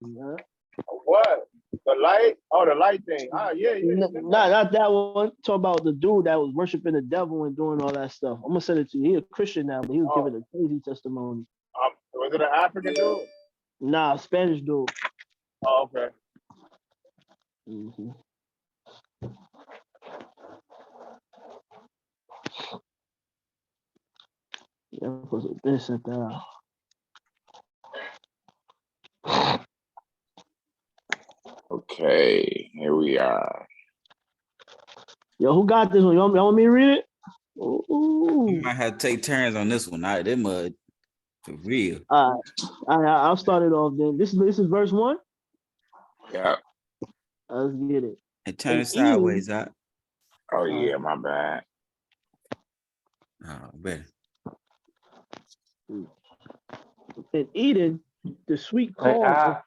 Yeah. What? The light? Oh, the light thing. Ah, yeah. Not that one. Talk about the dude that was worshiping the devil and doing all that stuff. I'm gonna send it to you. He's a Christian now, but he was Oh, giving a crazy testimony. was it an African dude? Nah, Spanish dude. Oh, okay. Mm-hmm. Yeah, I'm supposed to been sent that out. Okay, here we are. Yo, who got this one? Y'all want me to read it? We Ooh. might have to take turns on this one. All right, that mud for real. I'll start it off then. This is verse 1. Yeah. Let's get it. And turn it sideways out. Oh yeah, my bad. Oh, better. In Eden, the sweet calm.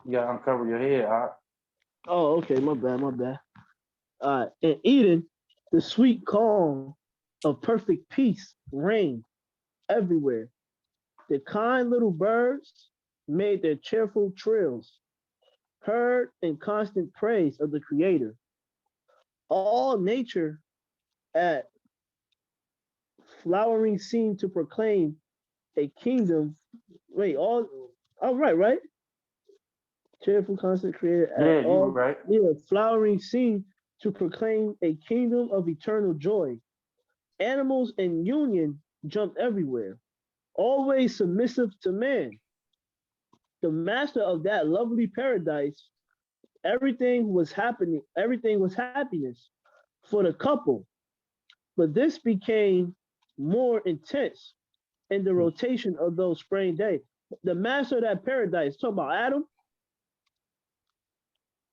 You gotta uncover your head. Oh, okay, my bad. In Eden, the sweet calm of perfect peace reigned everywhere. The kind little birds made their cheerful trills, heard in constant praise of the Creator. All nature at flowering seemed to proclaim a kingdom. Wait, all right. Cheerful, constant creator at You all. right. Yeah, flowering seemed to proclaim a kingdom of eternal joy. Animals in union jumped everywhere, always submissive to man. The master of that lovely paradise, everything was happiness for the couple. But this became more intense in the rotation of those spring days. The master of that paradise, talking about Adam.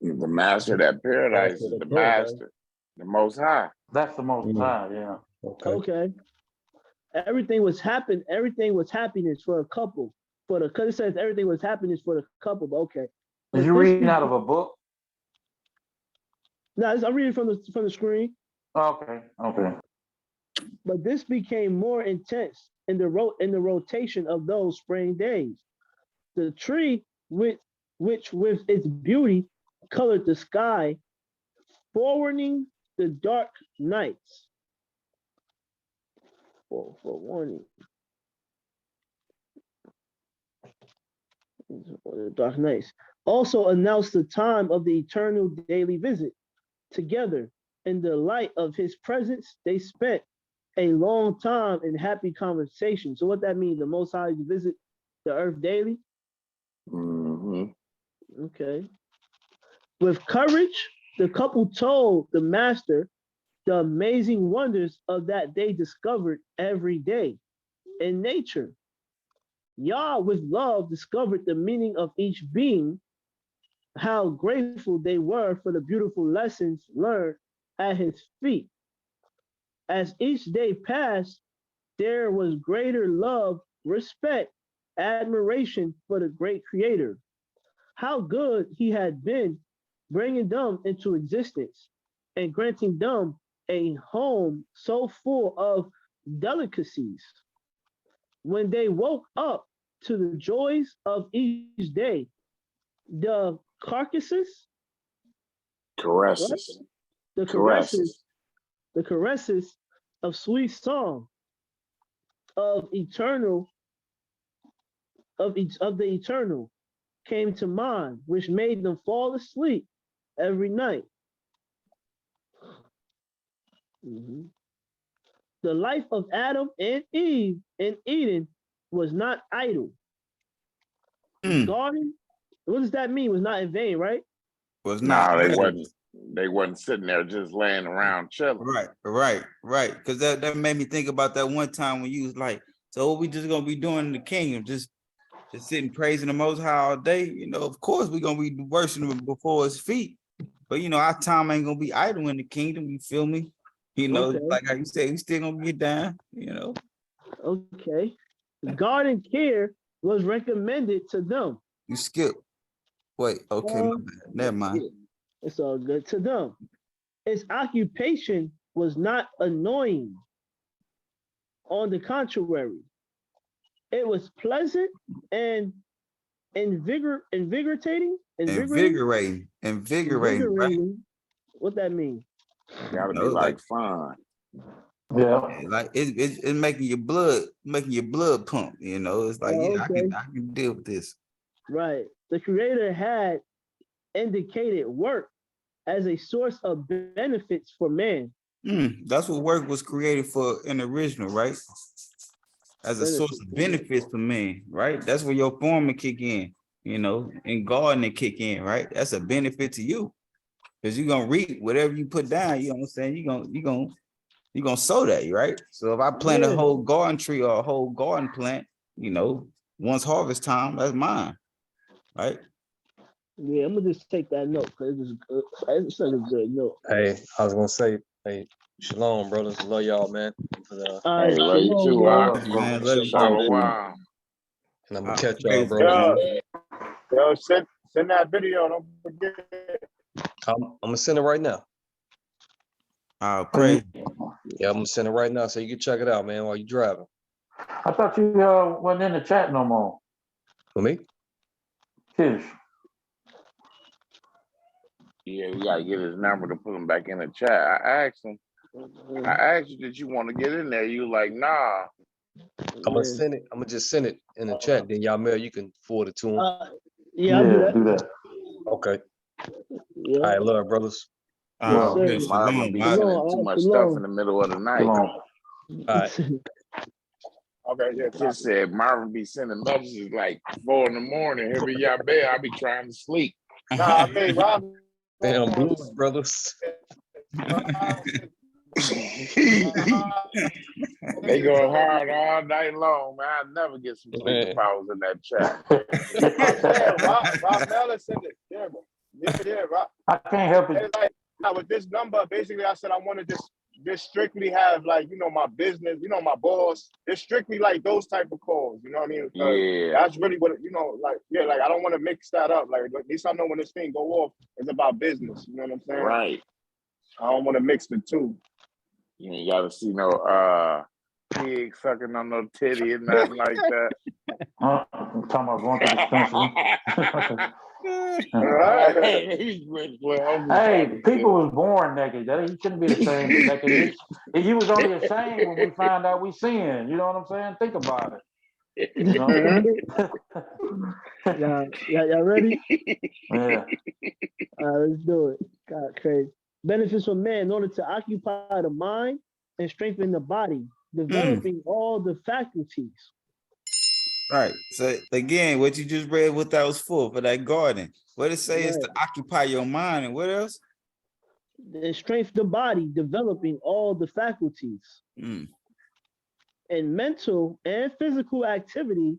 The master of that paradise is the master, the most high. That's the most high, yeah. Okay. Everything was happiness for a couple. Because it says everything was happiness for the couple, but okay. Are you reading out of a book? No, I'm reading from the screen. Okay. But this became more intense in the rotation of those spring days. The tree, which with its beauty colored the sky, forwarding the dark nights. For warning. The dark nights. Also announced the time of the eternal daily visit. Together, in the light of his presence, they spent a long time in happy conversation. So what that means, the Most High visit the earth daily? Mm-hmm. Okay. With courage, the couple told the master the amazing wonders of that they discovered every day in nature. Yah, with love, discovered the meaning of each being, how grateful they were for the beautiful lessons learned at his feet. As each day passed, there was greater love, respect, admiration for the great creator. How good he had been bringing them into existence and granting them a home so full of delicacies. When they woke up to the joys of each day, the Caresses. the caresses, the caresses of sweet song of eternal of the eternal came to mind, which made them fall asleep every night. Mm-hmm. The life of Adam and Eve in Eden was not idle. The garden, what does that mean? Was not in vain, right? Was not. They wasn't sitting there just laying around chilling. Right. Because that made me think about that one time when you was like, so what we just gonna be doing in the kingdom? Just sitting praising the Most High all day. You know, of course we're gonna be worshiping him before his feet. But you know, our time ain't gonna be idle in the kingdom. You feel me? You know, okay. Like how you said, we still gonna get down. You know. Okay. Garden care was recommended to them. You skip. Wait. Okay. Never mind. It's all good to them. Its occupation was not annoying. On the contrary, it was pleasant and invigorating, right? What that mean? Gotta be No, like fun. Yeah. like it's making your blood pump. You know, it's like Oh, yeah, okay. I can deal with this. Right. The creator had indicated work as a source of benefits for man. That's what work was created for in the original, right? As a source of benefits for man, right? That's where your foreman kick in, you know, and gardening kick in, right? That's a benefit to you because you're gonna reap whatever you put down. You know what I'm saying? You're gonna sow that, right? So if I plant a Yeah. whole garden tree or a whole garden plant, you know, once harvest time, that's mine, right? Yeah, I'm gonna just take that note because it's such a good note. Hey, I was gonna say, hey, shalom, brothers. Love y'all, man. All Hey, right, love you shalom, too, bro. Ak. Love you, man. Love you too. Shalom. And I'm gonna catch y'all, Praise bro. God. Yo, send that video. Don't forget. I'm gonna send it right now. Praise. Yeah, I'm gonna send it right now so you can check it out, man, while you driving. I thought you wasn't in the chat no more. For me? Kish. Yeah, we gotta get his number to put him back in the chat. I asked him. I asked you, did you want to get in there? You like, nah. I'm gonna send it. I'm gonna just send it in the chat. Then y'all mail, you can forward it to him. Yeah, I'll do that. Okay. Yeah. All right, love, brothers. Well, Yes, sir. Marvin be Shalom, sending too much stuff in the middle of the night. All right. Okay, yeah. Just said Marvin be sending messages like 4 in the morning. Here be y'all bed. I be trying to sleep. Nah, I mean, Rob. Damn, blues, brothers. They go hard all night long, man. I never get some sleep if I was in that chat. Yeah, Rob Mellon said it. Yeah, bro. Yeah, Rob. I can't help it. It's like, now with this number, basically, I said I want to just strictly have, like, you know, my business, you know, my boss. It's strictly like those type of calls. You know what I mean? Yeah. That's really what, you know, like, yeah, like I don't want to mix that up. Like, at least I know when this thing go off, it's about business. You know what I'm saying? Right. I don't want to mix the two. You ain't gotta see no pig sucking on no titty and nothing like that. I'm talking about going to the Hey, people was born naked. He shouldn't be ashamed of naked. He was only ashamed when we find out we sin. You know what I'm saying? Think about it. You know? Y'all ready? Yeah. All right, let's do it. God, crazy. Benefits for man in order to occupy the mind and strengthen the body, developing all the faculties. Right. So again, what you just read, what that was for that garden. What it say is to occupy your mind, and what else? And strengthen the body, developing all the faculties. In mental and physical activity,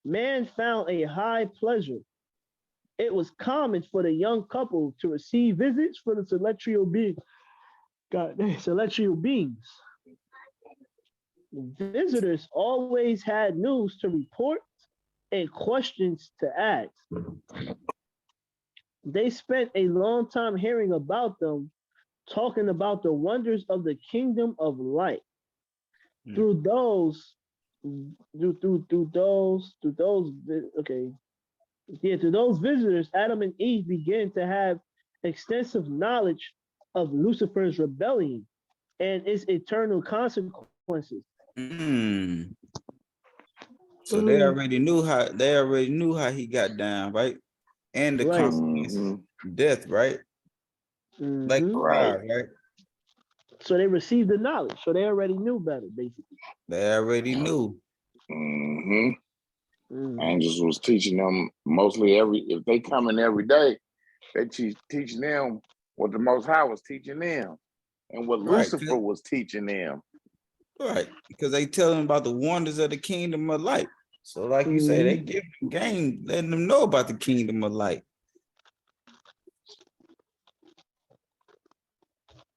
man found a high pleasure. It was common for the young couple to receive visits from the celestial beings. Celestial beings. Visitors always had news to report and questions to ask. They spent a long time hearing about them, talking about the wonders of the kingdom of light. Through those visitors, Adam and Eve began to have extensive knowledge of Lucifer's rebellion and its eternal consequences. So they already knew how he got down, right? And the consequences, death, right? Like fire, right? So they received the knowledge. So they already knew better, basically. They already knew. Angels was teaching them mostly if they come in every day, they teaching them what the Most High was teaching them and what Lucifer was teaching them. Right, because they tell them about the wonders of the kingdom of light. So like you say, they give them game, letting them know about the kingdom of light.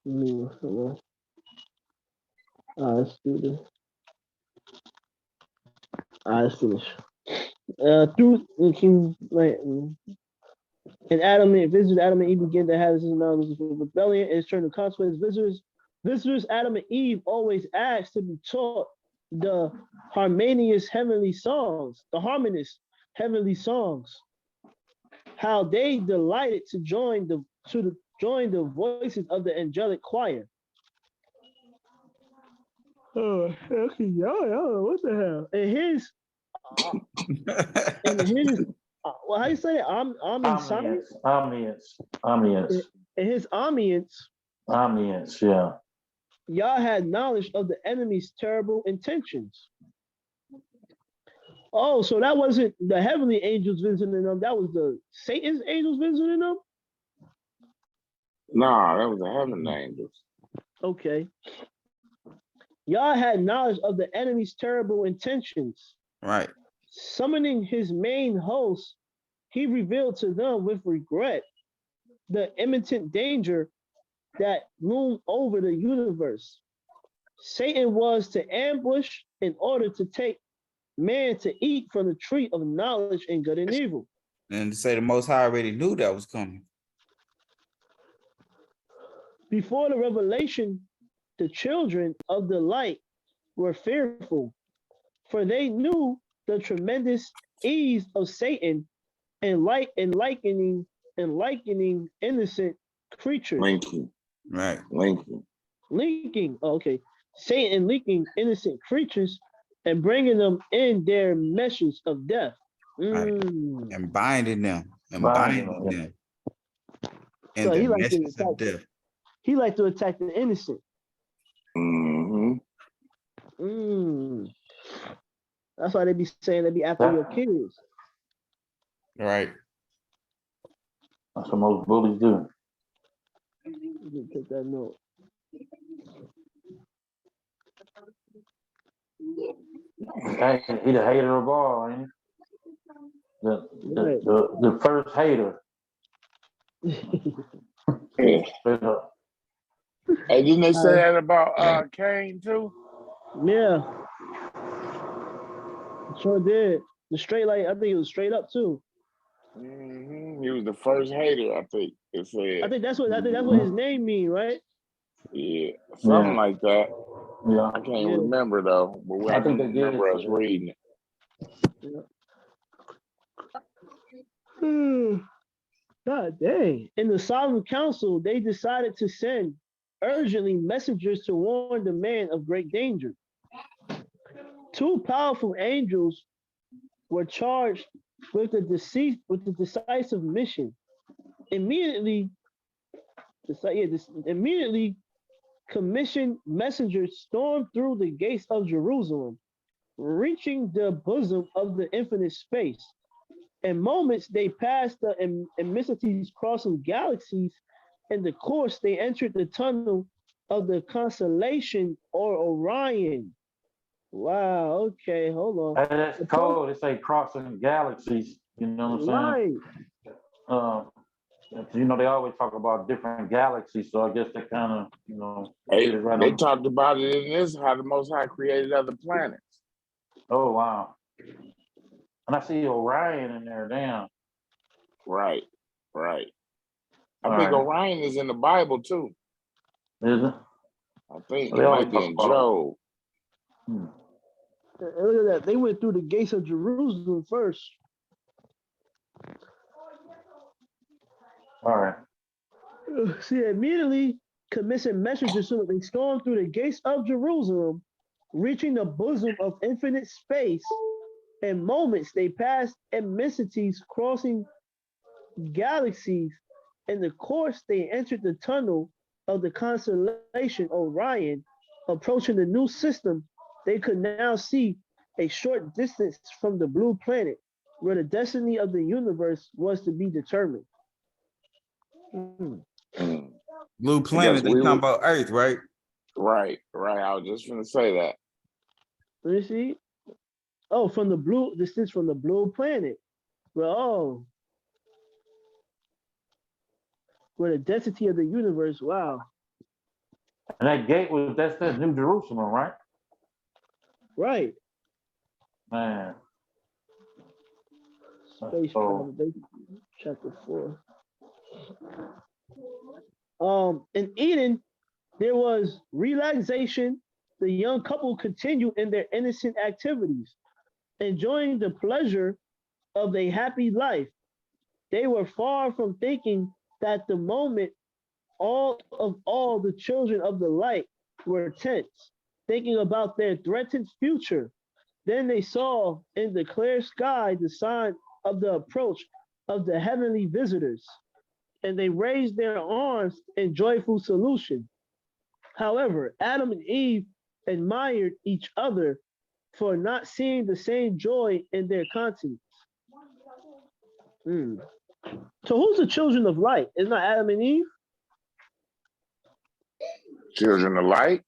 Let's do this. Let's finish. And Adam and Eve began to have this knowledge of rebellion and turn to consequences. Visitors, Adam and Eve always asked to be taught the harmonious heavenly songs, the harmonious heavenly songs, how they delighted to join the voices of the angelic choir. Oh, okay, yo, what the hell? Uh, and his, well, how you say it? Omniscience? Omniscience. In his omniscience, Omniscience, yeah. Yah had knowledge of the enemy's terrible intentions. Oh, so that wasn't the heavenly angels visiting them. That was the Satan's angels visiting them? Nah, that was the heaven angels. Okay. Yah had knowledge of the enemy's terrible intentions. Right. Summoning his main host, he revealed to them with regret the imminent danger that loomed over the universe. Satan was to ambush in order to take man to eat from the tree of knowledge and good and evil. And to say the Most High already knew that was coming. Before the revelation, the children of the light were fearful, for they knew the tremendous ease of Satan and likening innocent creatures. Right. Linking, okay. Satan linking innocent creatures and bringing them in their meshes of death. Right. And binding them. And binding them. And So the meshes of death. He liked to attack the innocent. That's why they be saying they be after your kids. Right. That's what most bullies do. Take that note. Hey, he the hater of all, ain't he? The first hater. Hey, didn't they say that about Cain too? Yeah. Sure did. The straight light, I think it was straight up too. He was the first hater, I think it said. I think that's what his name mean, right? Yeah, something like that. Yeah. I can't remember though, but I can remember us reading it. God dang. In the solemn council, they decided to send urgently messengers to warn the man of great danger. Two powerful angels were charged with the decisive mission. Immediately commissioned messengers stormed through the gates of Jerusalem, reaching the bosom of the infinite space. In moments, they passed the immensities crossing galaxies. In the course, they entered the tunnel of the constellation or Orion. Wow, okay, hold on. That's cold. It's like crossing galaxies. You know what I'm saying? Right. You know, they always talk about different galaxies, so I guess they kind of, you know. They talked about it in this, how the Most High created other planets. Oh, wow. And I see Orion in there, damn. Right. I think Orion is in the Bible too. Is it? I think it might be in Job. Look at that. They went through the gates of Jerusalem first. All right. See, immediately commissioned messengers so that they stormed through the gates of Jerusalem, reaching the bosom of infinite space. In moments, they passed immensities, crossing galaxies. In the course, they entered the tunnel of the constellation Orion, approaching the new system. They could now see a short distance from the blue planet, where the destiny of the universe was to be determined. Blue planet, they talking about Earth, right? Right. I was just gonna say that. Let me see. Oh, from the blue, this is from the blue planet. Well, where the density of the universe, wow. And that gate that's New Jerusalem, right? Right. Man. Space travel, chapter 4. In Eden, there was relaxation. The young couple continued in their innocent activities, enjoying the pleasure of a happy life. They were far from thinking that the moment all the children of the light were tense, thinking about their threatened future. Then they saw in the clear sky the sign of the approach of the heavenly visitors, and they raised their arms in joyful salutation. However, Adam and Eve admired each other for not seeing the same joy in their countenance. Hmm. So who's the children of light? It's not Adam and Eve? Children of light.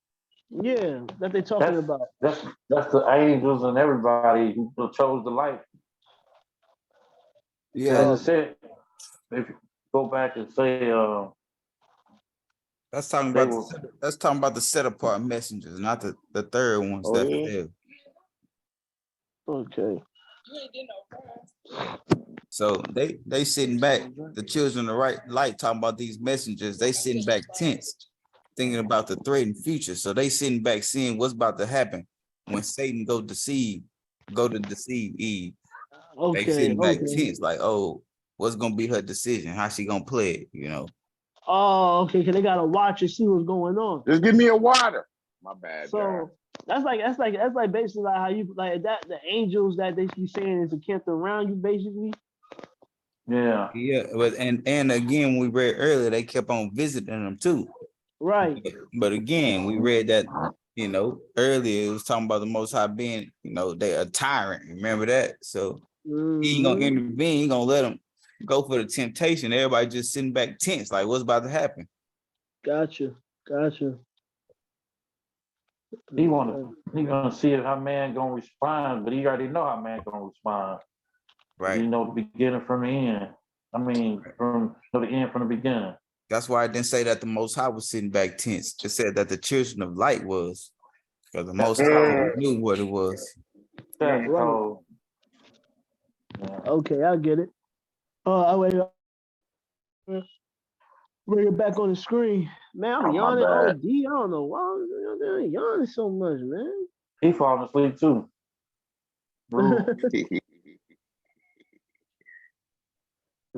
Yeah, that they're talking about. That's the angels and everybody who chose the light. Yeah. As I said, if you go back and say, That's talking about the set apart messengers, not the third ones Oh, that yeah? fell. Okay. So they sitting back, the children of the light talking about these messengers, they sitting back tense, thinking about the threatened future. So they sitting back seeing what's about to happen when Satan go to deceive Eve. They sitting back tense, like, oh, what's gonna be her decision? How she gonna play it, you know? Oh, okay, because they gotta watch and see what's going on. Just give me a water. My bad. So that's like basically like how you like that the angels that they be saying is encamped around you basically. yeah. But and again, we read earlier they kept on visiting them too. Right. But again, we read that, you know, earlier it was talking about the Most High being, you know, they a tyrant. Remember that? So he ain't gonna intervene. He ain't gonna let them go for the temptation. Everybody just sitting back tense, like what's about to happen. Gotcha. He gonna see how man gonna respond, but he already know how man gonna respond. Right. You know the beginning from the end. I mean, from the end from the beginning. That's why I didn't say that the Most High was sitting back tense. It said that the children of light was, because the Most High knew what it was. That's right. cold. Yeah. Okay, I get it. I wait. Bring it back on the screen. Man, I'm yawning OD. I don't know why I'm yawning so much, man. He falling asleep too.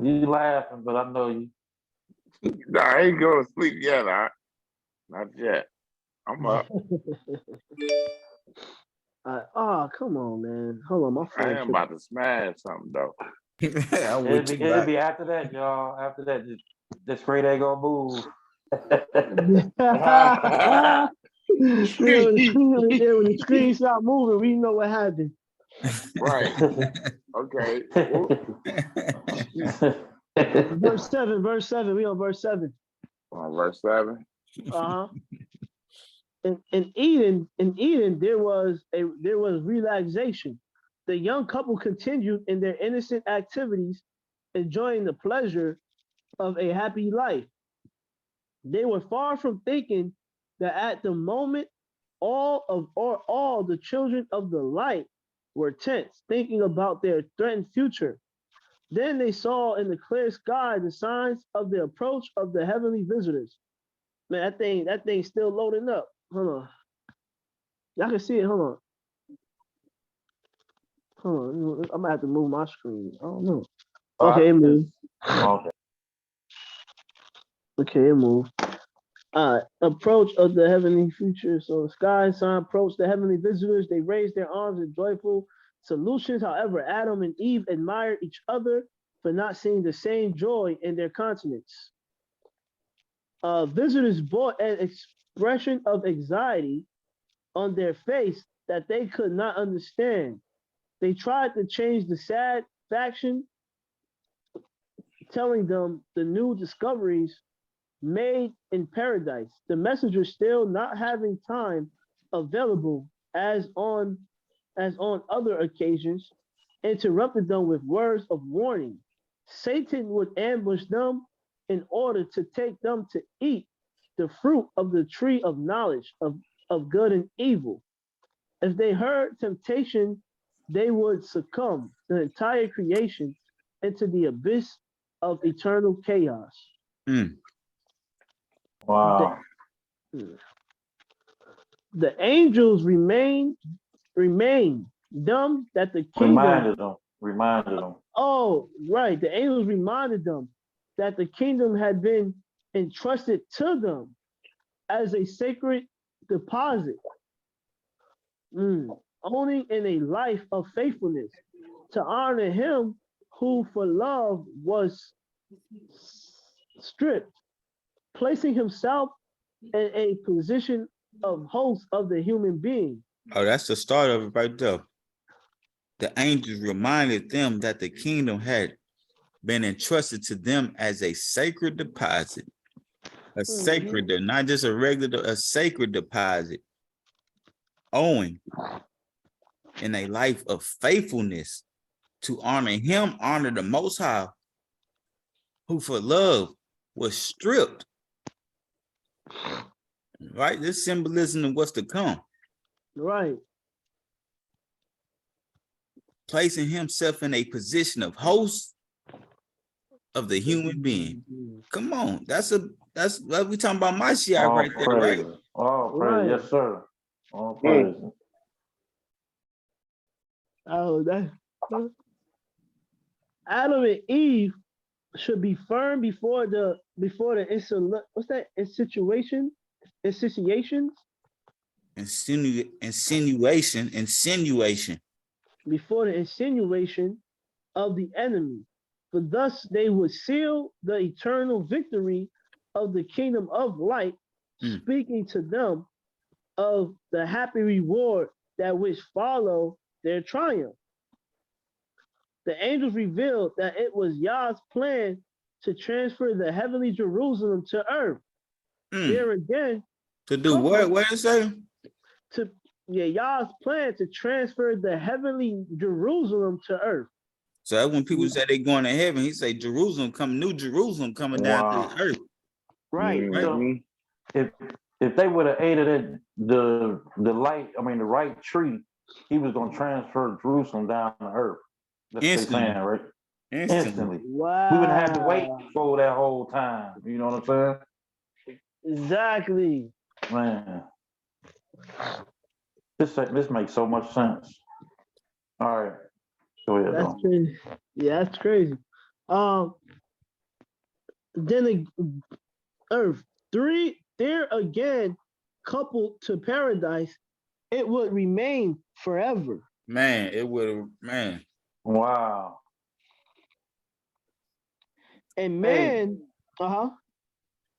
You laughing, but I know you. Nah, I ain't going to sleep yet. Not yet. I'm up. Oh, come on, man. Hold on, my phone. I am about to smash something though. It'll be after that, y'all. After that, this great ain't gonna move. When the screen stop moving, we know what happened. Right. Okay. Verse 7. We on verse 7. On verse 7. Uh-huh. In Eden, there was relaxation. The young couple continued in their innocent activities, enjoying the pleasure of a happy life. They were far from thinking that at the moment all the children of the light were tense, thinking about their threatened future. Then they saw in the clear sky the signs of the approach of the heavenly visitors. Man, that thing's still loading up. Hold on. Y'all can see it. Hold on. I'm gonna have to move my screen. I don't know. Okay, it moved. Okay, it moved. Approach of the heavenly future. So the sky sign approached the heavenly visitors. They raised their arms in joyful solutions. However, Adam and Eve admired each other for not seeing the same joy in their countenance. Visitors brought an expression of anxiety on their face that they could not understand. They tried to change the sad faction, telling them the new discoveries made in paradise. The messenger, still not having time available as on other occasions, interrupted them with words of warning. Satan would ambush them in order to take them to eat the fruit of the tree of knowledge of good and evil. If they heard temptation, they would succumb the entire creation into the abyss of eternal chaos. Wow. The angels remain dumb that the kingdom reminded them. Oh, right. The angels reminded them that the kingdom had been entrusted to them as a sacred deposit, owning in a life of faithfulness to honor him who for love was stripped, placing himself in a position of host of the human being. Oh, that's the start of it right there. The angels reminded them that the kingdom had been entrusted to them as a sacred deposit. A sacred, not just a regular, a sacred deposit, owing in a life of faithfulness to honor him, honor the Most High, who for love was stripped. Right? This symbolism of what's to come. Right. Placing himself in a position of host of the human being. Come on, that's like we talking about Mashiach right there, right? Oh, praise, yes, sir. Oh, praise. Oh, that Adam and Eve should be firm before the what's that insinuation? Insinuations? Insinuation. Before the insinuation of the enemy. For thus they would seal the eternal victory of the kingdom of light, speaking to them of the happy reward that which follow their triumph. The angels revealed that it was Yah's plan to transfer the heavenly Jerusalem to earth. There again. To do what? What is it? Yah's plan to transfer the heavenly Jerusalem to earth. So that's when people say they going to heaven, he say Jerusalem coming, new Jerusalem coming down to the earth. Right. So if they would have aided the light, I mean the right tree, he was going to transfer Jerusalem down to earth. That's what they're saying, right? Instantly. Wow. We wouldn't have to wait for that whole time. You know what I'm saying? Exactly. Man. This makes so much sense. All right. Go ahead. That's crazy. Yeah, that's crazy. Then the earth, there again, coupled to paradise, it would remain forever. Man, it would, man. Wow. And man,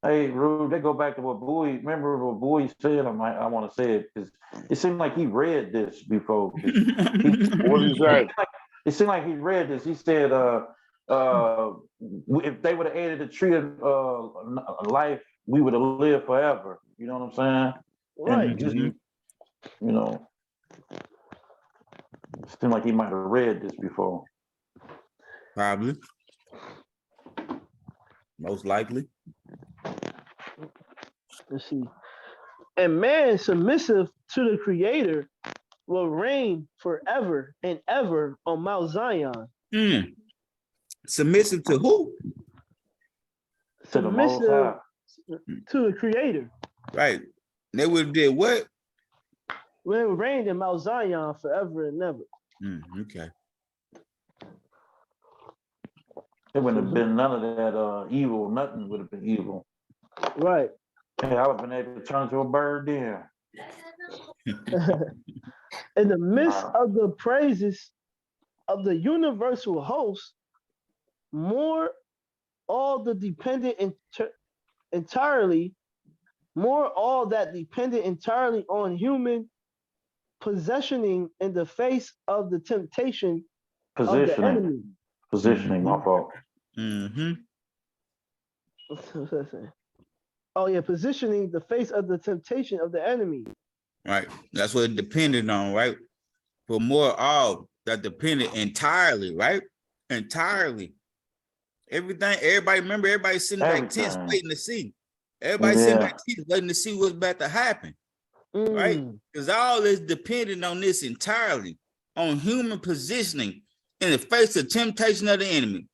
Hey, Rude, they go back to what Bowie, remember what Bowie said? I want to say it because it seemed like he read this before. What did he say? It seemed like he read this. He said, if they would have added the tree of life, we would have lived forever. You know what I'm saying? Right. And just, you know, it seemed like he might have read this before. Probably. Most likely. Let's see. And man submissive to the Creator will reign forever and ever on Mount Zion. Submissive to who? Submissive to the Creator. Right. They would have did what? Well, it reigned in Mount Zion forever and ever. Okay. It wouldn't have been none of that evil. Nothing would have been evil. Right. Hey, I would have been able to turn to a bird there. In the midst of the praises of the universal host, more all that depended entirely on human possessioning in the face of the temptation of the enemy. Positioning, my fault. What's that saying? Oh yeah, positioning the face of the temptation of the enemy. Right. That's what it depended on, right? For more all that depended entirely, right? Entirely. Everything, everybody sitting back tense waiting to see. Everybody sitting back tense waiting to see what's about to happen. Right? Because all is dependent on this entirely, on human positioning in the face of temptation of the enemy.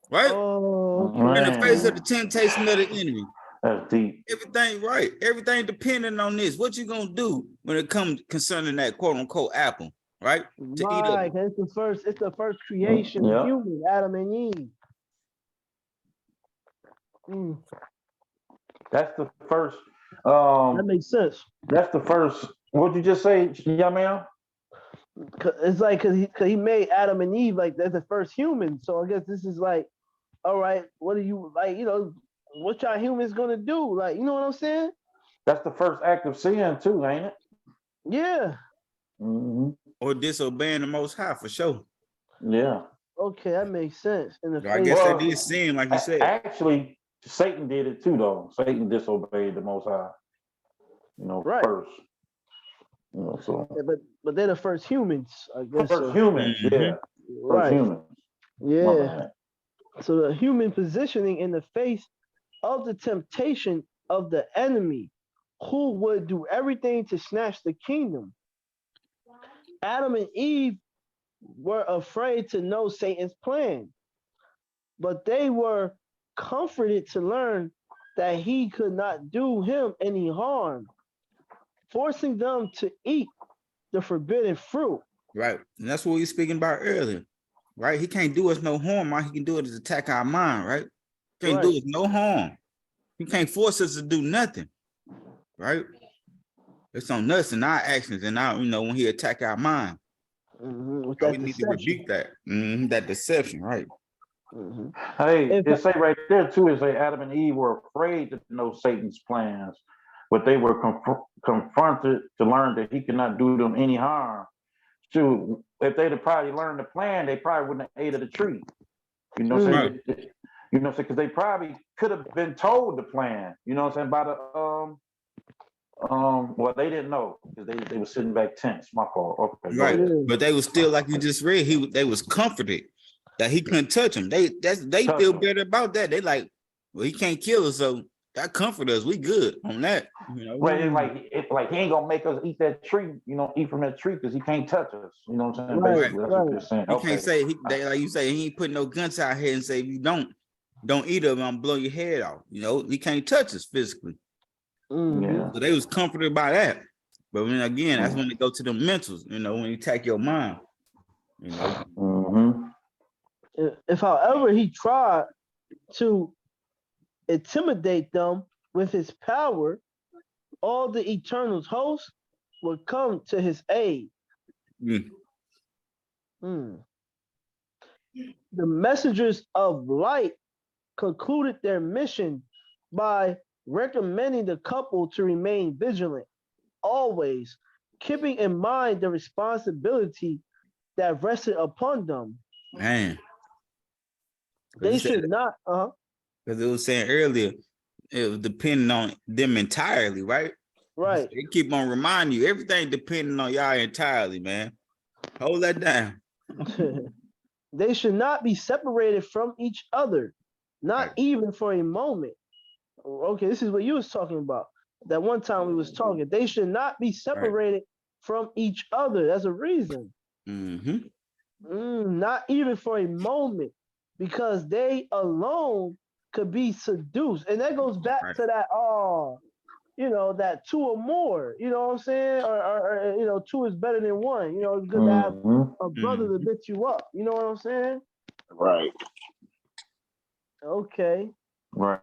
Right? In the face of the temptation of the enemy. That's deep. Everything right. Everything depending on this. What you gonna do when it comes concerning that quote unquote apple? right? To eat of Right, it. it's the first creation of Yeah. human, Adam and Eve. Mm, That's the first. that makes sense. That's the first. What'd you just say, young man? It's like cause he made Adam and Eve like they're the first human. So I guess this is like, all right, what are you like? What y'all humans gonna do? Like, you know what I'm saying? That's the first act of sin too, ain't it? Yeah. Mm-hmm. Or disobeying the Most High for sure. Yeah. Okay, that makes sense. In the So I face. guess that Well, did sin, like you said. actually, Satan did it too, though. Satan disobeyed the Most High, Right. first. So Yeah, but they're the first humans, I guess. first So. humans, yeah. First Right. humans. My Yeah. bad. So the human positioning in the face of the temptation of the enemy, who would do everything to snatch the kingdom. Adam and Eve were afraid to know Satan's plan, but they were comforted to learn that he could not do him any harm, forcing them to eat the forbidden fruit. Right. And that's what we were speaking about earlier. Right. He can't do us no harm. All he can do is attack our mind, right? Can't do us no harm. He can't force us to do nothing. Right? It's on us and our actions and our, when he attack our mind. With We that need to deception. rebuke that. That deception, right? Hey, it say right there too, it say Adam and Eve were afraid to know Satan's plans, but they were confronted to learn that he could not do them any harm. Shoot, if they'd have probably learned the plan, they probably wouldn't have ate of the tree. You know what I'm saying? Right. You know what I'm saying? Because they probably could have been told the plan, you know what I'm saying, by the well, they didn't know because they were sitting back tense. My fault. Okay, go Right. ahead. But they was still, like you just read, they was comforted that he couldn't touch them. They feel better about that. They like, well, he can't kill us, so that comfort us. We good on that. Right, it's like he ain't gonna make us eat that tree, eat from that tree because he can't touch us. You know what I'm saying? Basically, that's what they're saying. He can't say like you say, he ain't putting no guns out here and say, if you don't eat them, I'm blow your head off. He can't touch us physically. Yeah. So they was comforted by that. But when again, that's when they go to the mentals, when you attack your mind. If however he tried to intimidate them with his power, all the Eternal's hosts would come to his aid. The messengers of light concluded their mission by recommending the couple to remain vigilant, always keeping in mind the responsibility that rested upon them. Man. They should not, because it was saying earlier, it was depending on them entirely, right? Right. They keep on reminding you, everything depending on y'all entirely, man. Hold that down. They should not be separated from each other, not even for a moment. Okay, this is what you was talking about. That one time we was talking. They should not be separated from each other. That's a reason. Not even for a moment, because they alone could be seduced. And that goes back to that, that two or more, you know what I'm saying? Or two is better than one. It's good to have a brother to lift you up. You know what I'm saying? Right. Okay. Right.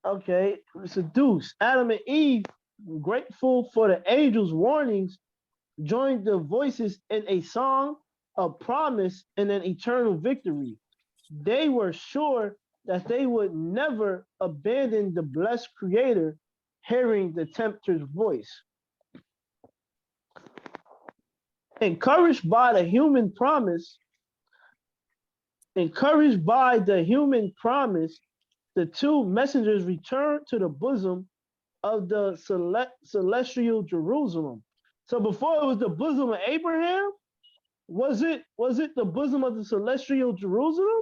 Okay. Seduced. Adam and Eve, grateful for the angel's warnings, joined the voices in a song of promise and an eternal victory. They were sure that they would never abandon the blessed creator, hearing the tempter's voice. Encouraged by the human promise, the two messengers returned to the bosom of the celestial Jerusalem. So before it was the bosom of Abraham, was it the bosom of the celestial Jerusalem?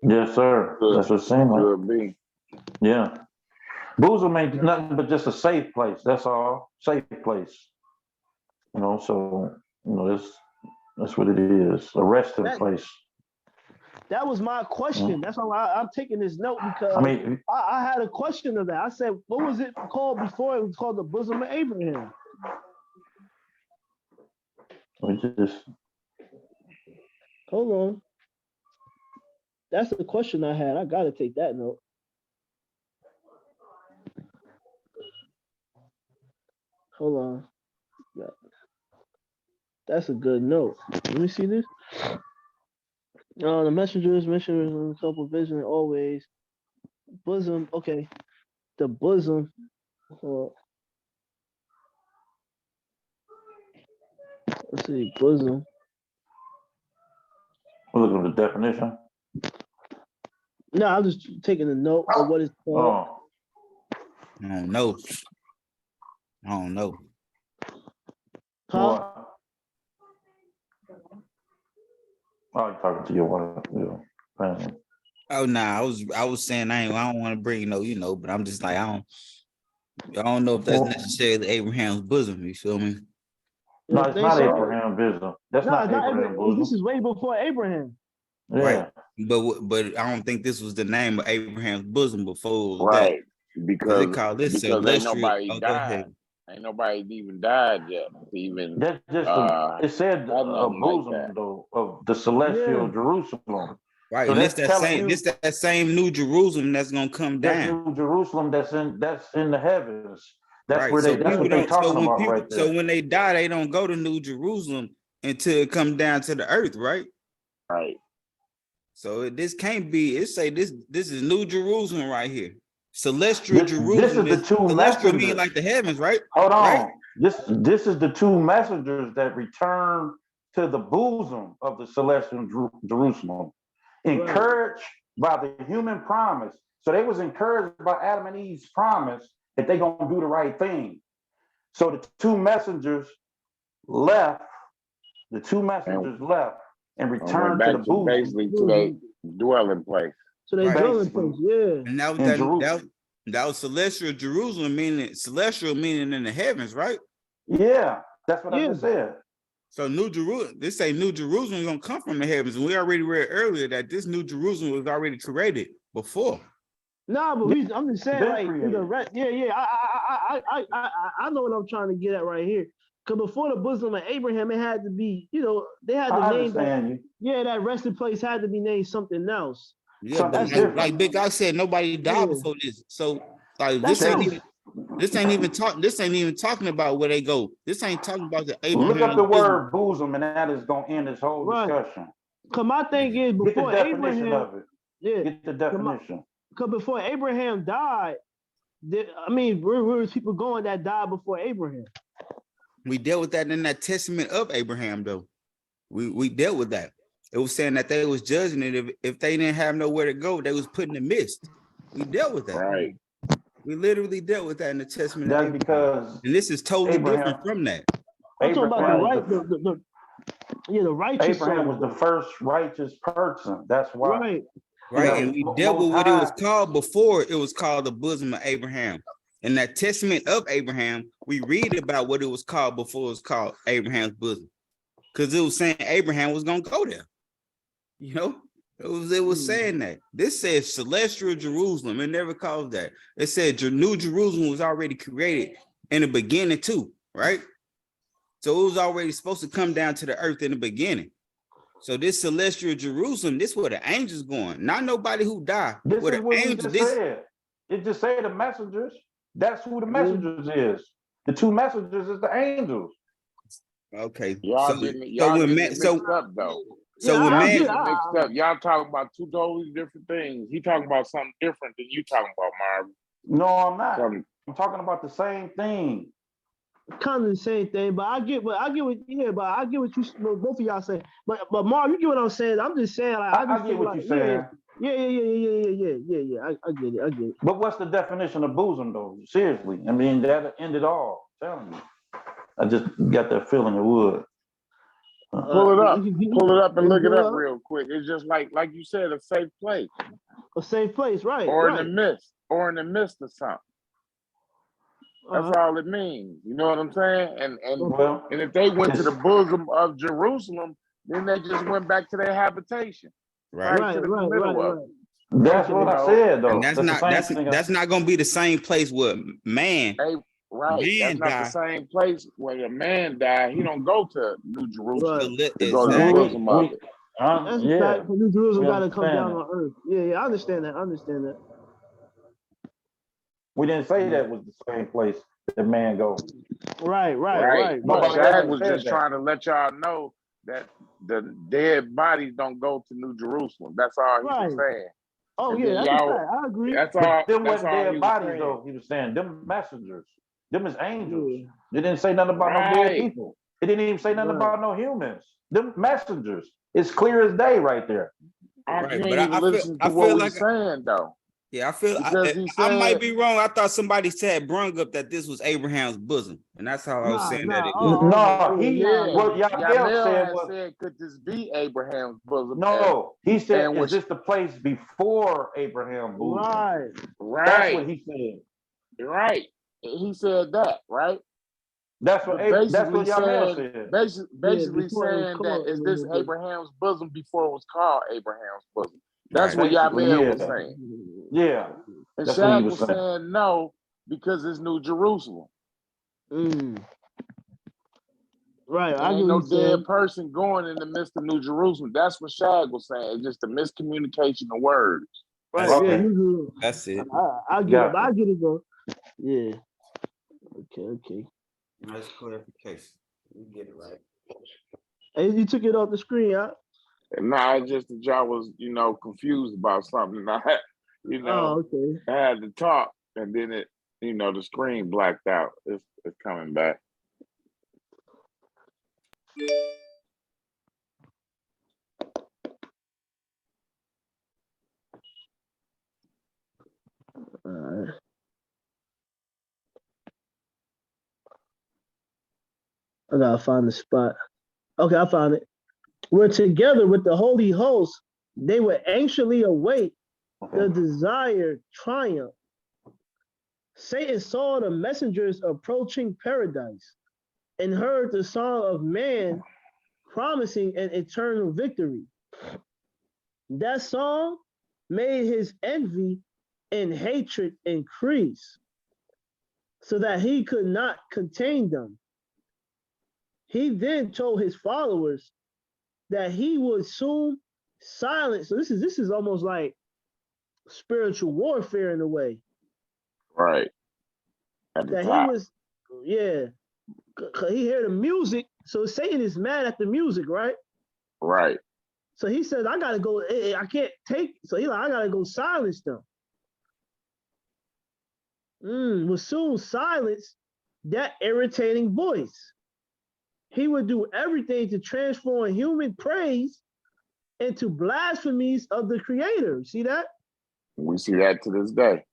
Yes, sir. That's what it seemed like. Could be. Yeah. Bosom ain't nothing but just a safe place. That's all. Safe place. So that's what it is. A resting place. That was my question. That's why I'm taking this note, because I had a question of that. I said, what was it called before? It was called the bosom of Abraham. We just Hold on. That's the question I had. I gotta take that note. Hold on. That's a good note. Let me see this. The messengers in a couple vision always. Bosom, okay. The bosom. Let's see, bosom. we're looking at the definition. No, I'm just taking a note of what it's called. Oh, I don't know. I don't know. Huh? Oh, you're talking to your wife. Yeah. Oh nah, I was saying I don't want to bring but I'm just like I don't know if that's necessarily Abraham's bosom. You feel me? No, it's not Abraham's bosom. That's not Abraham's bosom. This is way before Abraham. Yeah. Right. But I don't think this was the name of Abraham's bosom before Right. that. Because they call this ain't celestial. nobody died. Ain't nobody even died yet. Even That's just it said a bosom like though of the celestial Jerusalem. Right, so and it's that same New Jerusalem that's gonna come down. New Jerusalem that's in the heavens. That's right. where So that's what they're talking about right there. So when they die, they don't go to New Jerusalem until it come down to the earth, right? Right. So this can't be. It say this is New Jerusalem right here. Celestial Jerusalem. This is the two celestial messengers. mean like the heavens, right? Hold on. Right? This is the two messengers that return to the bosom of the celestial Jerusalem, encouraged by the human promise. So they was encouraged by Adam and Eve's promise that they gonna do the right thing. So the two messengers left. The two messengers left and returned to the bosom. Basically to their dwelling place. So they dwelling place, yeah. And that was celestial Jerusalem, meaning in the heavens, right? Yeah, that's what I just said. So New Jerusalem, this say New Jerusalem is gonna come from the heavens, and we already read earlier that this New Jerusalem was already created before. No, but I'm just saying, like the rest. Yeah. I know what I'm trying to get at right here. Because before the bosom of Abraham, it had to be, they had to name that. Yeah, that resting place had to be named something else. Yeah, like Big Guy said, nobody died before this. So like this ain't even talking about where they go. This ain't talking about the Abraham. Look up the word bosom, and that is gonna end this whole discussion. Cause my thing is before get the definition of it. Yeah, get the definition. Because before Abraham died, where was people going that died before Abraham? We dealt with that in that testament of Abraham, though. We dealt with that. It was saying that they was judging it if they didn't have nowhere to go, they was put in the midst. We dealt with that. Right. We literally dealt with that in the testament. That's because and this is totally different from that. I'm talking about the righteous. Abraham was the first righteous person. That's why. Right. Right. And we dealt with what it was called before. It was called the bosom of Abraham. In that testament of Abraham, we read about what it was called before it was called Abraham's bosom. Because it was saying Abraham was going to go there. It was saying that. This says celestial Jerusalem. It never called that. It said New Jerusalem was already created in the beginning too, right? So it was already supposed to come down to the earth in the beginning. So this celestial Jerusalem, this is where the angels going. Not nobody who died. This is what we just said. It just said the messengers. That's who the messengers is. The two messengers is the angels. Okay. Y'all getting mixed up though. Mixed up. Y'all talking about two totally different things. He talking about something different than you talking about, Marvin. No, I'm not. I'm talking about the same thing. Kind of the same thing, but I get what you both of y'all say. But Marv, you get what I'm saying. I'm just saying, like, I get what you're saying. Yeah. I get it. But what's the definition of bosom, though? Seriously, I mean that ended all. I'm telling you, I just got that feeling it would. Pull it up and look it up real quick. It's just like you said, a safe place. A safe place, right? Or in the midst of something. That's all it means. You know what I'm saying? And if they went to the bosom of Jerusalem, then they just went back to their habitation. Right. That's what I said, though. And that's not gonna be the same place with man Right. That's Man not the die. same place where a man died. He don't go to New Jerusalem Right. to go to the Exactly. bosom of it. That's a Yeah, fact. For New Jerusalem we got to come down understand that. on earth. Yeah, yeah, I understand that. I understand that. We didn't say that was the same place that man goes. Right, right, Right. right, But right, Nobody Shaq ever right. was said just that. trying to let y'all know that the dead bodies don't go to New Jerusalem. That's all he was Right. saying. Oh And yeah, then that's a y'all, fact. I agree. that's But all. them That's wasn't all he dead was bodies, saying. though. He was saying them messengers. Them is angels. Yeah. They didn't say nothing about no dead Right. people. It didn't even say nothing Right. about no humans. Them messengers. It's clear as day right there. Right. You But ain't even listening to I what feel we like saying though, yeah, I feel because he I might said, be wrong. I thought somebody said brung up that this was Abraham's bosom, and that's how I was Nah, saying that nah. it is. No, Nah, yeah, what nah. Yamel Yamel said had was, said, could this be Abraham's bosom? no, he said, And is which, this the place before Abraham bosom? Right. That's what right, he said. right. He said that, right? That's what But that's what basically Yamel saying, said. Yeah, basically before it was saying that called is this Abraham. Abraham's bosom before it was called Abraham's bosom? That's Right. what Basically, Yamel was yeah. saying. Yeah. And That's what he Shaq was was saying. saying no, because it's New Jerusalem. Mm. Right. It I get ain't what no you dead saying. person going in the midst of New Jerusalem. That's what Shaq was saying. It's just a miscommunication of words. Right. That's Yeah. it. Okay. You That's it. I get it. But Gotcha. I get it though. Yeah. Okay. Okay. Nice clarification. You get it right. Hey, you took it off the screen, huh? And now it's just that y'all was, confused about something. And I had, Oh, okay. I had to talk, and then it, the screen blacked out. It's coming back. All right. I gotta find the spot. Okay, I found it. Where together with the holy host, they would anxiously await the Okay. desired triumph. Satan saw the messengers approaching paradise and heard the song of man promising an eternal victory. That song made his envy and hatred increase so that he could not contain them. He then told his followers that he would soon silence. So this is almost like spiritual warfare in a way. Right at the That he top. was, yeah, cause he heard the music. So Satan is mad at the music, right? Right. So he says, I gotta go, I can't take, so he's like, I gotta go silence them. Will soon silence that irritating voice. He would do everything to transform human praise into blasphemies of the creator. See that? We see that to this day.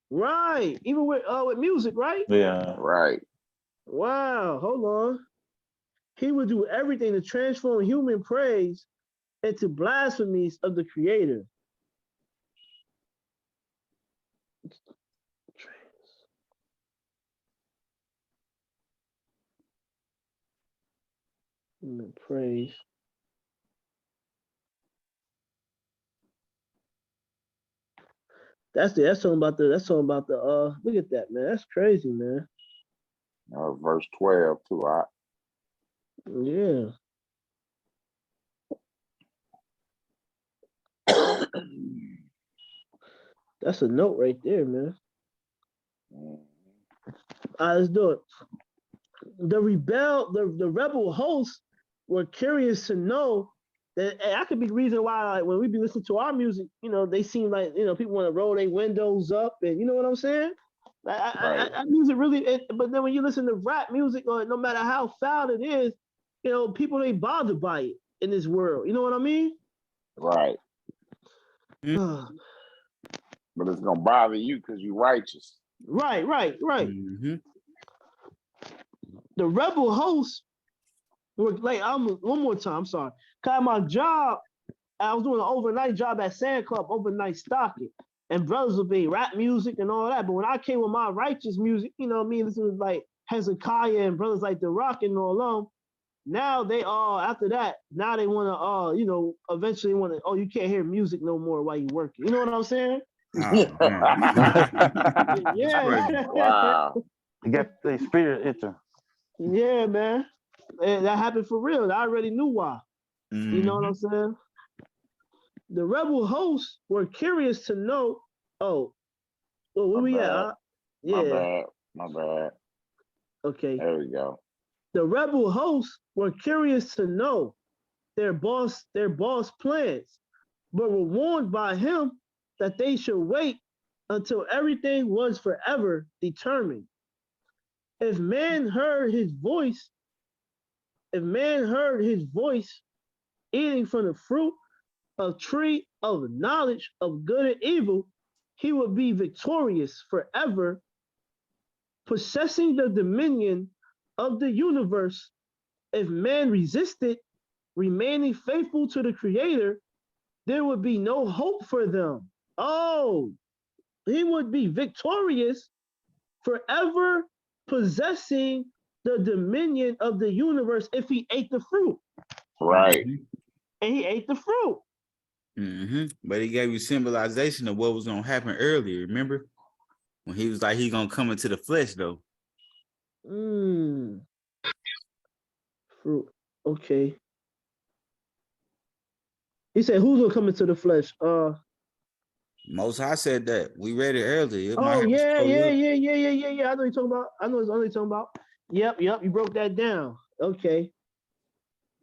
Right. Even with music, right? Yeah. Right. Wow. Hold on. He would do everything to transform human praise into blasphemies of the creator. Human praise. That's talking about the look at that, man. That's crazy, man. Verse 12 too. Yeah. That's a note right there, man. All right, let's do it. The rebel hosts were curious to know that that could be the reason why, like, when we be listening to our music, they seem like, people want to roll their windows up, and you know what I'm saying? Right. Music really, but then when you listen to rap music, or no matter how foul it is, people ain't bothered by it in this world. You know what I mean? Right. But it's gonna bother you because you're righteous. Right. Mm-hmm. The rebel hosts were like, one more time. I'm sorry. Cause my job, I was doing an overnight job at Sand Club, overnight stocking, and brothers would be rap music and all that. But when I came with my righteous music, this was like Hezekiah and brothers like The Rock and all them. Now they all, after that, now they want to, eventually want to, you can't hear music no more while you working. You know what I'm saying? Oh, man. Yeah. Wow. You got their spirit itching. Yeah, man. That happened for real. I already knew why. You know what I'm saying? The rebel hosts were curious to know. Oh, well, where we at? Yeah. My bad. Okay. There we go. The rebel hosts were curious to know their boss plans, but were warned by him that they should wait until everything was forever determined. If man heard his voice eating from the fruit of tree of knowledge of good and evil, he would be victorious forever, possessing the dominion of the universe. If man resisted, remaining faithful to the Creator, there would be no hope for them. Oh, he would be victorious, forever possessing the dominion of the universe if he ate the fruit. Right. And he ate the fruit. But he gave you symbolization of what was going to happen earlier. Remember? When he was like, he's going to come into the flesh, though. Fruit. Okay. He said, who's going to come into the flesh? Most High said that. We read it earlier. Yeah. I know what you're talking about. Yep. You broke that down. Okay.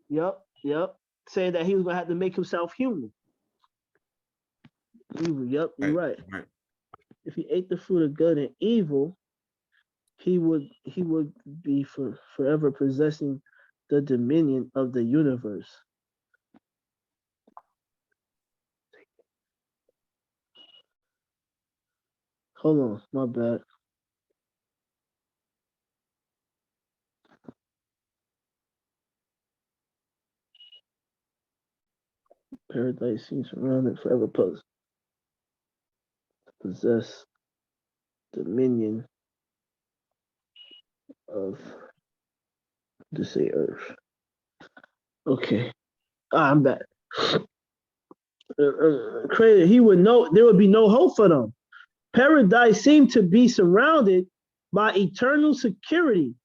Yep. Saying that he was going to have to make himself human. Yep, you're right. If he ate the fruit of good and evil, he would be forever possessing the dominion of the universe. Hold on, my bad. Paradise seems surrounded forever possess dominion of to say earth. Okay. I'm back. Created, he would know there would be no hope for them. Paradise seemed to be surrounded by eternal security,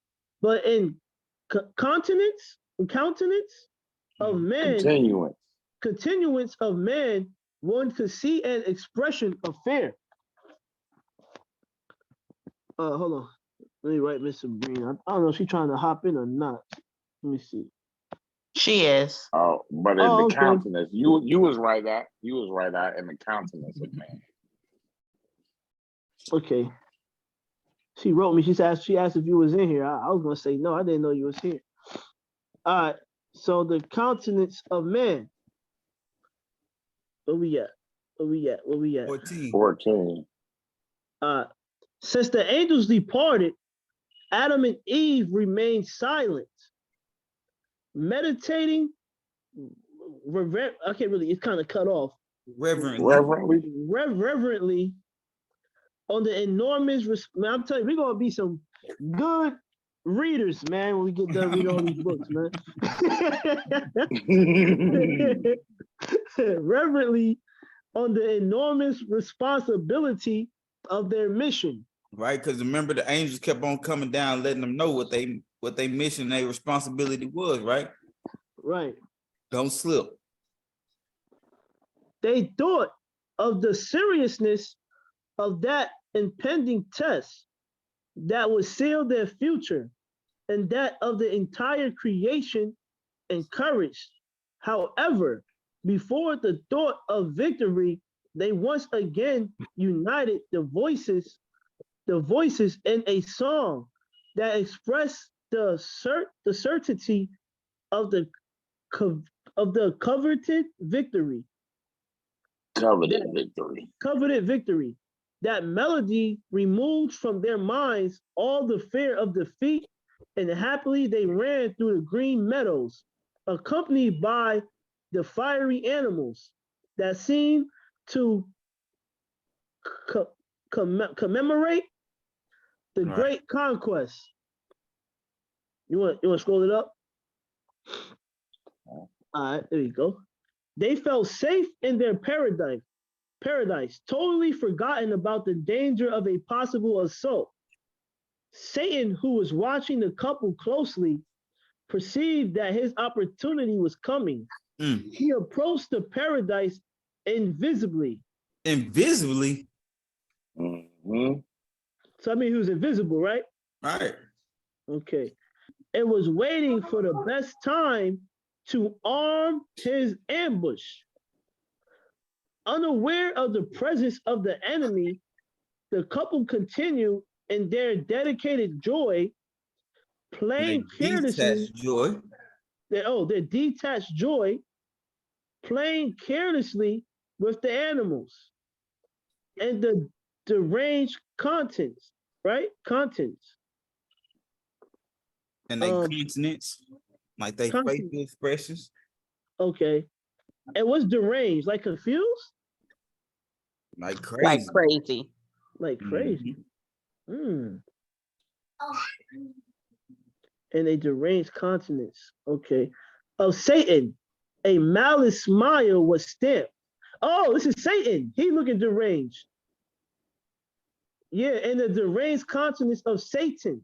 but in countenance of man, continuance of man, one could see an expression of fear. Hold on. Let me write Mr. Green. I don't know if she's trying to hop in or not. Let me see. She is. Oh, but in the countenance, you was right at in the countenance of man. Okay. She wrote me. She asked if you was in here. I was gonna say no. I didn't know you was here. All right. So the countenance of man. Where we at? 14. Since the angels departed, Adam and Eve remained silent, meditating. It's kind of cut off. Reverently on the enormous. I'm telling you, we're gonna be some good readers, man. When we get done reading all these books, man. Reverently on the enormous responsibility of their mission. Right, because remember the angels kept on coming down, letting them know what they mission, their responsibility was, right? Right. Don't slip. They thought of the seriousness of that impending test that would seal their future, and that of the entire creation encouraged. However, before the thought of victory, they once again united the voices in a song that expressed the certainty of the coveted victory. Coveted victory. That melody removed from their minds all the fear of defeat, and happily they ran through the green meadows, accompanied by the fiery animals that seemed to commemorate the great conquest. You want to scroll it up? All right, there you go. They felt safe in their paradise, totally forgotten about the danger of a possible assault. Satan, who was watching the couple closely, perceived that his opportunity was coming. He approached the paradise invisibly. Invisibly? So I mean, he was invisible, right? Right. Okay. It was waiting for the best time to arm his ambush. Unaware of the presence of the enemy, the couple continued in their dedicated joy, playing carelessly. Joy. Their detached joy, playing carelessly with the animals and the deranged contents, right? Contents. And they consonants, like they facial expressions. Okay. And what's deranged? Like confused? Like crazy. Like crazy. Like crazy. And a deranged countenance. Okay. Of Satan, a malice smile was stamped. Oh, this is Satan. He looking deranged. Yeah, and the deranged countenance of Satan,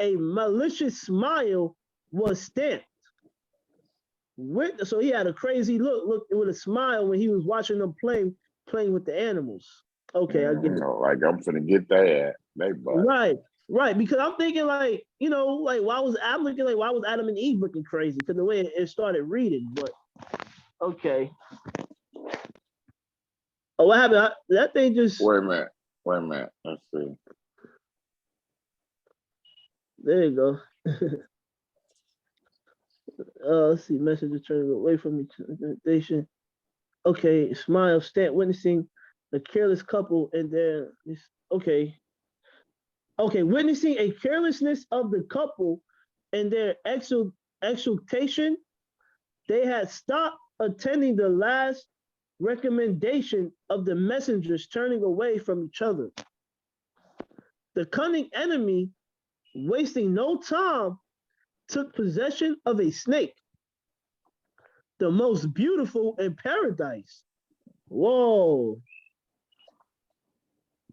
a malicious smile was stamped. So he had a crazy look with a smile when he was watching them playing with the animals. Okay, I get it. Like I'm finna get that. Right. Because I'm thinking like, like why was Adam and Eve looking crazy? Because the way it started reading, but okay. Oh, what happened? That thing just Wait a minute. Let's see. There you go. Let's see, message turning away from each other. Okay, smile, stamp, witnessing a careless couple and their okay, witnessing a carelessness of the couple and their exultation, they had stopped attending the last recommendation of the messengers turning away from each other. The cunning enemy, wasting no time, took possession of a snake, the most beautiful in paradise. Whoa.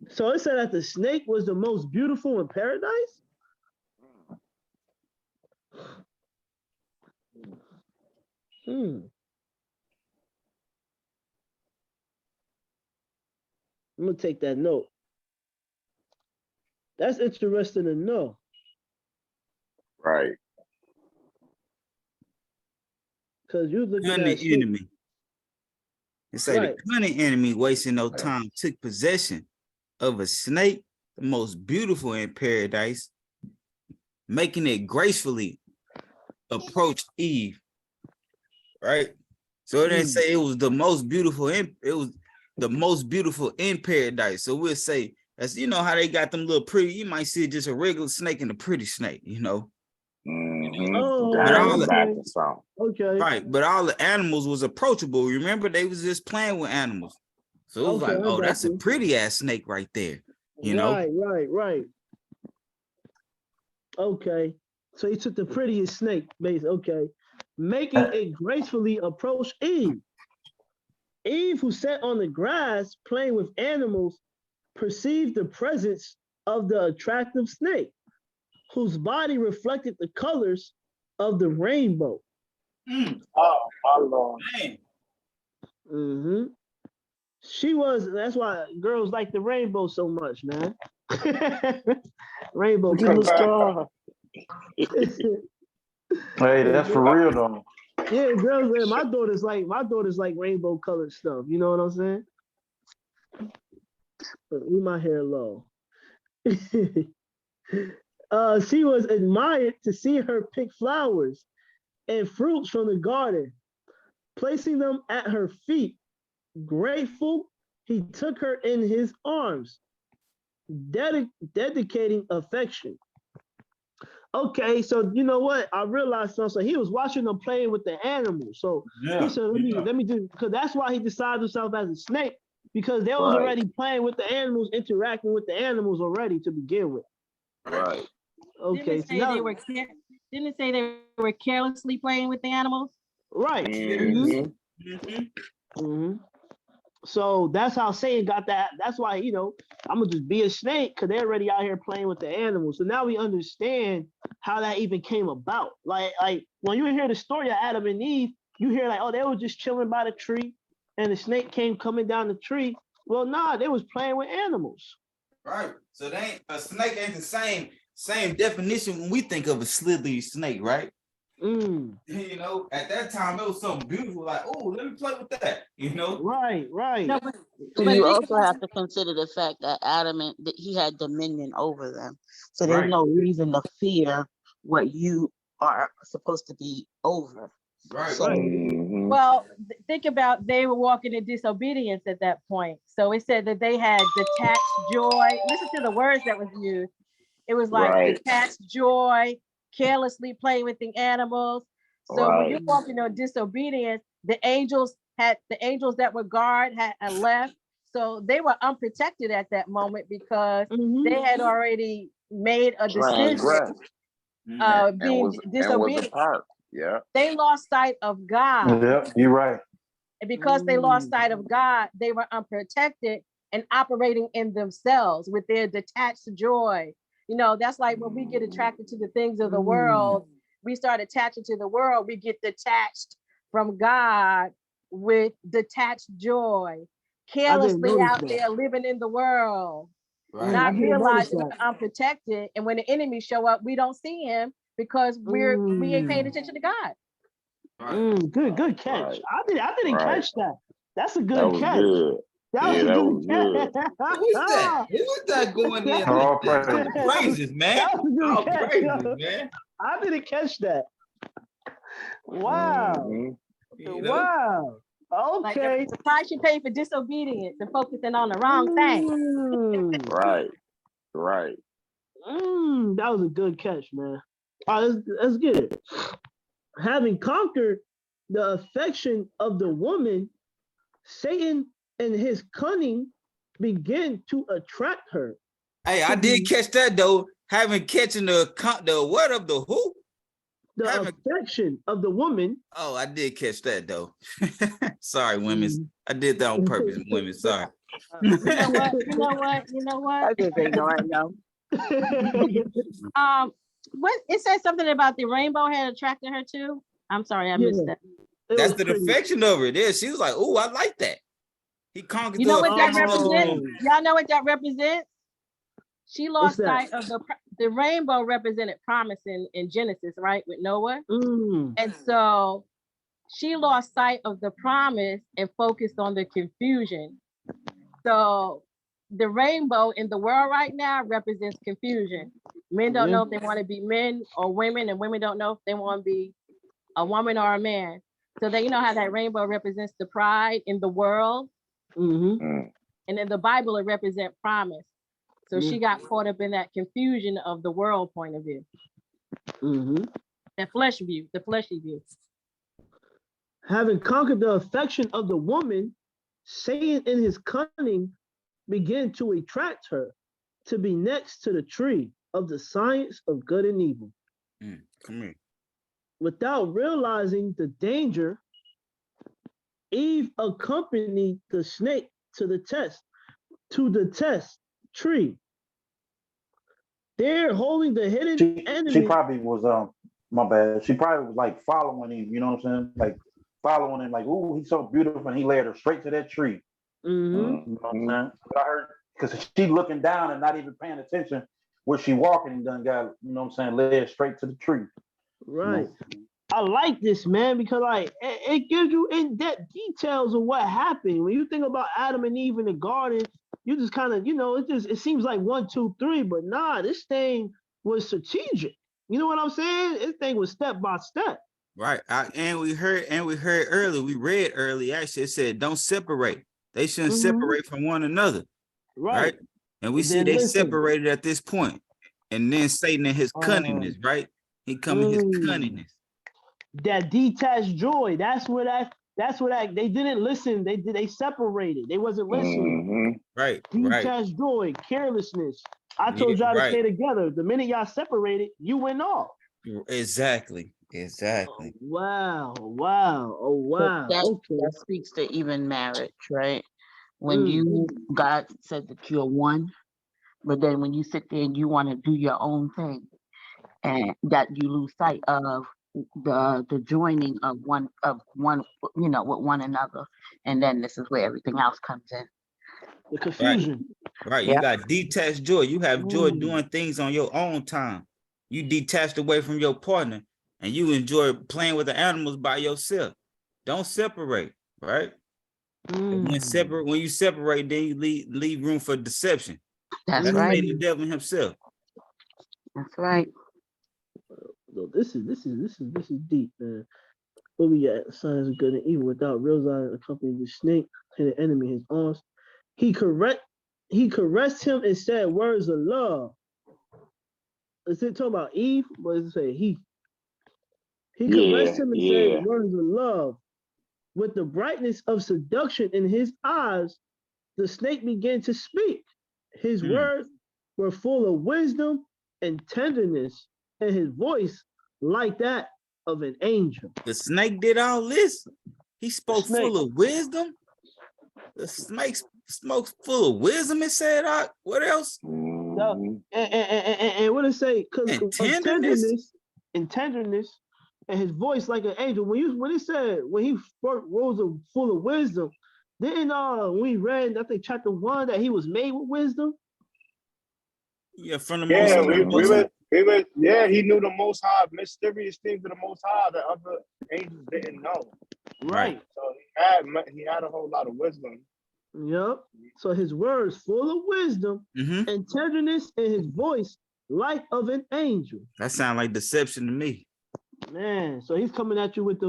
So it said that the snake was the most beautiful in paradise? I'm gonna take that note. That's interesting to know. Right. Because you're looking at the enemy. It say the cunning enemy, wasting no time, took possession of a snake, the most beautiful in paradise, making it gracefully approach Eve. Right? So it didn't say it was the most beautiful it was the most beautiful in paradise. So we'll say that's how they got them little pretty, you might see just a regular snake and a pretty snake, Oh, but all okay. Right, but all the animals was approachable. Remember, they was just playing with animals. So it was like, oh, that's a pretty ass snake right there. Right. Okay. So he took the prettiest snake, basically. Okay. Making it gracefully approach Eve. Eve, who sat on the grass playing with animals, perceived the presence of the attractive snake, whose body reflected the colors of the rainbow. Oh, my Lord. She was, that's why girls like the rainbow so much, man. Rainbow colors. Hey, that's for real though. Yeah, girls, my daughter's like rainbow colored stuff. You know what I'm saying? Leave my hair low. She was admired to see her pick flowers and fruits from the garden, placing them at her feet. Grateful, he took her in his arms, dedicating affection. Okay, so you know what? I realized something. So he was watching them playing with the animals. So he said, let me do, because that's why he decided himself as a snake, because they was already playing with the animals, interacting with the animals already to begin with. Right. Okay. Didn't it say they were carelessly playing with the animals? Right. So that's how Satan got that. That's why, I'm gonna just be a snake because they're already out here playing with the animals. So now we understand how that even came about. Like when you hear the story of Adam and Eve, you hear like, oh, they were just chilling by the tree, and the snake came coming down the tree. Well, nah, they was playing with animals. Right. So they ain't a snake ain't the same definition when we think of a slithery snake, right? At that time it was something beautiful, like, oh, let me play with that, Right. No, But you also have to consider the fact that that he had dominion over them. So there's no reason to fear what you are supposed to be over. Right. So, well, think about they were walking in disobedience at that point. So it said that they had detached joy. Listen to the words that was used. It was like detached joy, carelessly playing with the animals. So when you're walking on disobedience, the angels that were guard had left. So they were unprotected at that moment because they had already made a decision of being disobedient. Yeah. They lost sight of God. Yeah, you're right. And because they lost sight of God, they were unprotected and operating in themselves with their detached joy. That's like when we get attracted to the things of the world, we start attaching to the world, we get detached from God with detached joy, carelessly out there living in the world, not realizing we're unprotected. And when the enemy show up, we don't see him because we ain't paying attention to God. Good catch. I didn't catch that. That's a good catch. That was a good catch. Who was that going in? All praises, man. All praises, man. I didn't catch that. Wow. Wow. Okay. Like the price you pay for disobedience and focusing on the wrong thing. Right. That was a good catch, man. All right, let's get it. Having conquered the affection of the woman, Satan and his cunning began to attract her. Hey, I did catch that though. Catching the what of the who? The affection of the woman. Oh, I did catch that though. Sorry, women. I did that on purpose, women. Sorry. You know what? I just ignore it now. What it said something about the rainbow had attracted her too. I'm sorry, I missed that. That's the affection of her. There, she was like, "Oh, I like that." He conquered. You know what that represents? Y'all know what that represents? She lost sight of the rainbow represented promise in Genesis, right, with Noah. And so she lost sight of the promise and focused on the confusion. So the rainbow in the world right now represents confusion. Men don't know if they want to be men or women, and women don't know if they want to be a woman or a man. So that how that rainbow represents the pride in the world. And in the Bible, it represents promise. So she got caught up in that confusion of the world point of view. The fleshy view. Having conquered the affection of the woman, Satan in his cunning began to attract her to be next to the tree of the science of good and evil. Come here. Without realizing the danger, Eve accompanied the snake to the test tree. They're holding the hidden enemy. She probably was my bad. She probably was like following him, you know what I'm saying? Like following him, like, ooh, he's so beautiful, and he led her straight to that tree. You know what I'm saying? But I heard because she looking down and not even paying attention where she walking and done got, you know what I'm saying, led straight to the tree. Right. I like this, man, because like it gives you in-depth details of what happened. When you think about Adam and Eve in the garden, you just kind of, it seems like 1, 2, 3, but nah, this thing was strategic. You know what I'm saying? This thing was step by step. Right. And we heard earlier, we read early, actually, it said, don't separate. They shouldn't separate from one another. Right. And we see they separated at this point. And then Satan and his cunningness, right? He come in his cunningness. That detached joy. That's what they didn't listen. They separated. They wasn't listening. Right. Detached joy, carelessness. I told y'all to stay together. The minute y'all separated, you went off. Exactly. Wow. Oh wow. That speaks to even marriage, right? When you, God said that you're one, but then when you sit there and you want to do your own thing, and that you lose sight of the joining of one, you know, with one another, and then this is where everything else comes in. The confusion. Right. Yeah. You got detached joy. You have joy doing things on your own time. You detached away from your partner, and you enjoy playing with the animals by yourself. Don't separate, right? When you separate, then you leave room for deception. That's right. the devil himself. That's right. So this is deep, man. What we got? Signs of good and evil without realizing accompanied the snake to the enemy his arms. He caressed him and said words of love. Is it talking about Eve? What does it say? He caressed him and said words of love. With the brightness of seduction in his eyes, the snake began to speak. His words were full of wisdom and tenderness, and his voice like that of an angel. The snake did all this. He spoke full of wisdom. The snake spoke full of wisdom and said, what else? And what did it say? Because tenderness and tenderness, and his voice like an angel. When it said when he rose full of wisdom, didn't we read I think chapter 1 that he was made with wisdom? Yeah, from the most high. He knew the Most High, mysterious things of the Most High that other angels didn't know. Right. So he had a whole lot of wisdom. Yep. So his words full of wisdom and tenderness, and his voice like of an angel. That sounds like deception to me. Man, so he's coming at you with the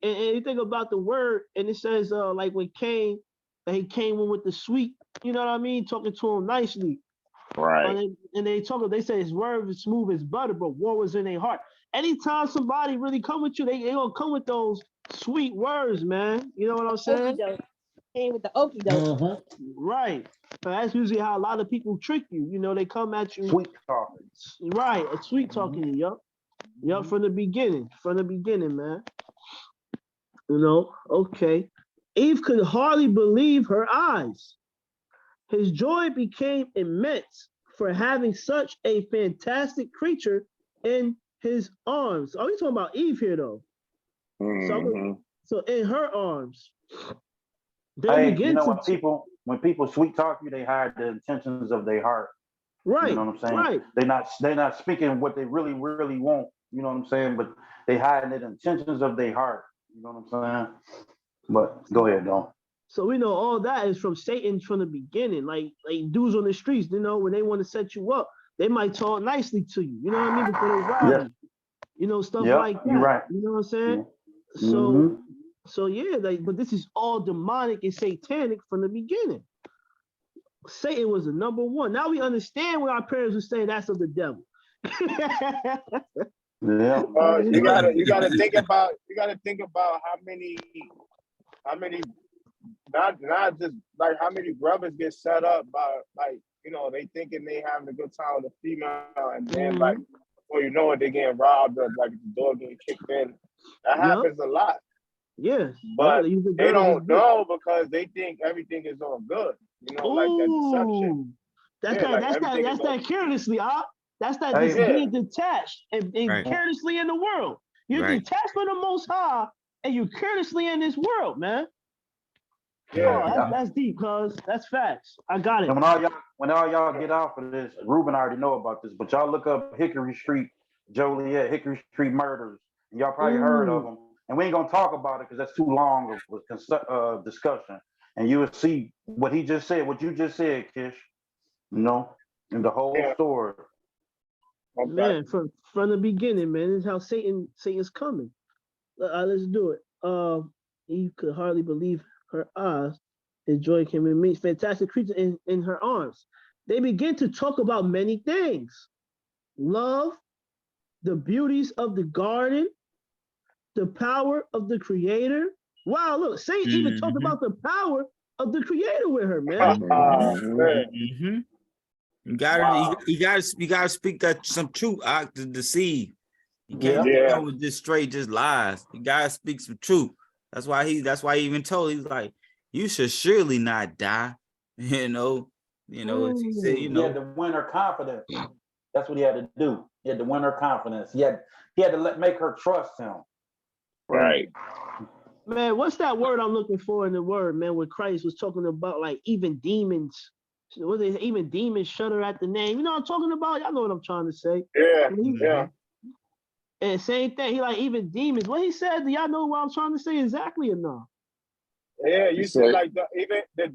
and you think about the word, and it says like when Cain, he came in with the sweet, you know what I mean, talking to him nicely. Right. And they say his word is smooth as butter, but war was in their heart. Anytime somebody really come with you, they gonna come with those sweet words, man. You know what I'm saying? Came with the okie doke. Right. So that's usually how a lot of people trick you. You know, they come at you. Sweet talking. Right. A sweet talking you. Yup. Yup. From the beginning, man. You know, okay. Eve could hardly believe her eyes. His joy became immense for having such a fantastic creature in his arms. Are we talking about Eve here, though? So in her arms. You know, when people sweet talk you, they hide the intentions of their heart. Right. You know what I'm saying? Right. They're not speaking what they really, really want. You know what I'm saying? But they hide the intentions of their heart. You know what I'm saying? But go ahead, Don. So we know all that is from Satan from the beginning. Like dudes on the streets, you know, when they want to set you up, they might talk nicely to you. You know what I mean? Before they rob you. You know, stuff like that. You're right. You know what I'm saying? So yeah, but this is all demonic and satanic from the beginning. Satan was the number one. Now we understand what our parents were saying. That's of the devil. You gotta think about how many not just like how many brothers get set up by, like, you know, they thinking they having a good time with a female, and then like before you know it, they getting robbed, or like the door getting kicked in. That happens a lot. Yes, but they don't know because they think everything is all good. You know, like that deception. That's that carelessly, That's that being detached and carelessly in the world. You're detached from the Most High, and you're carelessly in this world, man. That's deep, cuz that's facts. I got it. And when all y'all get off of this, Ruben already know about this, but y'all look up Hickory Street, Joliet, Hickory Street murders, and y'all probably heard of them. And we ain't gonna talk about it because that's too long of discussion. And you will see what he just said, what you just said, Kish. You know, and the whole story. Man, from the beginning, man, this is how Satan's coming. Let's do it. Eve could hardly believe her eyes. His joy came in me. Fantastic creature in her arms. They begin to talk about many things: love, the beauties of the garden, the power of the Creator. Wow, look, Satan even talked about the power of the Creator with her, man. You gotta speak that some truth out to deceive. You can't come with just straight just lies. You gotta speak some truth. That's why he even told, he's like, you should surely not die. You know, he said, He had to win her confidence. That's what he had to do. He had to win her confidence. He had to make her trust him. Right. Man, what's that word I'm looking for in the word, man, where Christ was talking about like even demons. Even demons shudder at the name. You know what I'm talking about? Y'all know what I'm trying to say. Yeah. And same thing, he like even demons. What he said, do y'all know what I'm trying to say exactly or not? Yeah, you said like even the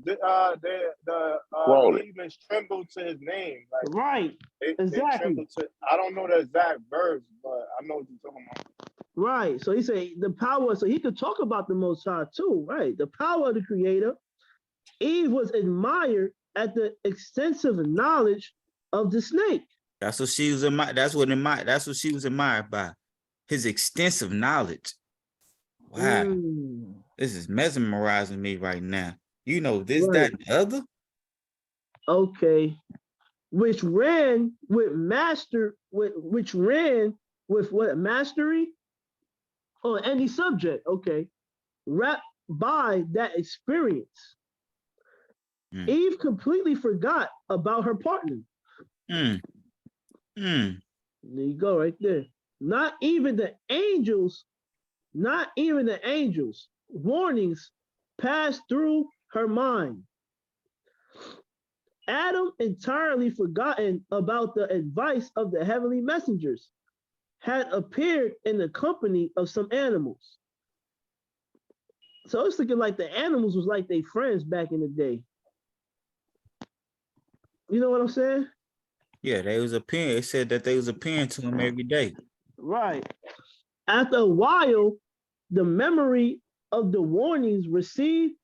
demons trembled to his name. Like, right. Exactly. I don't know the exact verse, but I know what you're talking about. Right. So he said the power, so he could talk about the Most High too, right? The power of the Creator. Eve was admired at the extensive knowledge of the snake. That's what she was admired. That's what she was admired by. His extensive knowledge. Wow. This is mesmerizing me right now. You know this, that, and the other. Okay. Which ran with what mastery on any subject. Okay. Wrapped by that experience. Eve completely forgot about her partner. There you go, right there. Not even the angels' warnings passed through her mind. Adam, entirely forgotten about the advice of the heavenly messengers, had appeared in the company of some animals. So it's looking like the animals was like their friends back in the day. You know what I'm saying? Yeah, they was appearing. It said that they was appearing to him every day. Right. After a while, the memory of the warnings received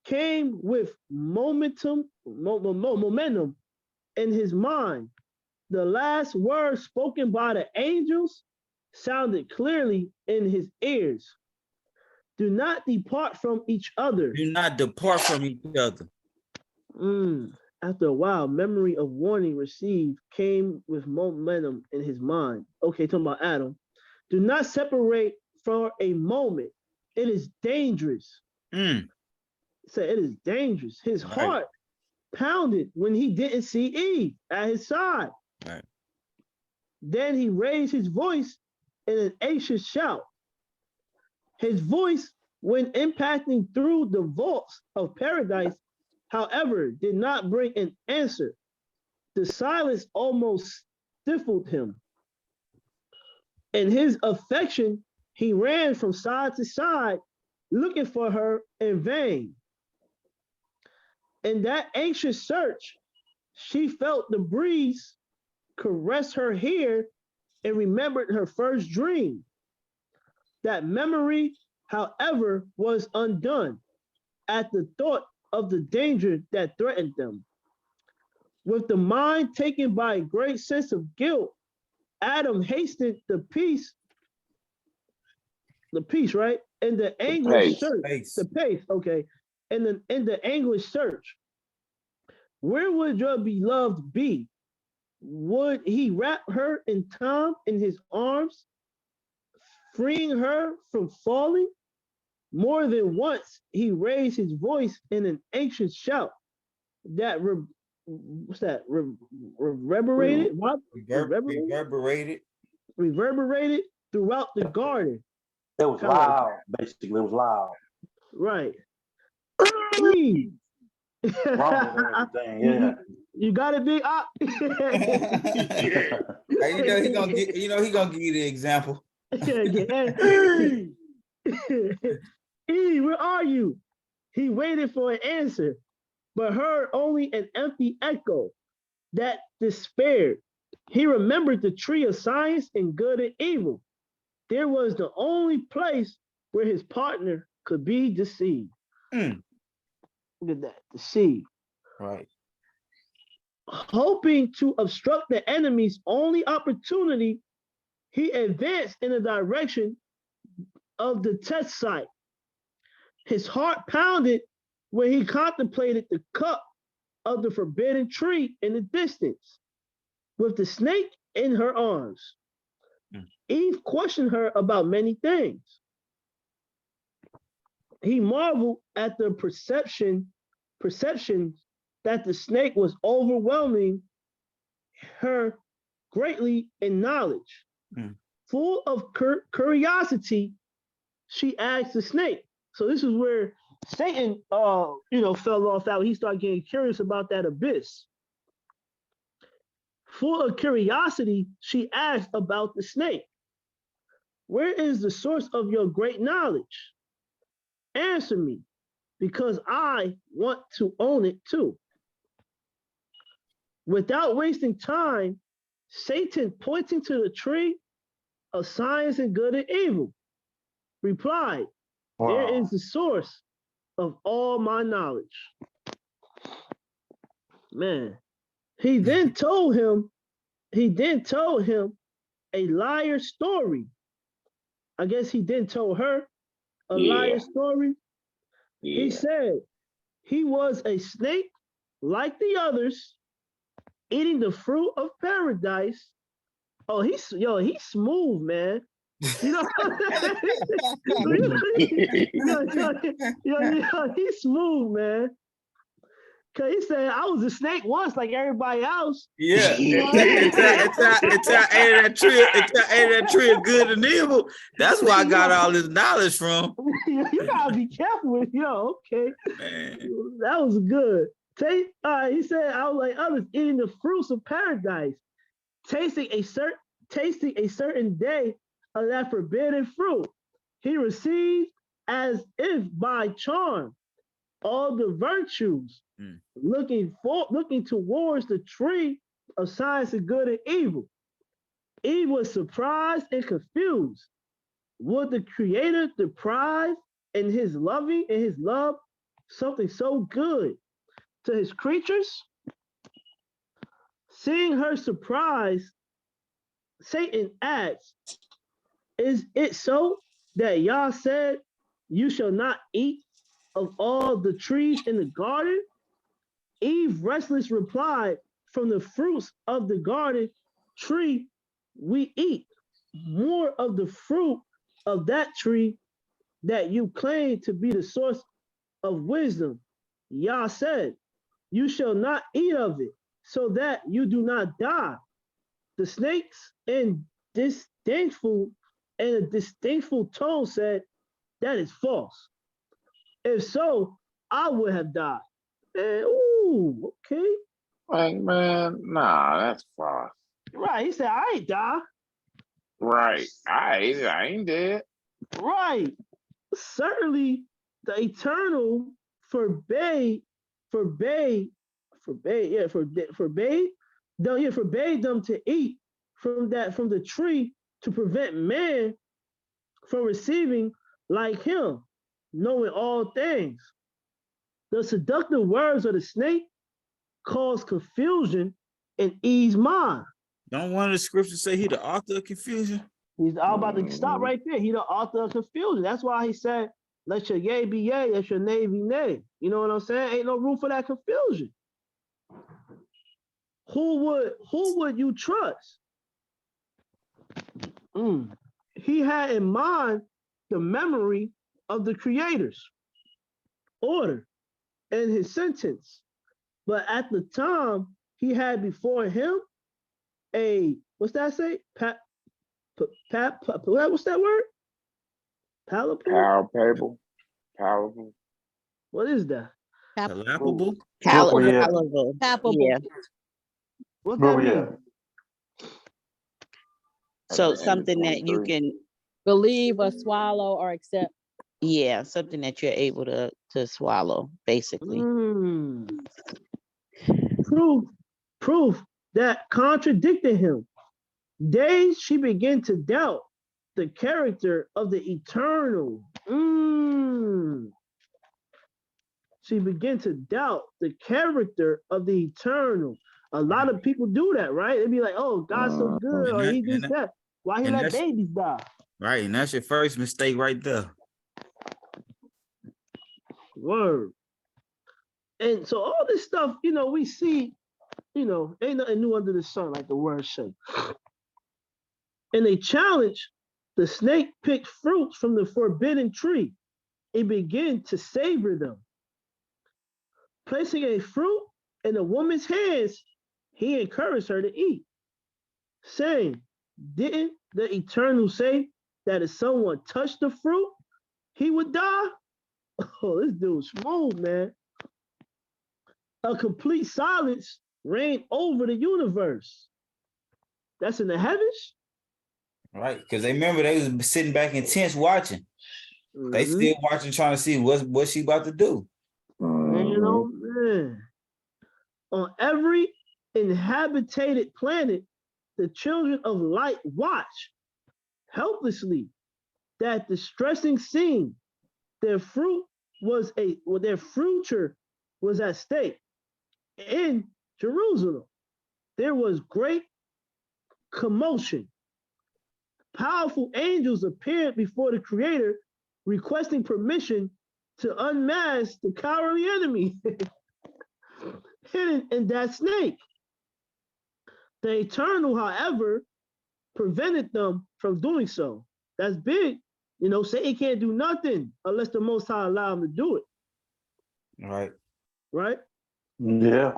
came with momentum in his mind. The last words spoken by the angels sounded clearly in his ears. Do not depart from each other. Do not depart from each other. After a while, memory of warning received came with momentum in his mind. Okay, talking about Adam. Do not separate for a moment. It is dangerous. So it is dangerous. His heart pounded when he didn't see Eve at his side. Right. Then he raised his voice in an anxious shout. His voice, when impacting through the vaults of paradise, however, did not bring an answer. The silence almost stifled him. In his affection, he ran from side to side, looking for her in vain. In that anxious search, she felt the breeze caress her hair and remembered her first dream. That memory, however, was undone at the thought of the danger that threatened them. With the mind taken by a great sense of guilt, Adam hastened the peace, right? And the anguish search. The pace, okay. And in the anguish search. Where would your beloved be? Would he wrap her in time in his arms, freeing her from falling? More than once, he raised his voice in an anxious shout that reverberated throughout the garden. It was loud, basically. It was loud. Right. You got it, big up. He gonna give you the example. Eve, where are you? He waited for an answer, but heard only an empty echo that despaired. He remembered the tree of science and good and evil. There was the only place where his partner could be deceived. Look at that, deceived. Right. Hoping to obstruct the enemy's only opportunity, he advanced in the direction of the test site. His heart pounded when he contemplated the cup of the forbidden tree in the distance, with the snake in her arms. Eve questioned her about many things. He marveled at the perception that the snake was overwhelming her greatly in knowledge. Full of curiosity, she asked the snake. So this is where Satan, fell off out. He started getting curious about that abyss. Full of curiosity, she asked about the snake. Where is the source of your great knowledge? Answer me, because I want to own it too. Without wasting time, Satan, pointing to the tree of science and good and evil, replied, There is the source of all my knowledge. Man. He then told him a liar story. I guess he then told her a liar story. Yeah. He said he was a snake like the others, eating the fruit of paradise. Oh, he's smooth, man. You know, he's smooth, man. Cause he said I was a snake once, like everybody else. Yeah, it's that tree of good and evil. That's where I got all this knowledge from. You gotta be careful with okay. Man. That was good. He said I was like others, eating the fruits of paradise, tasting a certain day of that forbidden fruit. He received as if by charm all the virtues, looking towards the tree of science of good and evil. Eve was surprised and confused. Would the Creator deprive in his love something so good to his creatures? Seeing her surprise, Satan asks, Is it so that Yah said, you shall not eat of all the trees in the garden? Eve restless replied, from the fruits of the garden tree we eat. More of the fruit of that tree that you claim to be the source of wisdom. Yah said, you shall not eat of it, so that you do not die. The snakes in a disdainful tone said, that is false. If so, I would have died. And, ooh, okay. Like, man, nah, that's false. Right, he said, I ain't die. Right, I ain't dead. Right. Certainly, the eternal forbade them to eat from the tree to prevent man from receiving like him, knowing all things. The seductive words of the snake caused confusion in Eve's mind. Don't one of the scriptures say he the author of confusion? He's all about to stop right there. He the author of confusion. That's why he said, let your yea be yea, let your nay be nay. You know what I'm saying? Ain't no room for that confusion. Who would you trust? He had in mind the memory of the Creator's order and his sentence. But at the time, he had before him what's that say? What's that word? Palpable. What is that? Palpable. Palpable. Yeah. What that mean? So something that you can believe or swallow or accept. Yeah, something that you're able to swallow, basically. Proof that contradicted him. Days she began to doubt the character of the eternal. She began to doubt the character of the eternal. A lot of people do that, right? They'd be like, oh, God's so good, or he did that. Why he let babies die? Right, and that's your first mistake right there. Word. And so all this stuff, we see, ain't nothing new under the sun, like the word say. In a challenge, the snake picked fruits from the forbidden tree he began to savor them. Placing a fruit in the woman's hands, he encouraged her to eat, saying, didn't the Eternal say that if someone touched the fruit, he would die? Oh, this dude's smooth, man. A complete silence reigned over the universe. That's in the heavens? Right, because they remember they was sitting back in tents watching. They still watching, trying to see what she about to do. You know, man. On every inhabited planet, the children of light watch helplessly that distressing scene. Their their future was at stake. In Jerusalem, there was great commotion. Powerful angels appeared before the Creator, requesting permission to unmask the cowardly enemy hidden in that snake. The Eternal, however, prevented them from doing so. That's big. You know, Satan can't do nothing unless the Most High allow him to do it. Right. Right? Yeah.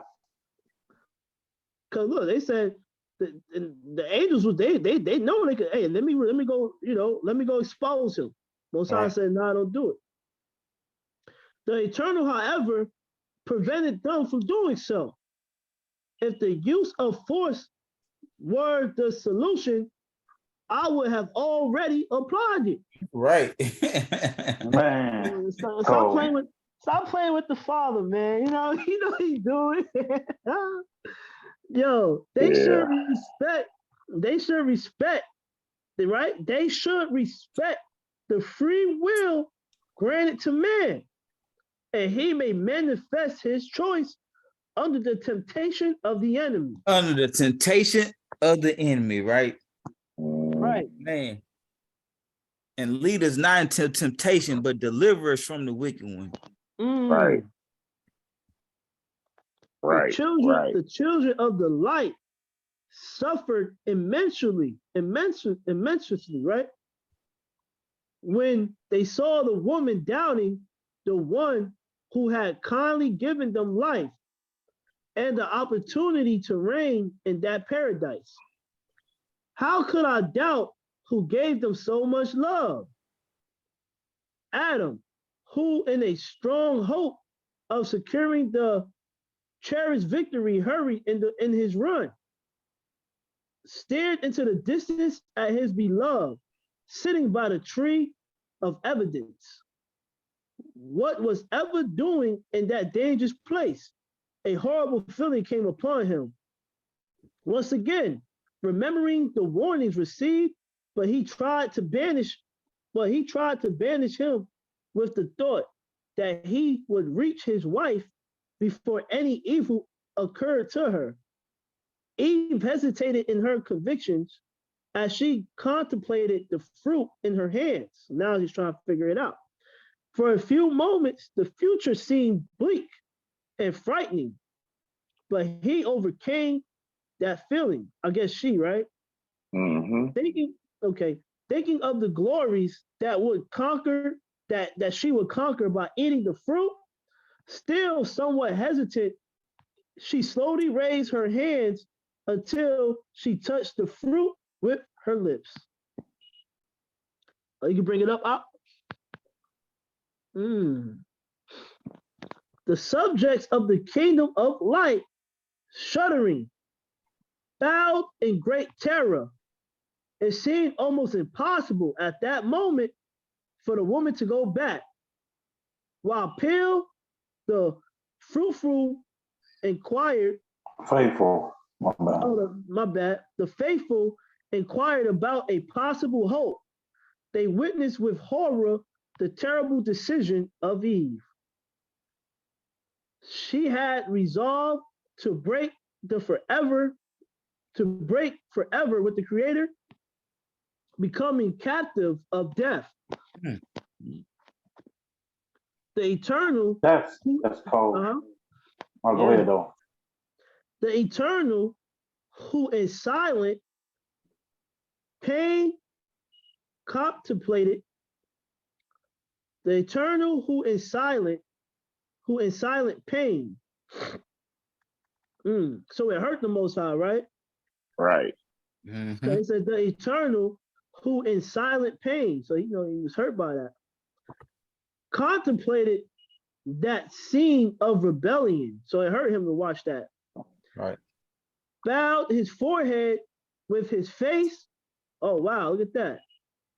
Because look, they said the angels was they know they could. Hey, let me go. You know, let me go expose him. Most High said, "No, don't do it." The Eternal, however, prevented them from doing so. If the use of force were the solution, I would have already applied it. Right. Man. Stop playing with the Father, man. You know he's doing. Yo, they should respect, right? They should respect the free will granted to man, and he may manifest his choice under the temptation of the enemy. Under the temptation of the enemy, right? Right. Man. And lead us not into temptation, but deliver us from the wicked one. Right. Right. The children of the light suffered immensely, right? When they saw the woman doubting the one who had kindly given them life and the opportunity to reign in that paradise. How could I doubt who gave them so much love? Adam, who in a strong hope of securing the cherished victory hurried in his run, stared into the distance at his beloved, sitting by the tree of evidence. What was ever doing in that dangerous place? A horrible feeling came upon him. Once again, remembering the warnings received, but he tried to banish him with the thought that he would reach his wife before any evil occurred to her. Eve hesitated in her convictions as she contemplated the fruit in her hands. Now she's trying to figure it out. For a few moments, the future seemed bleak and frightening, but he overcame that feeling. I guess she, right? Thinking of the glories that she would conquer by eating the fruit, still somewhat hesitant, she slowly raised her hands until she touched the fruit with her lips. You can bring it up. The subjects of the kingdom of light, shuddering, bowed in great terror. It seemed almost impossible at that moment for the woman to go back. While Peel, the fruitful, inquired. Faithful. My bad. The faithful inquired about a possible hope. They witnessed with horror the terrible decision of Eve. She had resolved to break forever with the Creator, becoming captive of death. The Eternal. That's cold. Go ahead though. The Eternal, who is silent, pain contemplated The eternal who in silent pain. So it hurt the Most High, right? Right. So he said the eternal who in silent pain. So he was hurt by that. Contemplated that scene of rebellion. So it hurt him to watch that. Right. Bowed his forehead with his face. Oh wow, look at that.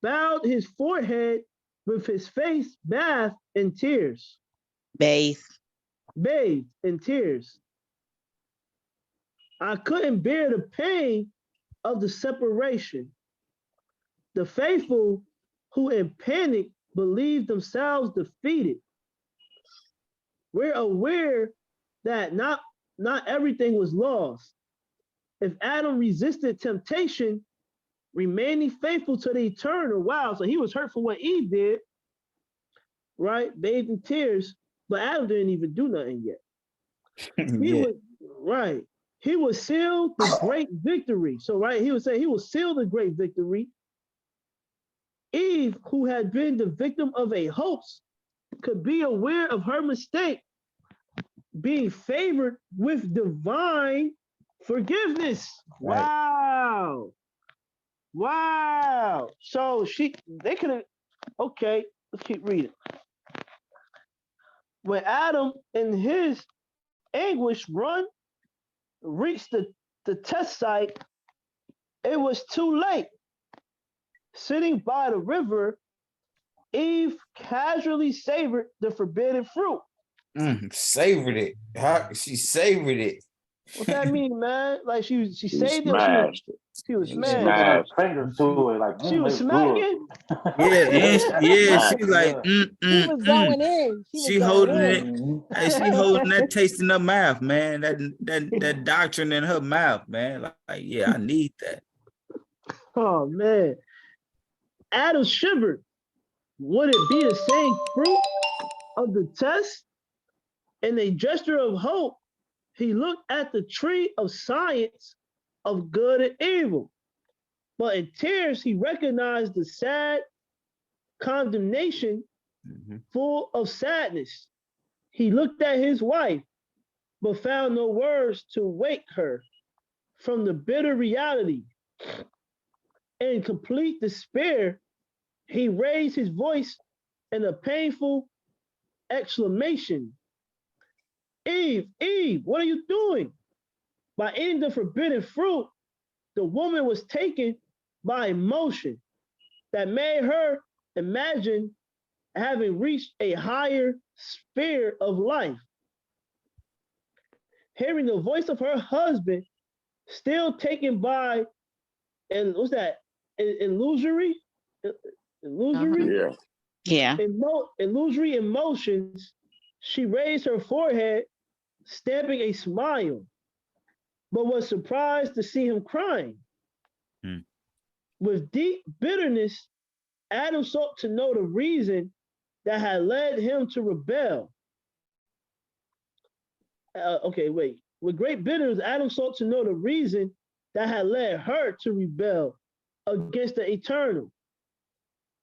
Bowed his forehead with his face bathed in tears. Bathed in tears. I couldn't bear the pain of the separation. The faithful who in panic believed themselves defeated. We're aware that not everything was lost. If Adam resisted temptation, remaining faithful to the eternal, wow, so he was hurt for what Eve did, right? Bathed in tears, but Adam didn't even do nothing yet. He was right. He will seal the great victory. So, right, he would say he will seal the great victory. Eve, who had been the victim of a hoax, could be aware of her mistake, being favored with divine forgiveness. Right. Wow. So they could have, okay, let's keep reading. When Adam in his anguish reached the test site, it was too late. Sitting by the river, Eve casually savored the forbidden fruit. Savored it. She savored it. What that mean, man? Like she saved it. She was Put smashed. her fingers to it, like She was smacking. Yeah. She like, She was going in. She holding it. Hey, she holding that taste in her mouth, man. That doctrine in her mouth, man. Like, yeah, I need that. Oh man. Adam shivered. Would it be the same fruit of the test? In a gesture of hope, he looked at the tree of science of good and evil. But in tears, he recognized the sad condemnation full of sadness. He looked at his wife, but found no words to wake her from the bitter reality. In complete despair, he raised his voice in a painful exclamation. Eve, Eve, what are you doing? By eating the forbidden fruit, the woman was taken by emotion that made her imagine having reached a higher sphere of life. Hearing the voice of her husband, still taken by, and what's that? Illusory? Yeah. Illusory emotions, she raised her forehead, stamping a smile, but was surprised to see him crying. With deep bitterness, Adam sought to know the reason that had led him to rebel. With great bitterness, Adam sought to know the reason that had led her to rebel against the eternal.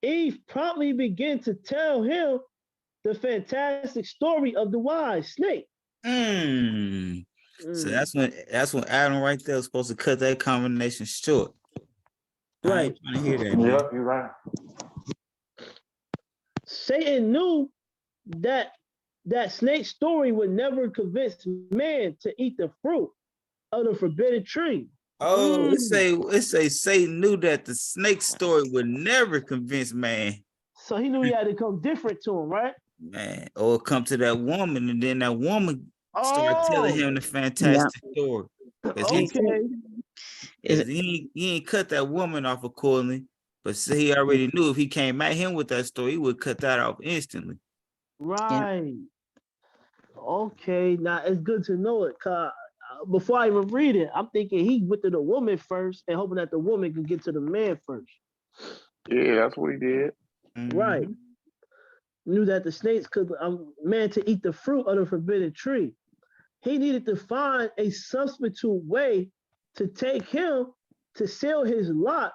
Eve promptly began to tell him the fantastic story of the wise snake. So that's when Adam right there was supposed to cut that combination short. Right. I ain't trying to hear that. Yep, you're right. Satan knew that snake's story would never convince man to eat the fruit of the forbidden tree. Oh, it say Satan knew that the snake story would never convince man. So he knew he had to come different to him, right? Man, or come to that woman, and then that woman start telling him the fantastic story. He ain't cut that woman off accordingly, but see, he already knew if he came at him with that story, he would cut that off instantly. Right. Okay, now it's good to know it. Cause before I even read it, I'm thinking he went to the woman first and hoping that the woman could get to the man first. Yeah, that's what he did. Right. Knew that the snakes could man to eat the fruit of the forbidden tree. He needed to find a substitute way to take him to seal his lot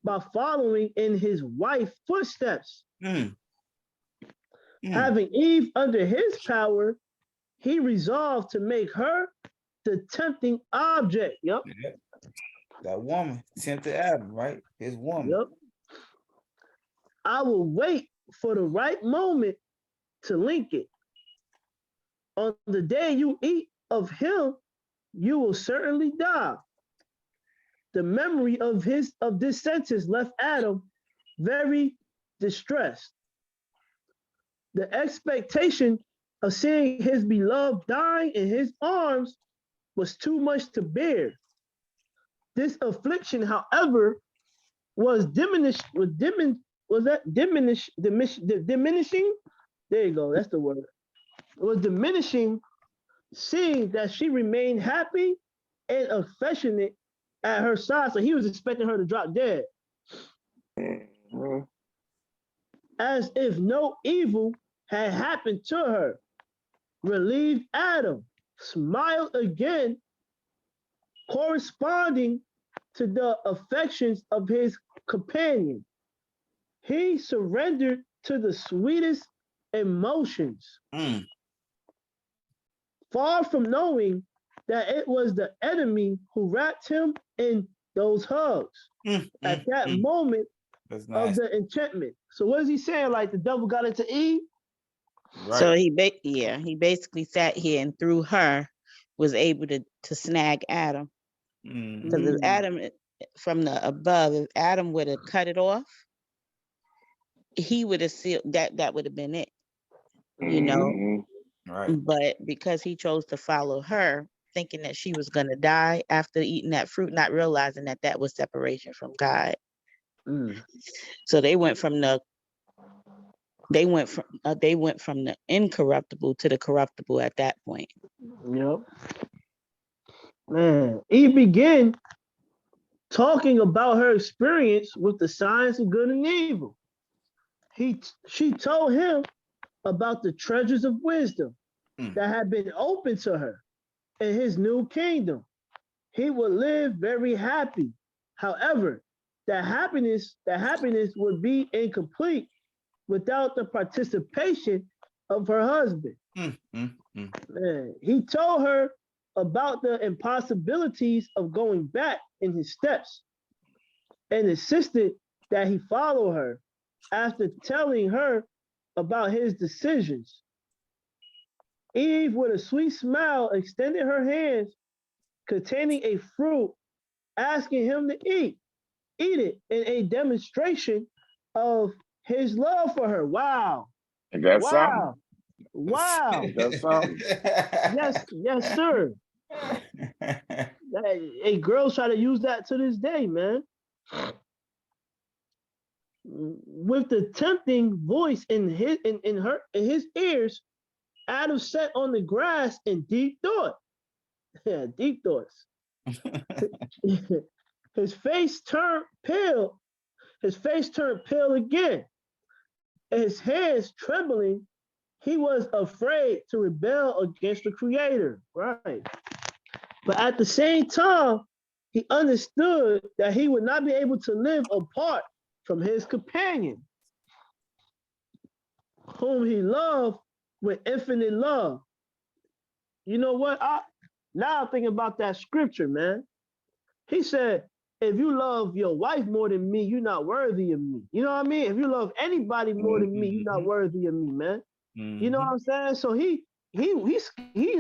by following in his wife's footsteps. Having Eve under his power, he resolved to make her the tempting object. Yep. That woman tempted Adam, right? His woman. Yep. I will wait for the right moment to link it. On the day you eat of him, you will certainly die. The memory of this sentence left Adam very distressed. The expectation of seeing his beloved dying in his arms was too much to bear. This affliction, however, was diminishing. There you go. That's the word. It was diminishing, seeing that she remained happy and affectionate at her side. So he was expecting her to drop dead. As if no evil had happened to her. Relieved Adam smiled again, corresponding to the affections of his companion. He surrendered to the sweetest emotions. Far from knowing that it was the enemy who wrapped him in those hugs at that moment of the enchantment. So what is he saying? Like the devil got into Eve? Right. So he basically sat here and through her was able to snag Adam. Because if Adam from the above, if Adam would have cut it off, he would have sealed that would have been it. You know? Right. But because he chose to follow her, thinking that she was gonna die after eating that fruit, not realizing that was separation from God. So they went from the incorruptible to the corruptible at that point. Yep. Man, Eve began talking about her experience with the science of good and evil. She told him about the treasures of wisdom that had been opened to her in his new kingdom. He would live very happy. However, that happiness would be incomplete without the participation of her husband. Man, he told her about the impossibilities of going back in his steps and insisted that he follow her after telling her about his decisions. Eve, with a sweet smile, extended her hands containing a fruit, asking him to eat it in a demonstration of his love for her. Wow. That's something. Wow. That's something. Yes, sir. Hey, girls try to use that to this day, man. With the tempting voice in his ears, Adam sat on the grass in deep thought. Yeah, deep thoughts. His face turned pale. His face turned pale again. His hands trembling. He was afraid to rebel against the Creator. Right. But at the same time, he understood that he would not be able to live apart from his companion, whom he loved with infinite love. You know what? Now I'm thinking about that scripture, man. He said, if you love your wife more than me, you're not worthy of me. You know what I mean? If you love anybody more than me, you're not worthy of me, man. You know what I'm saying? So he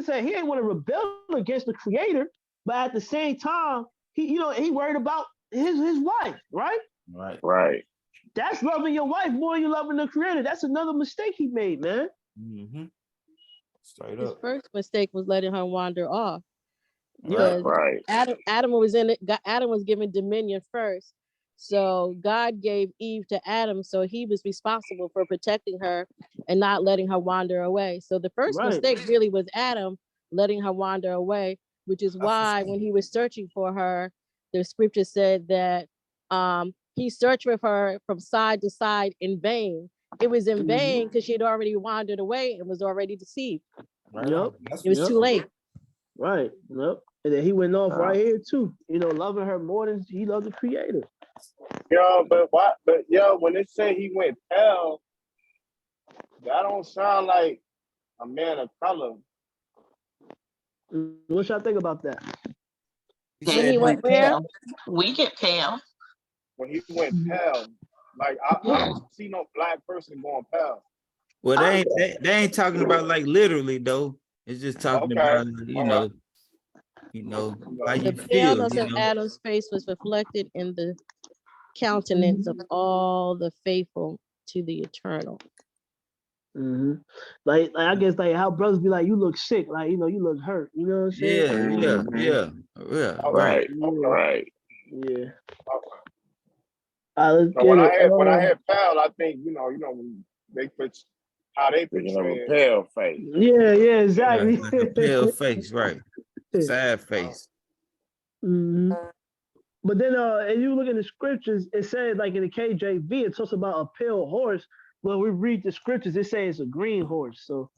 said he ain't want to rebel against the Creator, but at the same time, he worried about his wife, right? Right. That's loving your wife more than you loving the Creator. That's another mistake he made, man. Straight His up. first mistake was letting her wander off. Right. Adam was in it. Adam was given dominion first. So God gave Eve to Adam, so he was responsible for protecting her and not letting her wander away. So the first mistake really was Adam letting her wander away, which is why when he was searching for her, the scripture said that he searched with her from side to side in vain. It was in vain because she had already wandered away and was already deceived. Yep. It was too late. Right. Yep. And then he went off right here too. Loving her more than he loved the Creator. Yo, but when it say he went pale, That don't sound like a man of color. What y'all think about that? When he went where? We get pale. When he went pale, like I don't see no black person going pale. Well, they ain't talking about like literally though. It's just talking about you know how you The feel. paleness of Adam's face was reflected in the countenance of all the faithful to the eternal. Like I guess like how brothers be like, you look sick, like you look hurt. You know what I'm saying? Yeah. Right. Yeah. Let's get when I hear pale, I think when they put how they portray a pale face. Yeah, exactly. Like a pale face, right? Sad face. But then if you look in the scriptures, it says like in the KJV, it talks about a pale horse. When we read the scriptures, it says it's a green horse. So.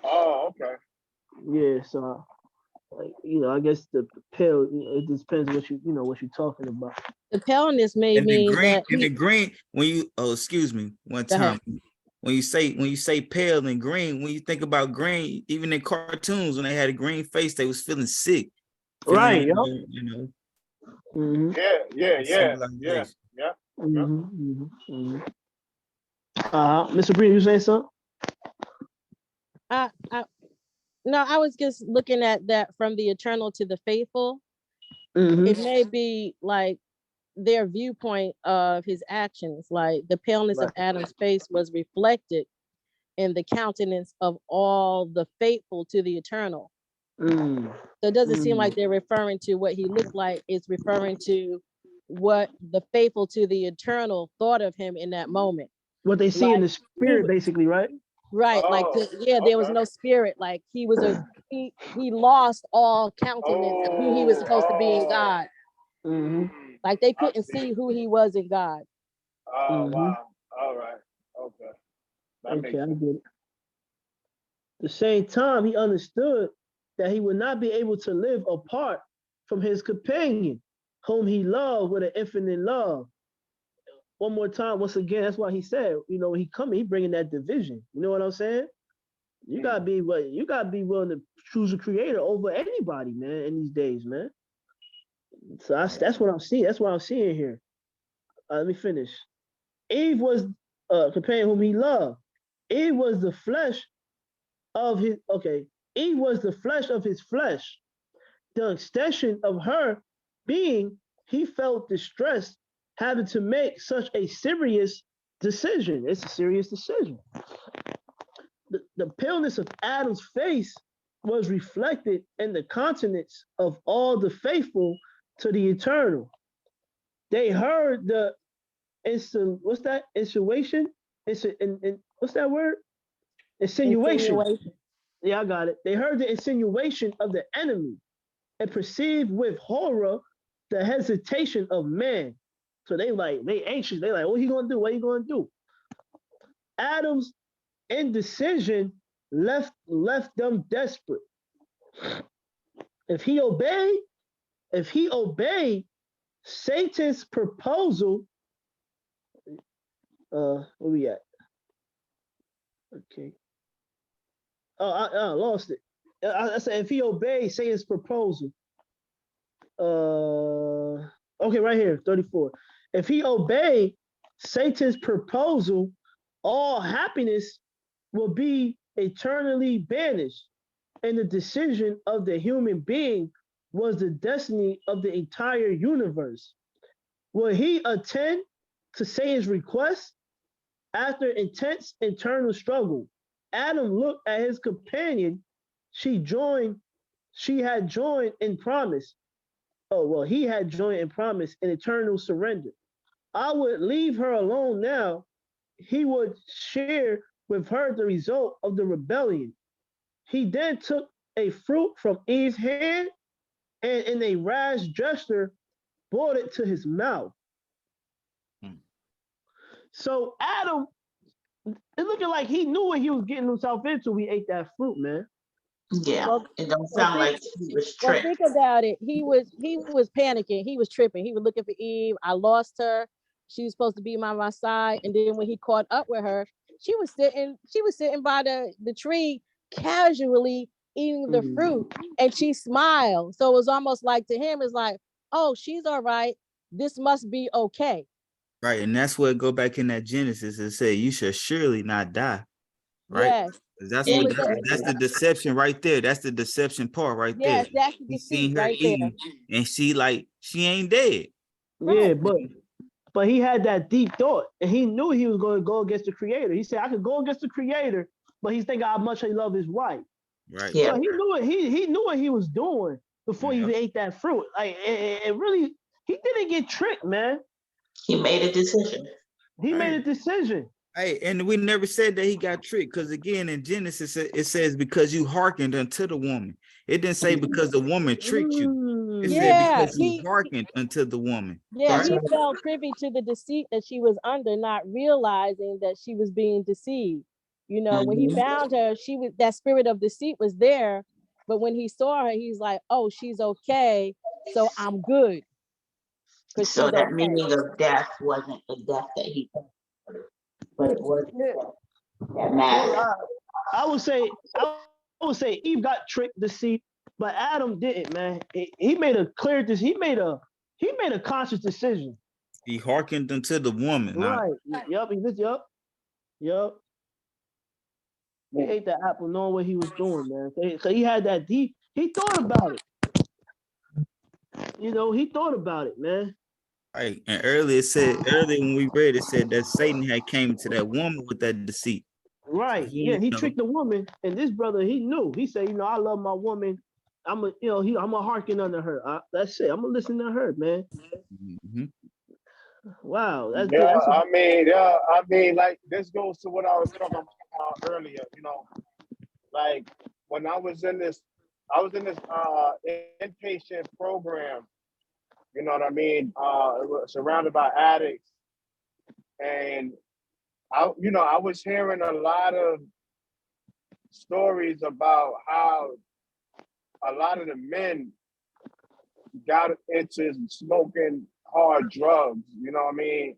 Oh, okay. Yeah, so like I guess the pale, it depends what what you're talking about. The paleness may mean that the green when you excuse me one time. When you say pale and green, when you think about green, even in cartoons when they had a green face, they was feeling sick. Right, Yeah. Mr. Bree, you saying something? No, I was just looking at that from the eternal to the faithful. It may be like their viewpoint of his actions, like the paleness of Adam's face was reflected in the countenance of all the faithful to the eternal. So it doesn't seem like they're referring to what he looked like. It's referring to what the faithful to the eternal thought of him in that moment. What they see in the spirit, basically, right? Right, there was no spirit. Like he was he lost all countenance of who he was supposed to be in God. Like they couldn't see who he was in God. Oh wow! All right, okay. I get it. At the same time, he understood that he would not be able to live apart from his companion, whom he loved with an infinite love. One more time, once again, that's why he said, when he coming, he bringing that division. You know what I'm saying? You gotta be willing to choose a creator over anybody, man, in these days, man. So that's what I'm seeing. That's what I'm seeing here. Let me finish. Eve was a companion whom he loved. Eve was the flesh of his. Okay, Eve was the flesh of his flesh. The extension of her being, he felt distressed having to make such a serious decision. It's a serious decision. The paleness of Adam's face was reflected in the countenance of all the faithful to the eternal. They heard the what's that? Insinuation? What's that word? Insinuation. Yeah, I got it. They heard the insinuation of the enemy and perceived with horror the hesitation of man. So they anxious. They like, what he gonna do? What he gonna do? Adam's indecision left them desperate. If he obeyed Satan's proposal, where we at? Okay. I lost it. I said if he obeyed Satan's proposal. Okay, right here, 34. If he obeyed Satan's proposal, all happiness will be eternally banished, and the decision of the human being was the destiny of the entire universe. Will he attend to Satan's request? After intense internal struggle, Adam looked at his companion. She had joined in promise. Oh, well, he had joined in promise in eternal surrender. I would leave her alone now. He would share with her the result of the rebellion. He then took a fruit from Eve's hand and in a rash gesture brought it to his mouth. So Adam, it's looking like he knew what he was getting himself into when he ate that fruit, man. Yeah, it don't sound like he was tricked. Well, think about it. He was panicking. He was tripping. He was looking for Eve. I lost her. She was supposed to be by my side. And then when he caught up with her, she was sitting by the tree casually eating the fruit, and she smiled. So it was almost like to him, it's like, oh, she's all right. This must be okay. Right, and that's where it go back in that Genesis and say, you shall surely not die. Right? Yes. That's the deception right there. That's the deception part right there. Yes, that's the He deceit seen her right eating, there. and she ain't dead. Yeah, but he had that deep thought, and he knew he was going to go against the Creator. He said, I could go against the Creator, but he's thinking how much he loved his wife. Right. Yeah. So he knew it. He knew what he was doing before he even ate that fruit. Like it really, he didn't get tricked, man. He made a decision. He made a decision. Hey, and we never said that he got tricked, because again in Genesis it says because you hearkened unto the woman. It didn't say because the woman tricked you. It said because he hearkened unto the woman. Yeah, he fell privy to the deceit that she was under, not realizing that she was being deceived. You know, when he found her, that spirit of deceit was there, but when he saw her, he's like, oh, she's okay, so I'm good. So that meaning of death wasn't the death that he thought, but it was that mattered. I would say Eve got tricked, deceived, but Adam didn't, man. He made a clear decision. He made a conscious decision. He hearkened unto the woman. Right. Yup. Yup. He ate the apple knowing what he was doing, man. So he had that deep. He thought about it. You know, he thought about it, man. Right. And earlier when we read, it said that Satan had came to that woman with that deceit. Right. He tricked the woman, and this brother, he knew. He said, I love my woman. I'm a hearken unto her. That's it. I'm gonna listen to her, man. Wow. That's good. I mean, like this goes to what I was talking about earlier. You know, like when I was in this inpatient program. You know what I mean? Surrounded by addicts, and I was hearing a lot of stories about how a lot of the men got into smoking hard drugs. You know what I mean?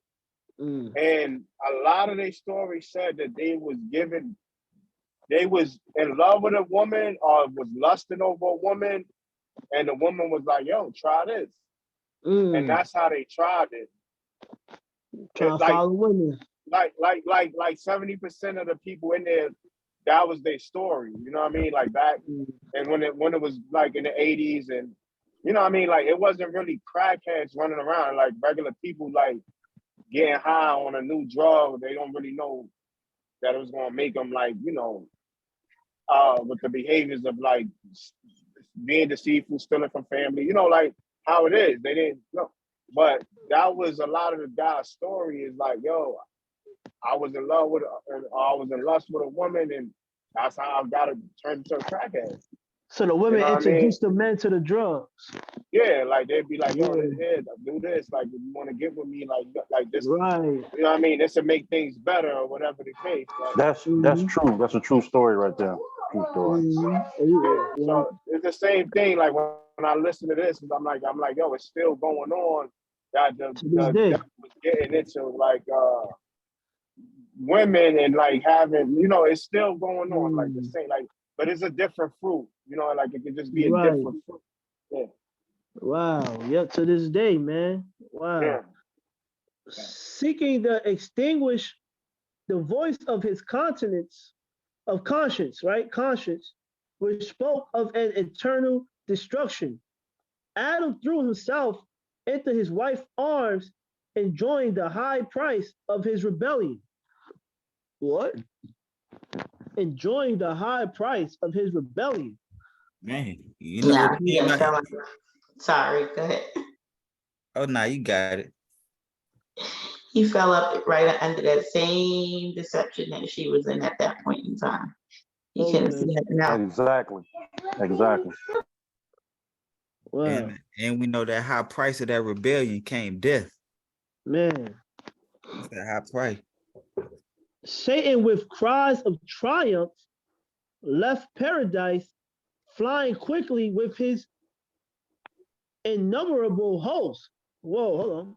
And a lot of their stories said that they was in love with a woman or was lusting over a woman, and the woman was like, "Yo, try this." And that's how they tried it. Trying to follow women. Like 70% of the people in there, that was their story. You know what I mean? Like back, and when it was like in the 80s, and you know what I mean? Like it wasn't really crackheads running around. Like regular people, like getting high on a new drug. They don't really know that it was gonna make them like, you know, with the behaviors of like being deceitful, stealing from family. You know, like how it is. They didn't know. But that was a lot of the guy's story is like, yo, I was in love with I was in lust with a woman, and that's how I got to turn into a crackhead. So the women introduced the men to the drugs. Yeah, like they'd be like, yo, do this. Like, if you want to get with me, like this. Right. You know what I mean? This will make things better or whatever the case. Like, that's true. That's a true story right there. True story. So it's the same thing. Like when I listen to this, I'm like, yo, it's still going on. That the devil was getting into like women and like having, you know, it's still going on. Like the same, like, but it's a different fruit. You know, like it could just be a different fruit. Yeah. Wow. Yep. To this day, man. Wow. Yeah. Seeking to extinguish the voice of his conscience, right? Conscience, which spoke of an eternal destruction. Adam threw himself into his wife's arms, enjoying the high price of his rebellion. What? Enjoying the high price of his rebellion. Man, you know. Sorry, go ahead. Oh, no, you got it. He fell up right under that same deception that she was in at that point in time. He couldn't see that now. Exactly. Wow. And we know that high price of that rebellion came death. Man. That's that high price. Satan, with cries of triumph, left paradise, flying quickly with his innumerable hosts. Whoa, hold on.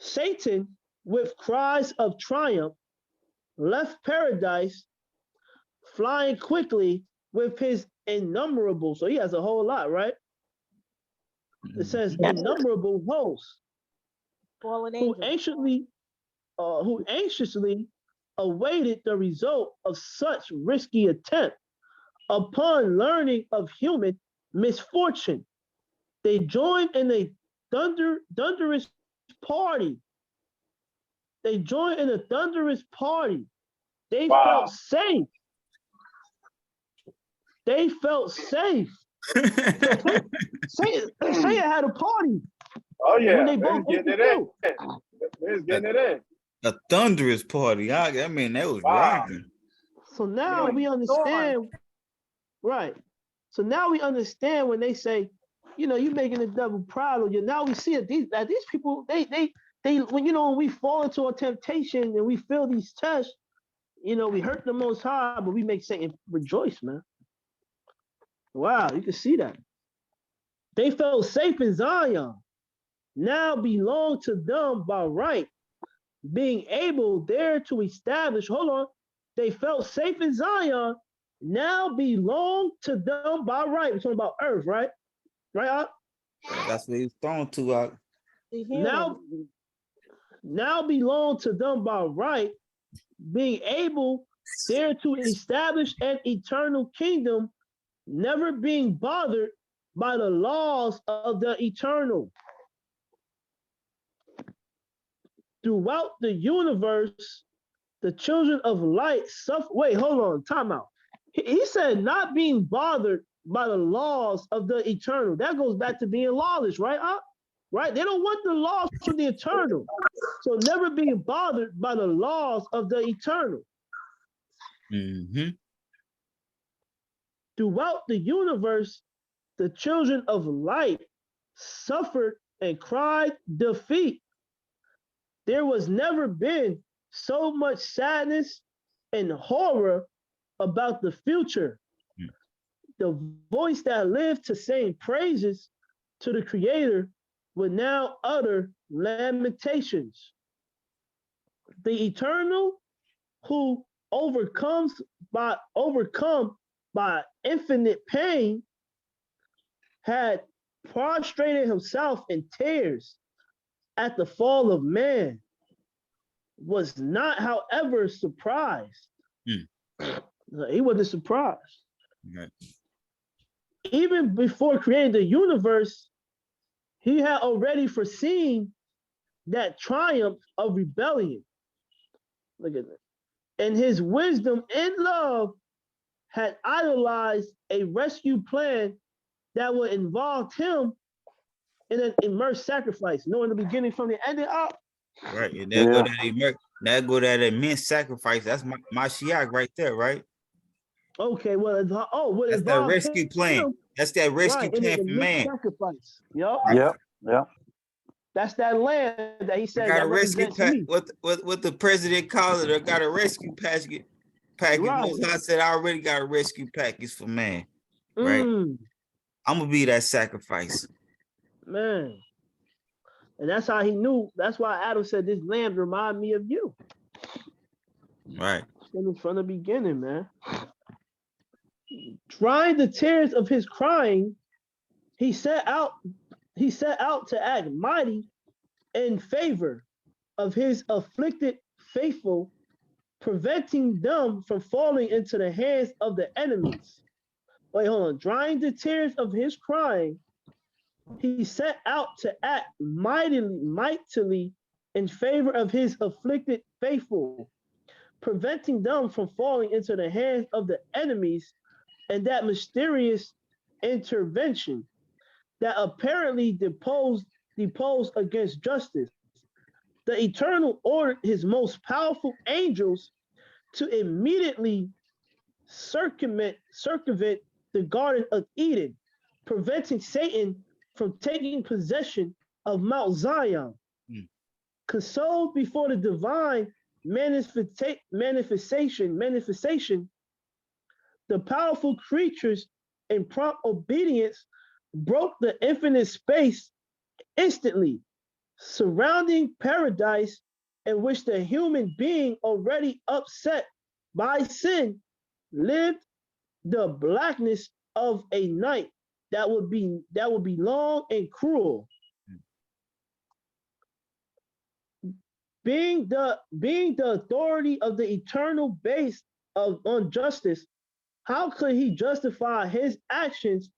Satan, with cries of triumph, left paradise, flying quickly with his innumerable. So he has a whole lot, right? It says innumerable hosts, who anxiously awaited the result of such risky attempt. Upon learning of human misfortune, they joined in a thunderous party. They joined in a thunderous party. They felt safe. They felt safe. Say it had a party. Oh yeah, when they both getting it in. They was getting it in. A thunderous party. I mean, that was rocking. So now we understand, right? So now we understand when they say, you know, you're making the devil proud of you. Now we see that these people, they when when we fall into a temptation and we feel these tests, you know, we hurt the Most High, but we make Satan rejoice, man. Wow, you can see that. They felt safe in Zion, now belong to them by right, being able there to establish, hold on, they felt safe in Zion, now belong to them by right. We're talking about earth, right? Right, That's what he's thrown to. Now belong to them by right, being able there to establish an eternal kingdom, never being bothered by the laws of the eternal. Throughout the universe, the children of light suffer. Wait, hold on, time out. He said not being bothered by the laws of the eternal. That goes back to being lawless, right? Right? They don't want the laws of the eternal. So never being bothered by the laws of the eternal. Mm-hmm. Throughout the universe, the children of light suffered and cried defeat. There was never been so much sadness and horror about the future. The voice that lived to sing praises to the Creator would now utter lamentations. The Eternal, who overcome by infinite pain, had prostrated himself in tears at the fall of man, was not, however, surprised. He wasn't surprised. Right. Even before creating the universe, he had already foreseen that triumph of rebellion. Look at that. And his wisdom and love had idolized a rescue plan that would involve him in an immersed sacrifice, knowing the beginning from the ending up. Right. And that go that immense sacrifice. That's my Shiach right there, right? Okay, well, that's that rescue plan. That's that rescue plan for man. Sacrifice. Yep. Yep. That's that land that he said. Got a rescue pack. What the president called it? I got a rescue package. Right. I said I already got a rescue package for man. Right. I'm gonna be that sacrifice. Man. And that's how he knew. That's why Adam said, "This land remind me of you." Right. From the beginning, man. Drying the tears of his crying, he set out to act mighty in favor of his afflicted faithful, preventing them from falling into the hands of the enemies. Wait, hold on. Drying the tears of his crying, he set out to act mightily in favor of his afflicted faithful, preventing them from falling into the hands of the enemies, and that mysterious intervention that apparently deposed against justice. The Eternal ordered his most powerful angels to immediately circumvent the Garden of Eden, preventing Satan from taking possession of Mount Zion. Consoled before the divine manifestation, the powerful creatures in prompt obedience broke the infinite space instantly, surrounding paradise in which the human being already upset by sin lived the blackness of a night that would be long and cruel. Being the authority of the eternal base on justice, how could he justify his actions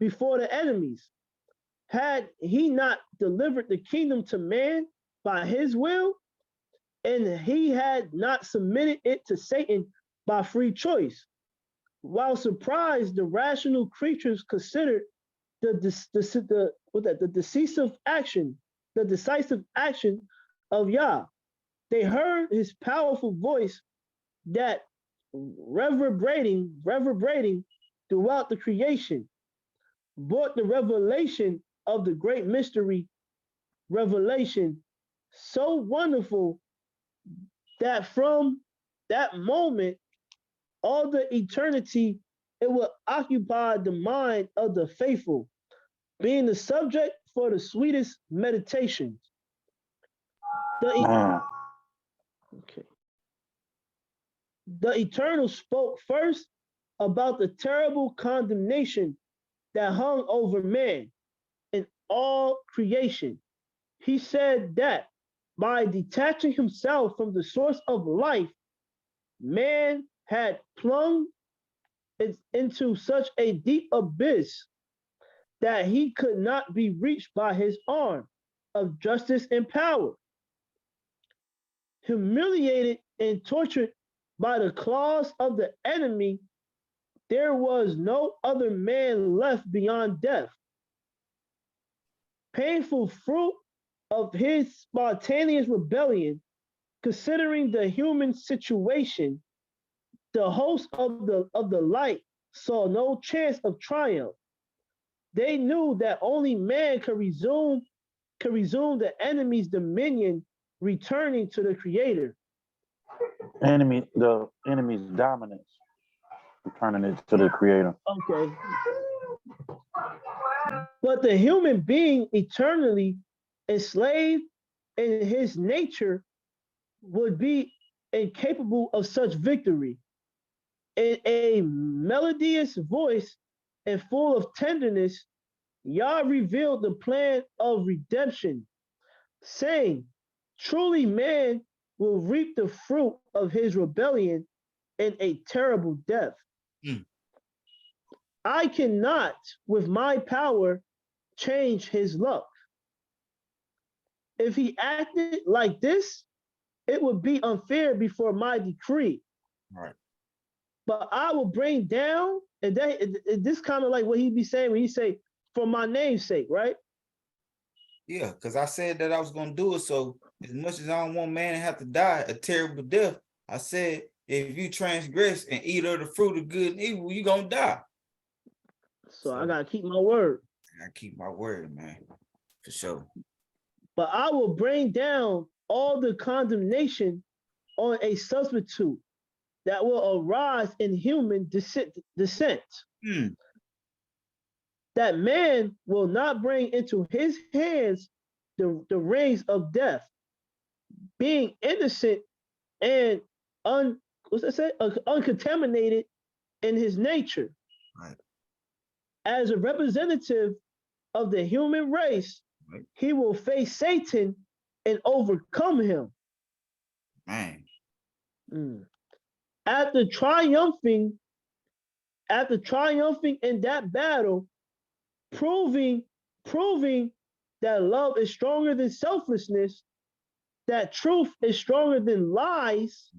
before the enemies? Had he not delivered the kingdom to man by his will, and he had not submitted it to Satan by free choice? While surprised, the rational creatures considered the decisive action of Yah. They heard his powerful voice that reverberating throughout the creation, brought the revelation of the great mystery, revelation so wonderful that from that moment, all the eternity, it will occupy the mind of the faithful, being the subject for the sweetest meditations. Okay. The Eternal spoke first about the terrible condemnation that hung over man and all creation. He said that by detaching himself from the source of life, man had plunged into such a deep abyss that he could not be reached by his arm of justice and power. Humiliated and tortured by the claws of the enemy, there was no other man left beyond death. Painful fruit of his spontaneous rebellion, considering the human situation, the host of the light saw no chance of triumph. They knew that only man could resume the enemy's dominion, returning to the creator. The enemy's dominance, returning it to the creator. Okay. But the human being eternally enslaved in his nature would be incapable of such victory. In a melodious voice and full of tenderness, Yah revealed the plan of redemption, saying, truly man will reap the fruit of his rebellion in a terrible death. I cannot, with my power, change his luck. If he acted like this, it would be unfair before my decree. Right. But I will bring down, and this kind of like what he'd be saying when he say, for my name's sake, right? Yeah, because I said that I was going to do it. So as much as I don't want man to have to die a terrible death, I said, if you transgress and eat of the fruit of good and evil, you're going to die. So I got to keep my word. I keep my word, man, for sure. But I will bring down all the condemnation on a substitute that will arise in human descent. That man will not bring into his hands the reins of death, being innocent and uncontaminated in his nature. Right. As a representative of the human race, right, he will face Satan and overcome him. Man. After triumphing in that battle, proving that love is stronger than selflessness, that truth is stronger than lies,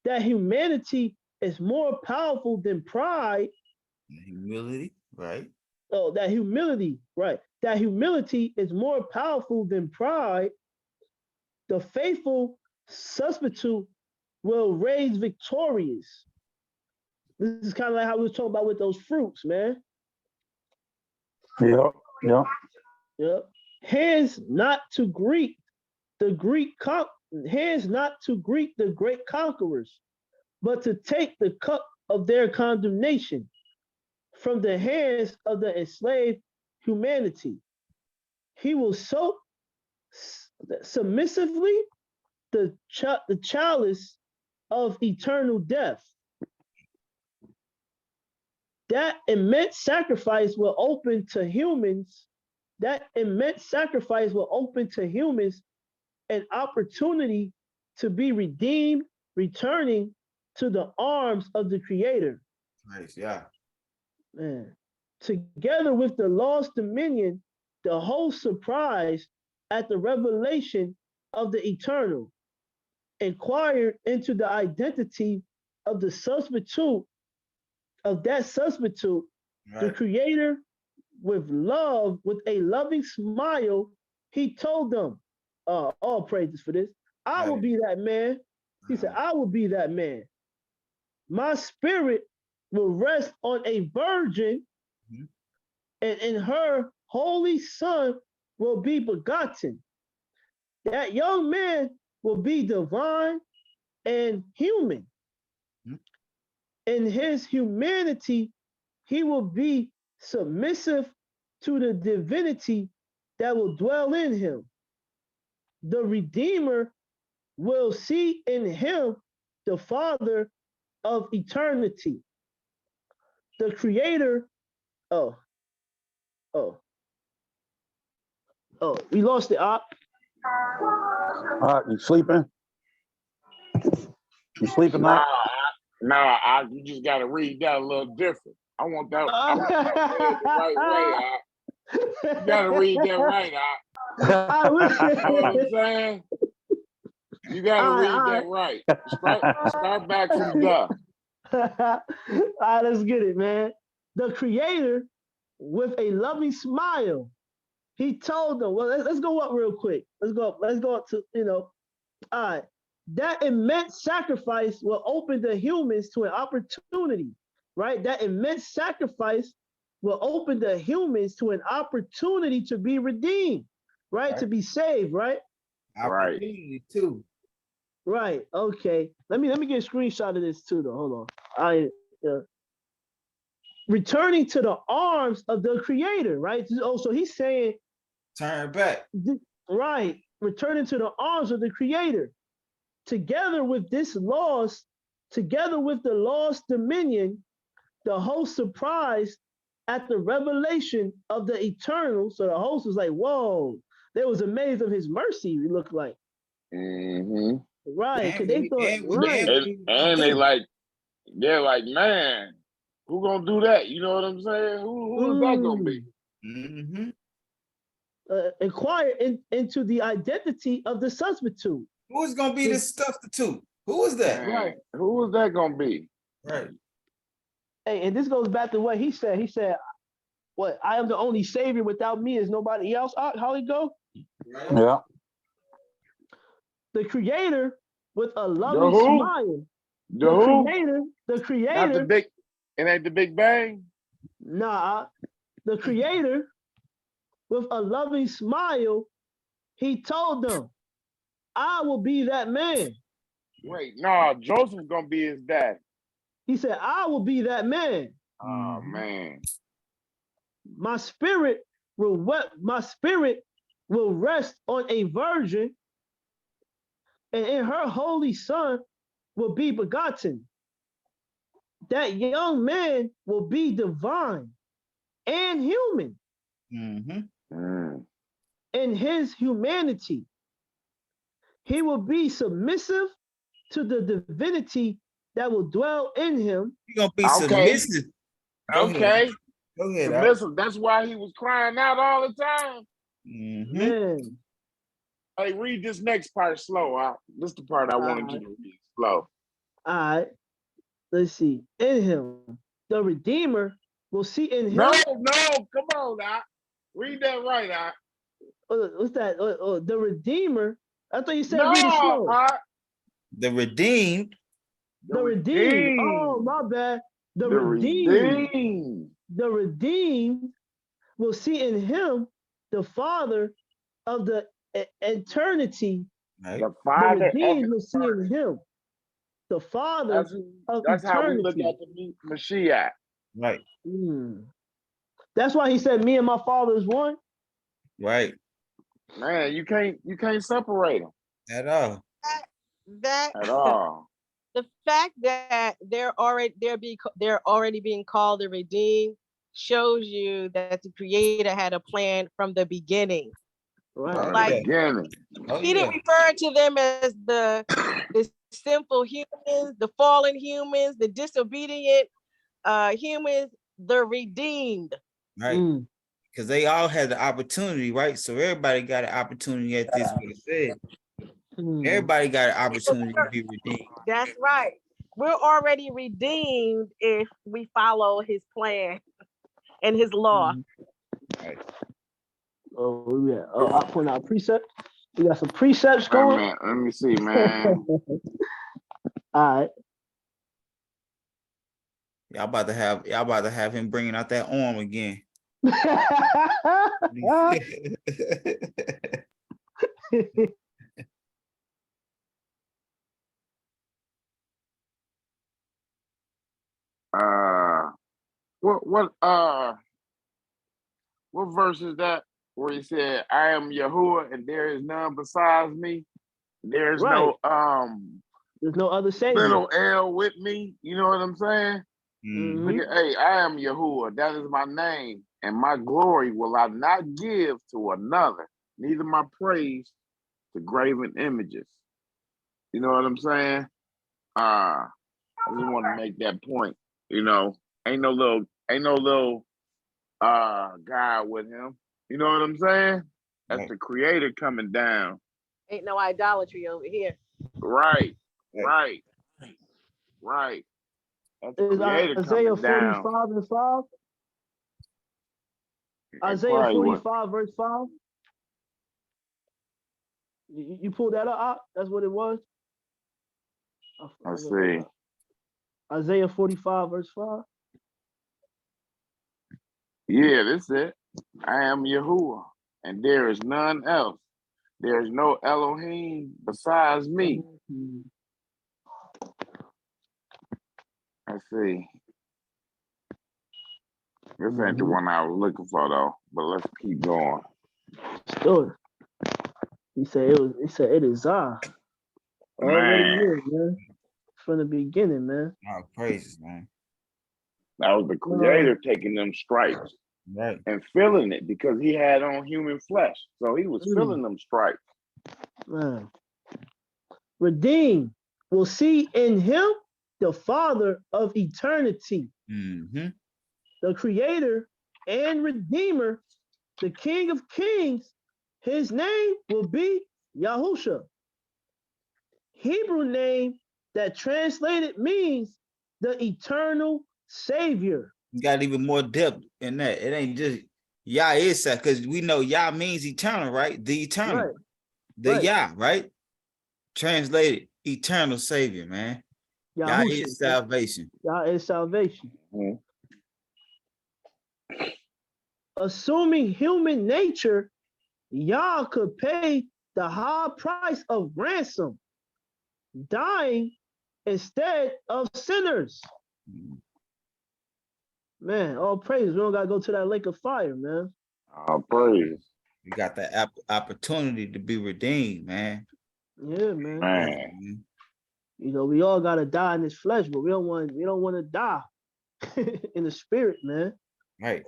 that humanity is more powerful than pride. Humility, right? Oh, that humility, right? That humility is more powerful than pride. The faithful substitute will raise victorious. This is kind of like how we were talking about with those fruits, man. Yep. Hands not to greet the great conquerors, but to take the cup of their condemnation from the hands of the enslaved humanity. He will so submissively the chalice of eternal death. That immense sacrifice will open to humans. That immense sacrifice will open to humans an opportunity to be redeemed, returning to the arms of the Creator. Nice, yeah. Man. Together with the lost dominion, the whole surprise at the revelation of the eternal, inquired into the identity of the substitute, of that substitute, right. The Creator, with love, with a loving smile, he told them, all praises for this, I will be that man. He said, I will be that man. My spirit will rest on a virgin, and in her holy son will be begotten. That young man will be divine and human. In his humanity, he will be submissive to the divinity that will dwell in him. The Redeemer will see in him the Father of eternity. The Creator, we lost it, Op. You sleeping? You sleeping, Op? Nah, you just got to read that a little different. I want that the right way, You got to read that right, You know what I'm saying? You got to read that right. Start back from duh. All right, let's get it, man. The Creator, with a loving smile, he told them, well, let's go up real quick. Let's go up to, all right. That immense sacrifice will open the humans to an opportunity, right? That immense sacrifice will open the humans to an opportunity to be redeemed, right? To be saved, right? Opportunity too. Right. Okay. Let me get a screenshot of this too, though. Hold on. Returning to the arms of the Creator, right? So he's saying, turn back. Right. Returning to the arms of the Creator. Together with the lost dominion, the host surprised at the revelation of the eternal. So the host was like, whoa, they was amazed of his mercy, it looked like. Right. Because they thought, and they're like, man, who gonna do that? You know what I'm saying? Who is that gonna be? Inquire into the identity of the substitute. Who is gonna be the substitute? Who is that? Right. Who is that gonna be? Right. Hey, and this goes back to what he said. He said, what, I am the only savior, without me is nobody else. How it go? Right. Yeah. The Creator with a loving smile. The Creator. Not the big, it ain't the Big Bang. Nah. The Creator with a loving smile, he told them, I will be that man. Wait, no, Joseph's gonna be his dad. He said, I will be that man. Oh man. My spirit will rest on a virgin, and in her holy son will be begotten. That young man will be divine and human. In his humanity, he will be submissive to the divinity that will dwell in him. You're gonna be submissive. Okay. Go ahead. Submissive. That's why he was crying out all the time. Man. Hey, read this next part slow. This is the part I wanted you to read slow. All right. Let's see. In him, the Redeemer will see in him. No, come on now. Read that right out. What's that? The Redeemer. I thought you said read it slow. The redeemed. The redeemed. Oh, my bad. The redeemed. The redeemed will see in him the Father of the eternity. Right. The Father. The redeemed will see in him the Father of that's eternity. That's how we look at the Mashiach. Right. That's why he said, me and my Father is one. Right. Man, you can't separate them at all. that at all. the fact that they're already being called and redeemed shows you that the Creator had a plan from the beginning. Right. Like Beginning. he didn't refer to them as the sinful humans, the fallen humans, the disobedient humans, the redeemed. Right. Because they all had the opportunity, right? So everybody got an opportunity at this, what it said. Everybody got an opportunity to be redeemed. That's right. We're already redeemed if we follow his plan and his law. Right. Oh, yeah. I'll point out precepts. We got some precepts going. Man, let me see, man. All right. Y'all about to have him bringing out that arm again. What verse is that where he said, I am Yahuwah and there is none besides me? There's right. There's no other savior. Little L with me. You know what I'm saying? Look at, hey, I am Yahuwah. That is my name. And my glory will I not give to another, neither my praise to graven images. You know what I'm saying? I just want to make that point. You know, ain't no little guy with him. You know what I'm saying? That's the Creator coming down. Ain't no idolatry over here. Right. That's the Creator Isaiah coming 45 down. and 5? Isaiah 45 verse 5? You pulled that up? That's what it was? Let's see. Isaiah 45 verse 5? Yeah, that's it. I am Yahuwah, and there is none else. There is no Elohim besides me. Let's see. This ain't the one I was looking for though, but let's keep going. Sure. He said it is I. Already here, man. From the beginning, man. Oh, praises, man. That was the Creator taking them stripes. Right. And feeling it because he had on human flesh. So he was feeling them stripes. Man. Redeemed will see in him the Father of eternity. The Creator and Redeemer, the King of Kings. His name will be Yahusha. Hebrew name that translated means the eternal Savior. You got even more depth in that. It ain't just Yah is that, because we know Yah means eternal, right? The eternal. Right. The Yah, right? Translated eternal Savior, man. Yah is salvation. Yah is salvation. Assuming human nature, Yah could pay the high price of ransom, dying instead of sinners. Man, all praise. We don't got to go to that lake of fire, man. All praise. We got that opportunity to be redeemed, man. Yeah, man. You know, we all got to die in this flesh, but we don't want to die in the spirit, man. Right.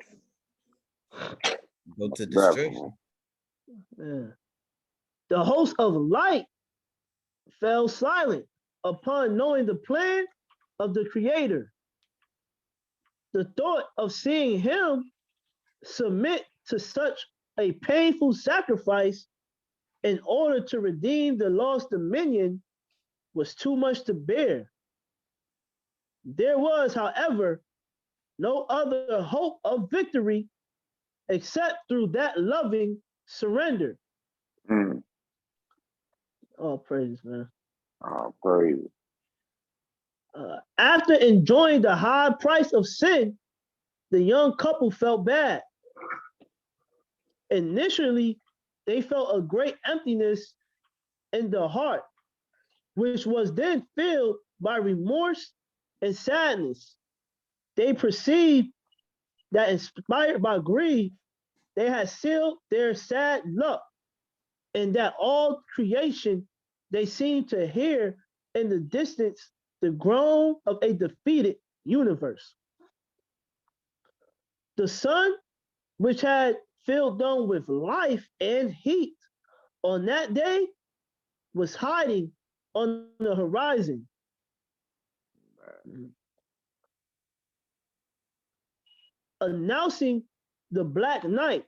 Go to destruction. Yeah. The host of light fell silent upon knowing the plan of the Creator. The thought of seeing him submit to such a painful sacrifice in order to redeem the lost dominion was too much to bear. There was, however, no other hope of victory except through that loving surrender. Oh, praise, man. Oh, praise. After enjoying the high price of sin, the young couple felt bad. Initially, they felt a great emptiness in the heart, which was then filled by remorse and sadness. They perceived that, inspired by greed, they had sealed their sad luck, and that all creation they seemed to hear in the distance the groan of a defeated universe. The sun, which had filled them with life and heat on that day, was hiding on the horizon. Announcing the black night.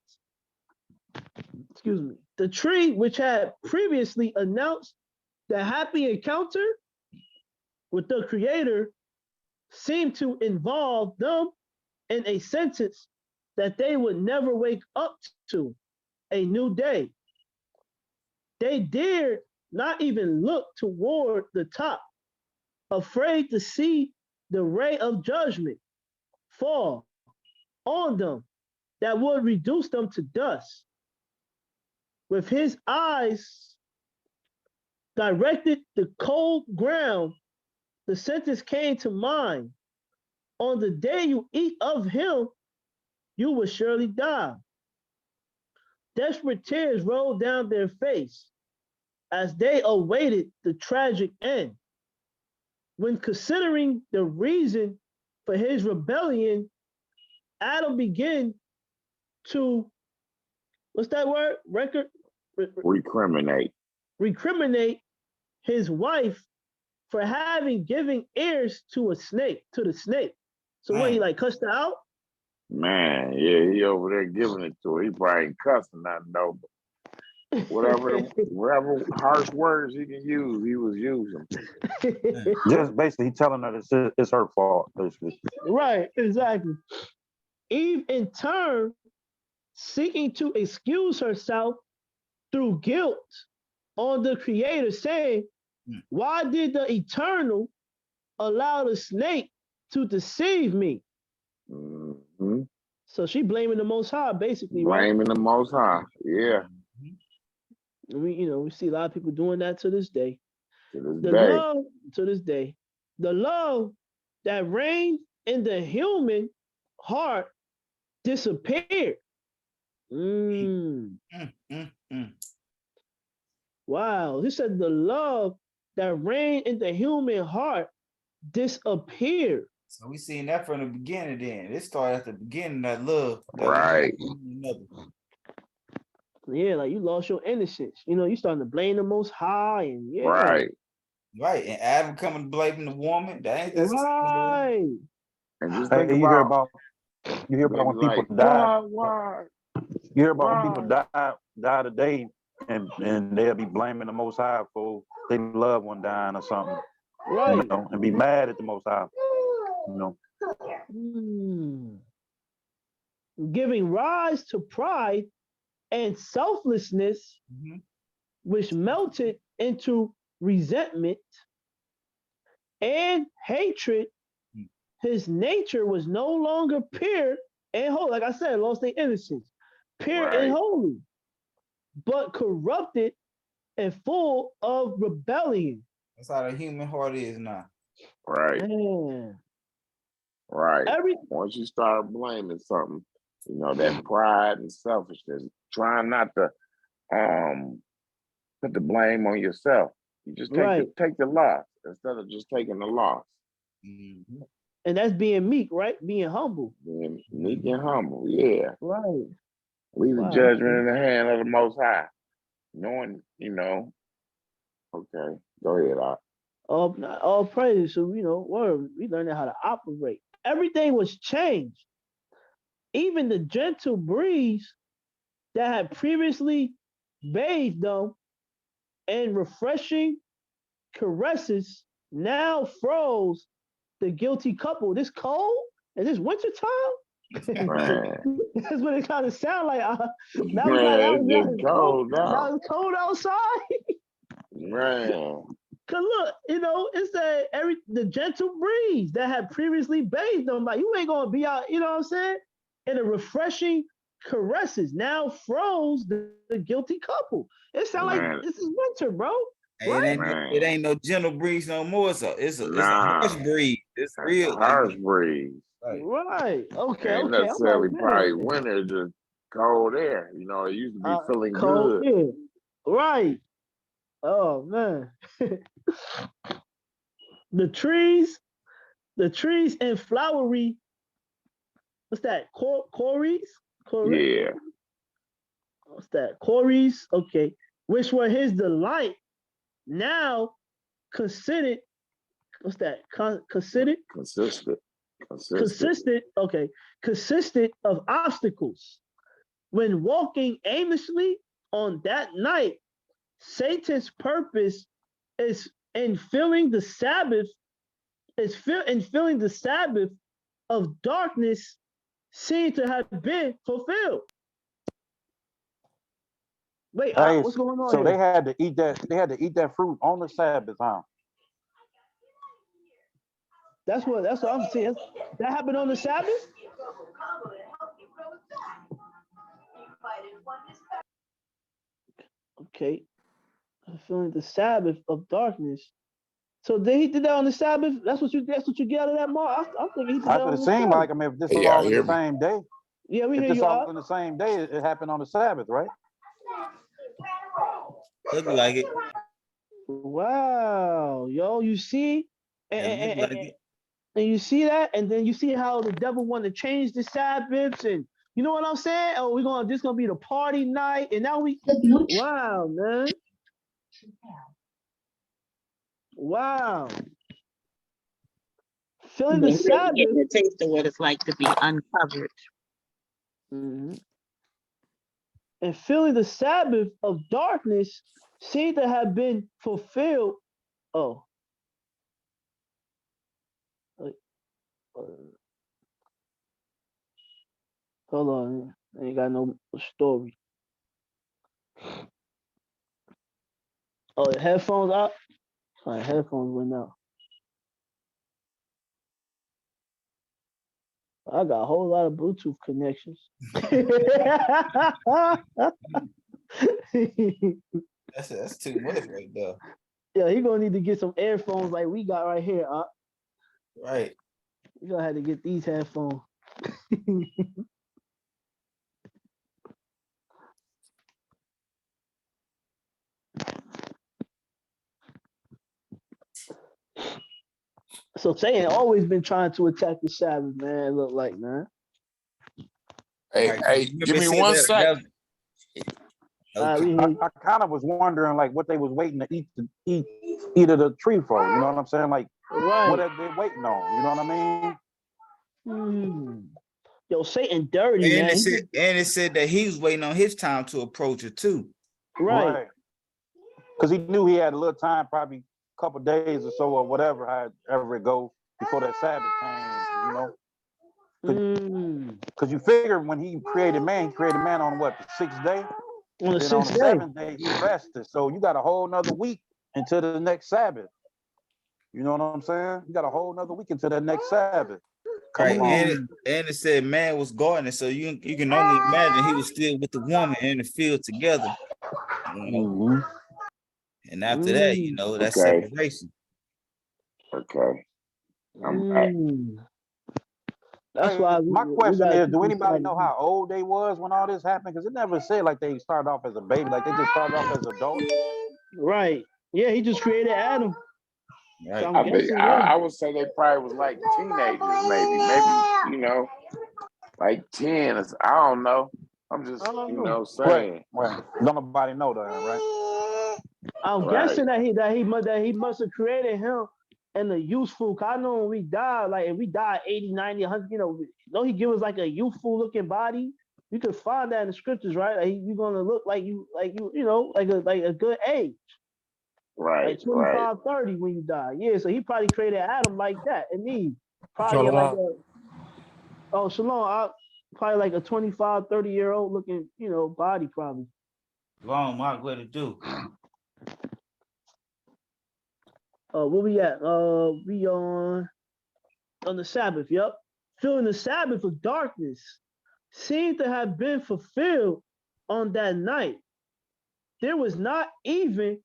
Excuse me. The tree, which had previously announced the happy encounter with the Creator, seemed to involve them in a sentence that they would never wake up to, a new day. They dared not even look toward the top, afraid to see the ray of judgment fall on them that would reduce them to dust. With his eyes directed the cold ground, the sentence came to mind. On the day you eat of him, you will surely die. Desperate tears rolled down their face as they awaited the tragic end. When considering the reason for his rebellion, Adam began to, what's that word? Recriminate his wife for having given ears to the snake. So what, he like cussed her out? Man, yeah, he over there giving it to her. He probably ain't cussing nothing though, but whatever harsh words he can use, he was using. Just basically telling her it's her fault, basically. Right, exactly. Eve, in turn, seeking to excuse herself through guilt on the Creator, saying, why did the Eternal allow the snake to deceive me? Mm-hmm. So she blaming the Most High, basically, blaming right? the Most High, yeah. We see a lot of people doing that to this day. To this day, the love that reigned in the human heart disappeared. Wow, he said the love that reigned in the human heart disappeared. So we seen that from the beginning. Then it started at the beginning, that love, right? Yeah, like you lost your innocence. You starting to blame the Most High, and yeah, right. And Adam coming blaming the woman. That ain't right. And just think about you hear about when people die. You hear about when people die today, and they'll be blaming the Most High for their loved one dying or something, right? And be mad at the Most High, Giving rise to pride and selflessness, which melted into resentment and hatred. His nature was no longer pure and holy. Like I said, lost their innocence, pure and holy, but corrupted and full of rebellion. That's how the human heart is now. Right. Man. Right. Once you start blaming something, that pride and selfishness, trying not to put the blame on yourself. You just take the loss instead of just taking the loss. And that's being meek, right? Being humble. Being meek and humble, yeah. Right. Leave the judgment in the hand of the Most High. Knowing, Okay, go ahead, all praise. So, we learned how to operate. Everything was changed. Even the gentle breeze that had previously bathed them in refreshing caresses now froze the guilty couple. This cold and this winter time. That's what it kind of sound like. Now it's cold outside. Man. Cause look, it's the gentle breeze that had previously bathed them. Like, you ain't gonna be out, you know what I'm saying? And the refreshing caresses now froze the guilty couple. It sounds like this is winter, bro. Right? It ain't no gentle breeze no more. It's a harsh breeze. It's real harsh breeze. Right. Okay. Ain't necessarily probably winter, just cold air. It used to be feeling cold good. Air. Right. Oh man. the trees and flowery, what's that? Corys? Yeah. What's that? Corys, okay. Which were his delight, now considered, what's that? Considered? Consistent, okay. Consisted of obstacles. When walking aimlessly on that night, Satan's purpose is in filling the Sabbath, of darkness seemed to have been fulfilled. Wait, what's going on so here? they had to eat that fruit on the Sabbath, huh? That's what I'm saying. That happened on the Sabbath? Okay. Fulfilling the Sabbath of darkness. So he did that on the Sabbath? That's what you get out of that, Mark? I'm thinking he did that on the Sabbath. Seemed like, I mean, if this was all in the same day. Yeah, we hear you. If this all out. in the same day, it happened on the Sabbath, right? Look like it. Wow, yo, you see? And you see that? And then you see how the devil wanted to change the Sabbaths, and you know what I'm saying? Oh, this gonna be the party night, and now wow, man. Wow. Feeling the Sabbath. Getting a taste of what it's like to be uncovered. Mm-hmm. And feeling the Sabbath of darkness seemed to have been fulfilled. Oh. Hold on. I ain't got no story. Oh, the headphones out? My headphones went out. I got a whole lot of Bluetooth connections. That's too much right there. Yeah, he gonna need to get some earphones like we got right here. Right. You gonna have to get these headphones. So Satan always been trying to attack the Sabbath, man. It look like, man. Hey, give me 1 second. I kind of was wondering, like, what they was waiting to eat of the tree for. You know what I'm saying? Like, what are they waiting on? You know what I mean? Yo, Satan dirty, and man. It said that he was waiting on his time to approach it too. Right. Because he knew he had a little time, probably a couple days or so, or whatever, however it go, before that Sabbath came. You know. Because you figure when he created man on what, the 6th day? On the 6th day. On the 7th day, he rested. So you got a whole nother week until the next Sabbath. You know what I'm saying? You got a whole nother week until that next Sabbath. Right. And it said man was gardening. So you can only imagine he was still with the woman in the field together. You know? And after that, that's separation. Okay. That's why my question is, do anybody know how old they was when all this happened? Because it never said like they started off as a baby, like they just started off as adults. Right. Yeah, he just created Adam. Right. So I would say they probably was like teenagers, maybe, like 10. I don't know. I'm just, saying. Right. Don't nobody know that, right? I'm guessing that he must have created him in a useful. Cause I know when we die, like if we die 80, 90, 100, don't he give us like a youthful looking body? You could find that in the scriptures, right? Like you're gonna look like like a good age. Right. Like 25, 30 when you die. Yeah, so he probably created Adam like that. And Eve. Probably Shalom. Probably like a 25, 30-year-old looking, body probably. Long, Mark, what to do? Where we at? We on the Sabbath, yep. Filling the Sabbath of darkness seemed to have been fulfilled on that night. There was not even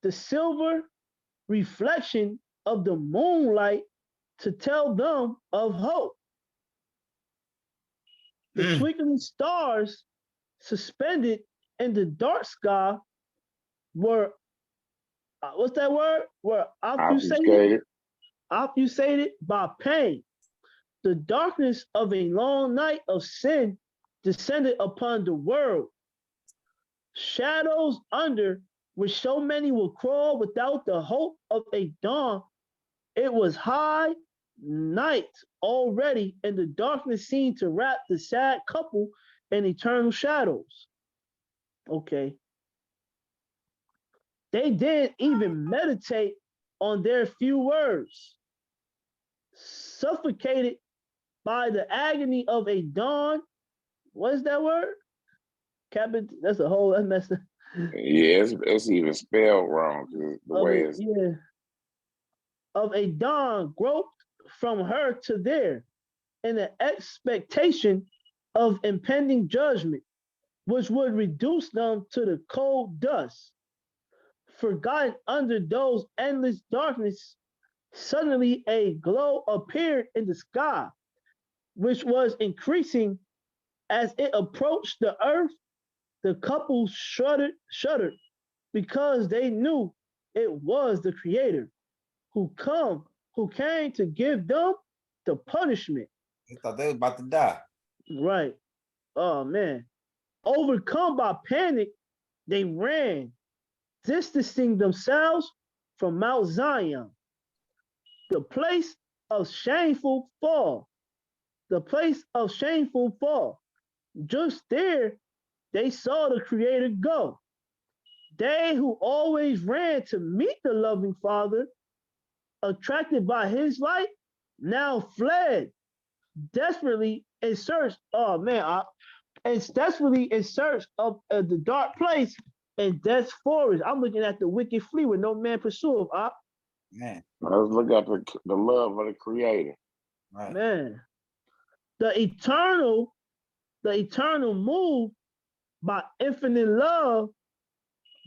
the silver reflection of the moonlight to tell them of hope. The twinkling stars suspended in the dark sky were what's that word? Were Obfuscated. Obfuscated by pain. The darkness of a long night of sin descended upon the world. Shadows under which so many will crawl without the hope of a dawn. It was high night already, and the darkness seemed to wrap the sad couple in eternal shadows. Okay. They didn't even meditate on their few words. Suffocated by the agony of a dawn. What's that word? Captain, that's a whole, that's messed up. Yeah, it's even spelled wrong. The way it's. Yeah. Of a dawn groped from her to there in the expectation of impending judgment, which would reduce them to the cold dust. Forgotten under those endless darkness, suddenly a glow appeared in the sky, which was increasing as it approached the earth. The couple shuddered because they knew it was the Creator who came to give them the punishment. They thought they was about to die. Right. Oh man. Overcome by panic, they ran, distancing themselves from Mount Zion, the place of shameful fall. The place of shameful fall. Just there, they saw the Creator go. They who always ran to meet the loving Father, attracted by his light, now fled desperately in search. Oh man, it's desperately in search of the dark place in death's forest. I'm looking at the wicked flee where no man pursueth. Man, let's look at the love of the Creator. Right. Man, the eternal move by infinite love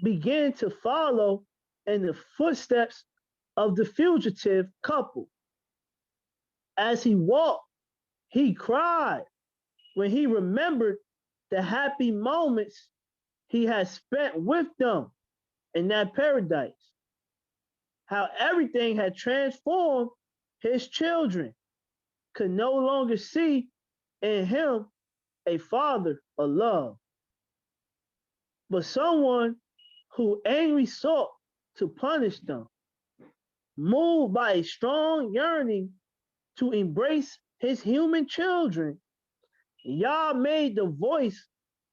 began to follow in the footsteps of the fugitive couple. As he walked, he cried when he remembered the happy moments he had spent with them in that paradise. How everything had transformed his children, could no longer see in him a father of love, but someone who angrily sought to punish them. Moved by a strong yearning to embrace his human children, Yah made the voice,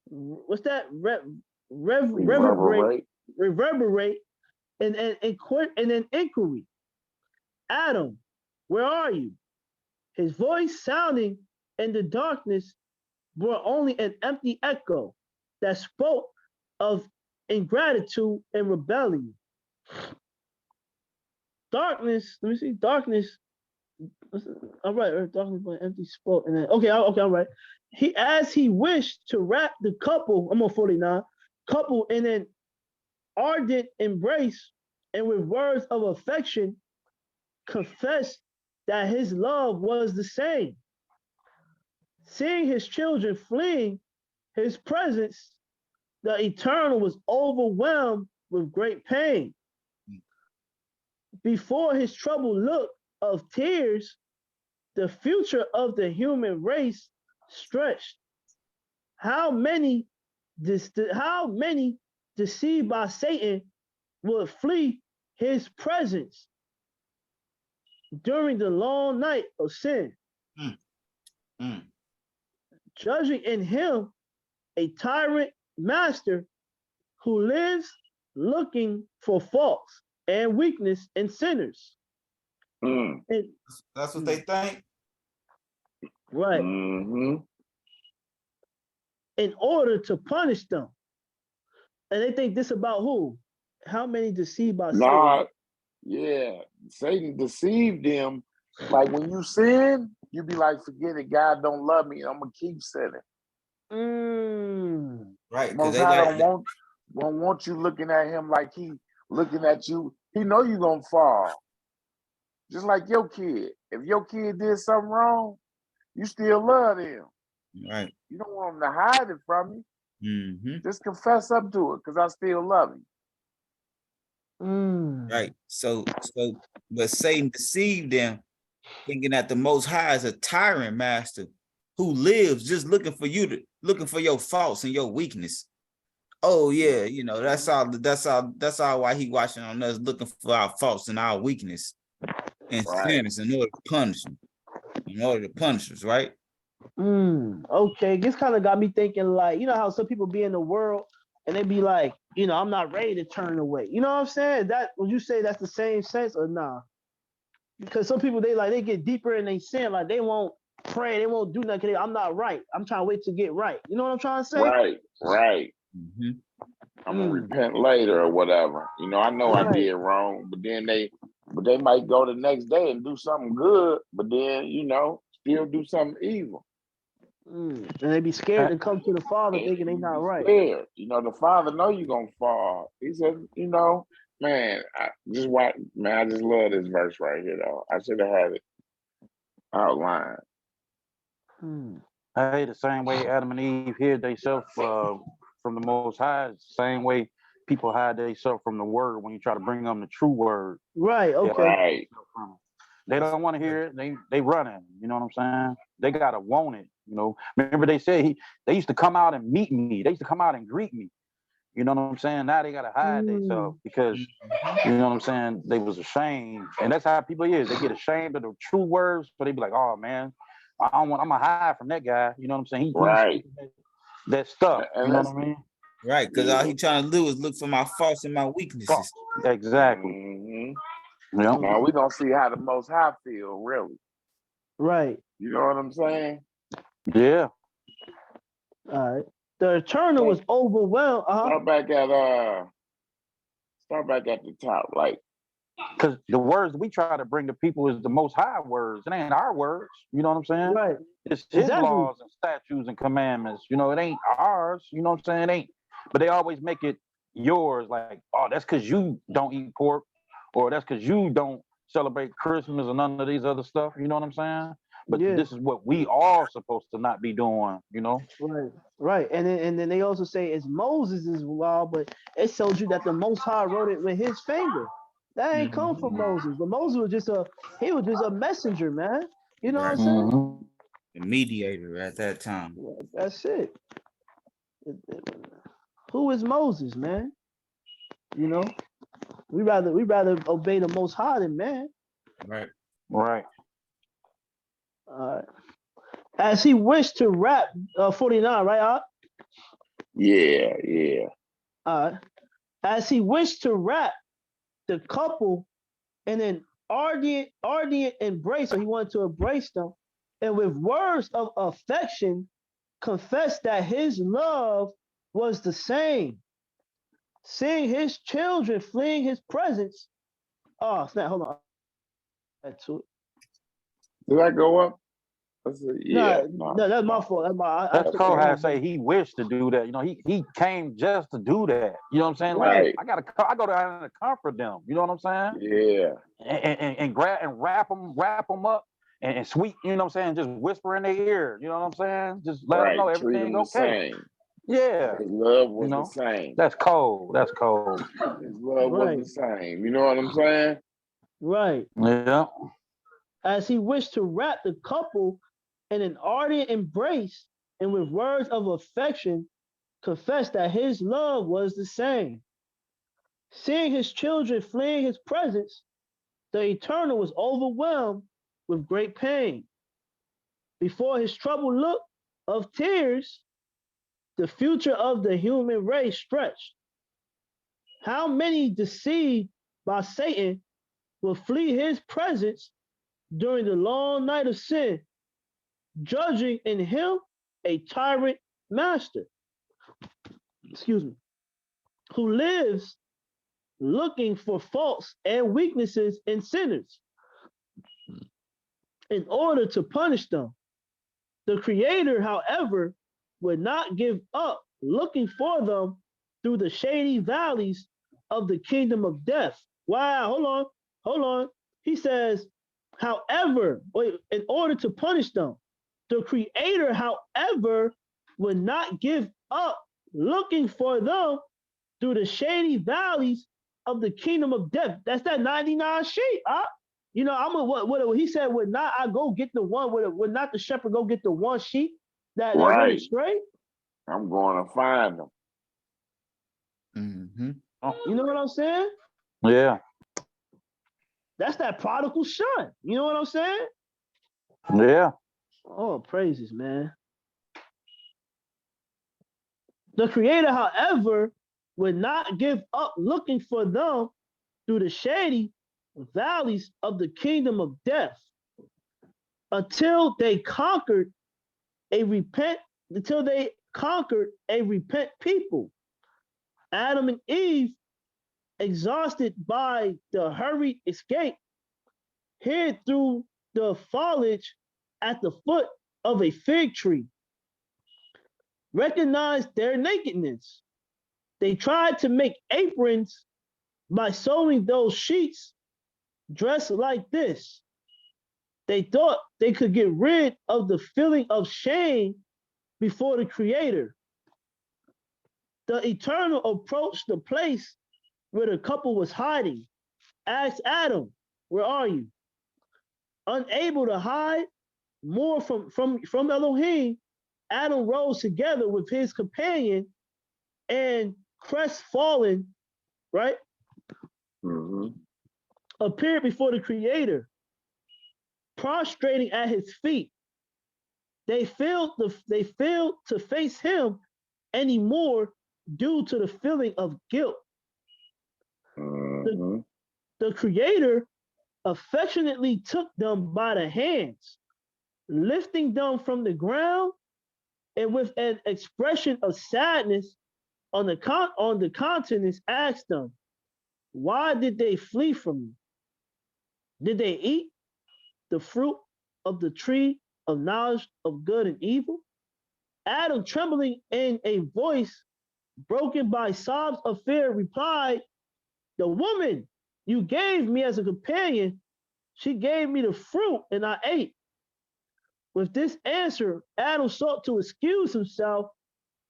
what's that? Reverberate in an inquiry. Adam, where are you? His voice sounding in the darkness brought only an empty echo that spoke of ingratitude and rebellion. Darkness, let me see, darkness. All right, darkness by empty spoke. And then, okay, all right. As he wished to wrap the couple, I'm on 49, couple in an ardent embrace and with words of affection, confessed that his love was the same. Seeing his children fleeing his presence, the Eternal was overwhelmed with great pain. Before his troubled look of tears, the future of the human race stretched. How many deceived by Satan would flee his presence during the long night of sin? Judging in him a tyrant master who lives looking for faults and weakness in sinners. And that's what they think? Right. In order to punish them. And they think this about who? How many deceived by Satan? Yeah, Satan deceived them. Like when you sin, you be like, forget it, God don't love me, I'm gonna keep sinning. Right. Most High don't want you looking at him like he looking at you. He know you gonna fall. Just like your kid. If your kid did something wrong, you still love him. Right. You don't want him to hide it from you. Just confess up to it, because I still love you. Right. So, but Satan deceived them, thinking that the Most High is a tyrant master who lives just looking for your faults and your weakness. Oh yeah, that's all why he watching on us, looking for our faults and our weakness and sins in order to punish us, right? Okay, this kind of got me thinking, like, how some people be in the world and they be like, I'm not ready to turn away. You know what I'm saying? That, would you say that's the same sense or nah? Because some people, they get deeper in they sin, like they won't pray, they won't do nothing. I'm not right. I'm trying to wait to get right. You know what I'm trying to say? Right. I'm gonna repent later or whatever. I know I did wrong, but then they might go the next day and do something good, but then still do something evil. And they be scared to come to the Father, thinking they not right. Scared. The Father know you gonna fall. He said, man, I just love this verse right here though. I should have had it outlined. Hey, the same way Adam and Eve hid themselves from the Most High, same way people hide themselves from the Word when you try to bring them the true Word. Right. Okay. Right. They don't want to hear it. They running. You know what I'm saying? They gotta want it. Remember they said they used to come out and meet me. They used to come out and greet me. You know what I'm saying? Now they gotta hide themselves because you know what I'm saying. They was ashamed, and that's how people is. They get ashamed of the true words, so they be like, "Oh man, I'm gonna hide from that guy." You know what I'm saying? Right. That stuff. You know what I mean? Right, because all he trying to do is look for my faults and my weaknesses. Exactly. Yep. Now we gonna see how the Most High feel, really. Right. You know what I'm saying? Yeah. All right. The Eternal was overwhelmed. Start back at the top, like. Because the words we try to bring to people is the Most High words. It ain't our words. You know what I'm saying? Right. It's his laws and statutes and commandments. It ain't ours. You know what I'm saying? It ain't. But they always make it yours. Like, oh, that's because you don't eat pork, or that's because you don't celebrate Christmas and none of these other stuff. You know what I'm saying? But this is what we all supposed to not be doing. Right. And then they also say it's Moses' law, but it shows you that the Most High wrote it with his finger. That ain't come from Moses. But Moses was just a messenger, man. You know what I'm saying? The mediator at that time. Yeah, that's it. Who is Moses, man? We rather obey the Most High than man. Right. As he wished to wrap 49, right, Art? Yeah. As he wished to wrap the couple in an ardent embrace, so he wanted to embrace them, and with words of affection, confessed that his love was the same. Seeing his children fleeing his presence. Oh, snap, hold on. That's it. Did I go up? No, that's my fault. That's cold how I say he wished to do that. He came just to do that. You know what I'm saying? Right. Like I go down to comfort them. You know what I'm saying? Yeah. And grab and wrap them up and sweet. You know what I'm saying? Just whisper in their ear. You know what I'm saying? Just let them know everything's okay. Yeah. His love was the same. That's cold. His love was the same. You know what I'm saying? Right. Yeah. As he wished to wrap the couple in an ardent embrace, and with words of affection, confessed that his love was the same. Seeing his children fleeing his presence, the Eternal was overwhelmed with great pain. Before his troubled look of tears, the future of the human race stretched. How many deceived by Satan will flee his presence during the long night of sin, judging in him a tyrant master, who lives looking for faults and weaknesses in sinners in order to punish them. The Creator, however, would not give up looking for them through the shady valleys of the kingdom of death. Wow, hold on. He says, however, in order to punish them, the Creator, however, would not give up looking for them through the shady valleys of the kingdom of death. That's that 99 sheep. You know, I'm a what he said, would not I go get the one, would not the shepherd go get the one sheep that went astray? I'm going to find them. You know what I'm saying? Yeah. That's that prodigal son. You know what I'm saying? Yeah. Oh, praises, man. The Creator, however, would not give up looking for them through the shady valleys of the kingdom of death until they conquered a repent people. Adam and Eve, exhausted by the hurried escape, hid through the foliage at the foot of a fig tree, recognized their nakedness. They tried to make aprons by sewing those sheets dressed like this. They thought they could get rid of the feeling of shame before the Creator. The Eternal approached the place where the couple was hiding, asked Adam, "Where are you?" Unable to hide more from Elohim, Adam rose together with his companion and crestfallen, right? Appeared before the Creator, prostrating at his feet. They failed to face him anymore due to the feeling of guilt. The Creator affectionately took them by the hands, lifting them from the ground, and with an expression of sadness on the countenance asked them, "Why did they flee from you? Did they eat the fruit of the tree of knowledge of good and evil?" Adam, trembling in a voice broken by sobs of fear, replied, "The woman you gave me as a companion, she gave me the fruit and I ate." With this answer, Adam sought to excuse himself,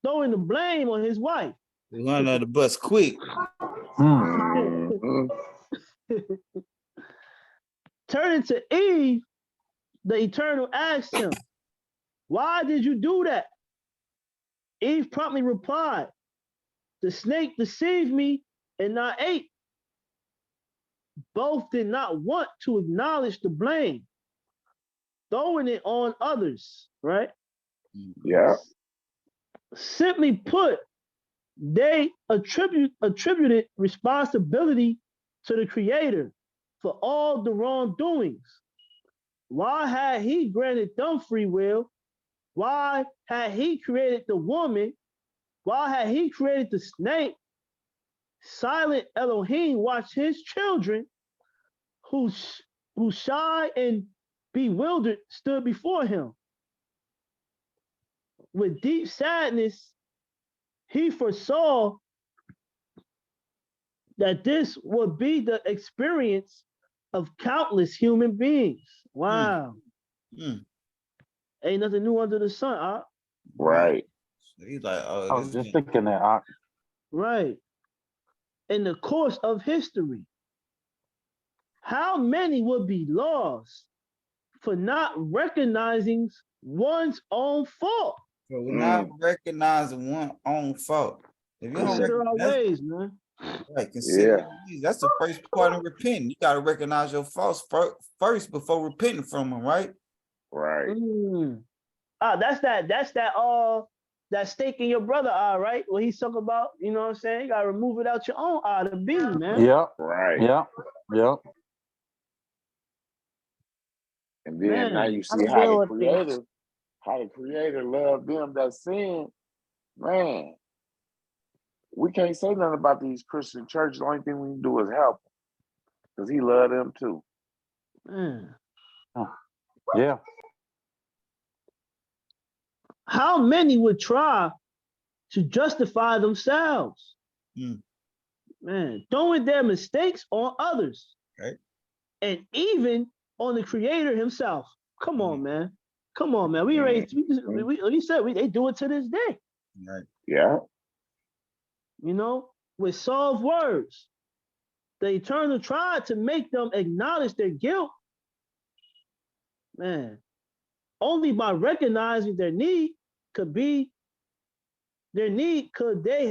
throwing the blame on his wife. They run out the bus quick. Turning to Eve, the Eternal asked him, "Why did you do that?" Eve promptly replied, "The snake deceived me and I ate." Both did not want to acknowledge the blame, throwing it on others, right? Yeah. Simply put, they attributed responsibility to the Creator for all the wrongdoings. Why had he granted them free will? Why had he created the woman? Why had he created the snake? Silent Elohim watched his children who shy and bewildered stood before him. With deep sadness, he foresaw that this would be the experience of countless human beings. Wow. Ain't nothing new under the sun. Right. He's like, I was just thinking that. Right. In the course of history, how many would be lost for not recognizing one's own fault? For not recognizing one's own fault. If you don't Consider our recognize, ways, man. right, consider that's the first part of repenting. You got to recognize your faults first before repenting from them, right? Right. That's that stake in your brother eye, right? What he's talking about, you know what I'm saying? You gotta remove it out your own eye to be, man. Yep. Right. Yep. And then now you see how the Creator loved them that sin. Man, we can't say nothing about these Christian churches. The only thing we can do is help them, because he loved them too. Yeah. How many would try to justify themselves? Man, throwing their mistakes on others. Okay. And even on the Creator himself. Come on, man. Come on, man. We said they do it to this day. Right. Yeah. You know, with soft words. the Eternal tried to make them acknowledge their guilt. Man, only by recognizing their need could they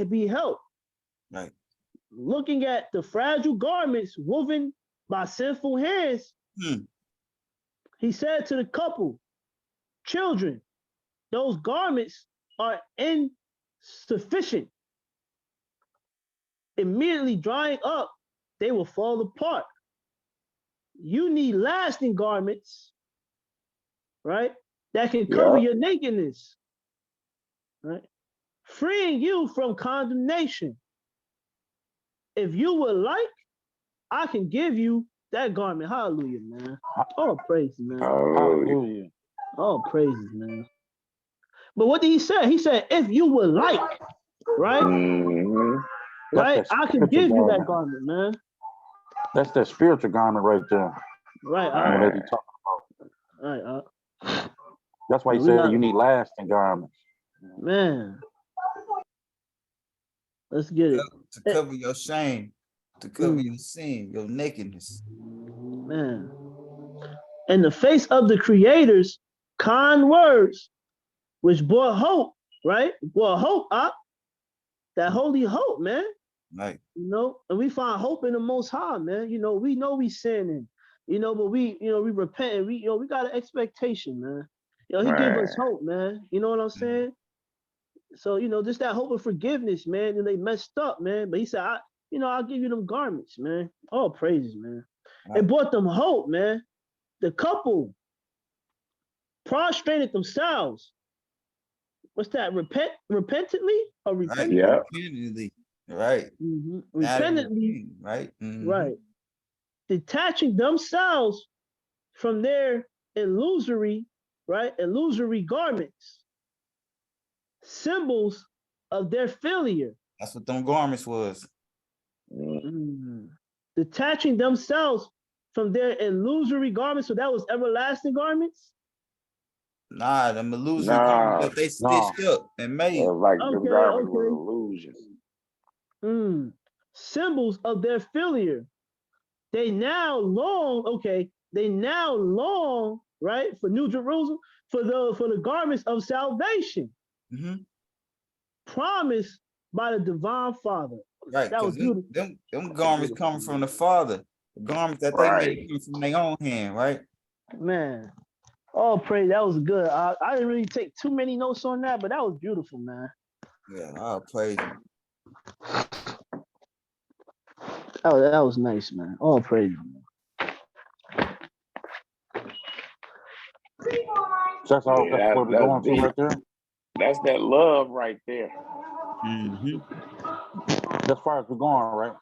be helped. Right. Looking at the fragile garments woven by sinful hands, he said to the couple, children, those garments are insufficient. Immediately drying up, they will fall apart. You need lasting garments, right? That can cover your nakedness, right? Freeing you from condemnation. If you would like, I can give you that garment. Hallelujah, man. All praises, man. Hallelujah. All praises, man. But what did he say? He said, if you would like, right? Mm-hmm. Right? I can give you that garment, man. That's that spiritual garment right there. Right. That he talking about. Right. That's why he said you need lasting garments. Man. Let's get it. To cover your shame, to cover your sin, your nakedness. Man. In the face of the Creator's kind words, which brought hope, right? Brought hope up. That holy hope, man. Right. You know, and we find hope in the Most High, man. You know we sinning, you know, but we repent and we got an expectation, man. You know, he gave us hope, man. You know what I'm saying? So, you know, just that hope of forgiveness, man. And they messed up, man. But he said, I'll give you them garments, man. All praises, man. Right. It brought them hope, man. The couple prostrated themselves. What's that? Repentantly or repentantly? Yeah. Repentantly. Right. Mm-hmm. Repentantly. Right. Mm-hmm. Right. Detaching themselves from their illusory garments, symbols of their failure. That's what them garments was. Mm-hmm. Detaching themselves from their illusory garments. So that was everlasting garments? Nah, them illusory garments that they stitched up and made. Like the garments were illusions. Symbols of their failure. They now long, right, for New Jerusalem, for the garments of salvation. Mm-hmm. Promised by the divine Father. Right, that was beautiful. Them garments coming from the Father, the garments that they made from their own hand, right? Man, oh, praise, that was good. I didn't really take too many notes on that, but that was beautiful, man. Yeah, I'll praise you. That was nice, man. All praise, man. That's all. That's what we're going through right there. That's that love right there. Mm-hmm. As far as we're going, right?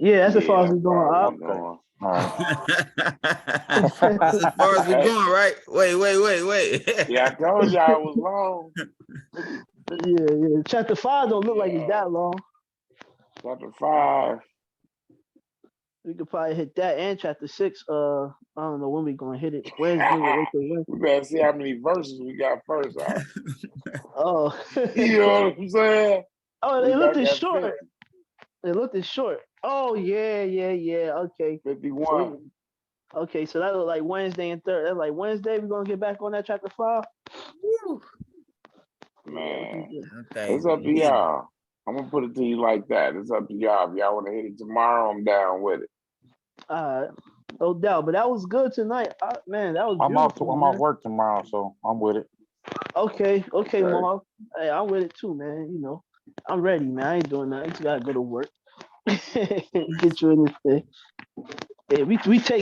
Yeah, that's as far as we're going. Okay. All right. As far as we're going, right? Wait. Yeah, I told y'all it was long. Yeah. Chapter 5 don't look like it's that long. Chapter 5. We could probably hit that and chapter 6. I don't know when we're gonna hit it. Wednesday. We better see how many verses we got first. Oh. You know what I'm saying? Oh, they looked as short. 50. They looked as short. Oh yeah. Okay. 51. Okay, so that look like Wednesday and Thursday. That's like Wednesday. We're gonna get back on that chapter 5. Woo. Man, it's up to y'all. I'm gonna put it to you like that. It's up to y'all. If y'all want to hit it tomorrow, I'm down with it. No doubt. But that was good tonight, man. That was. I'm off work tomorrow, so I'm with it. Okay, Marv. Hey, I'm with it too, man. You know, I'm ready, man. I ain't doing nothing. I just gotta go to work. Get you in this thing. Hey, we take.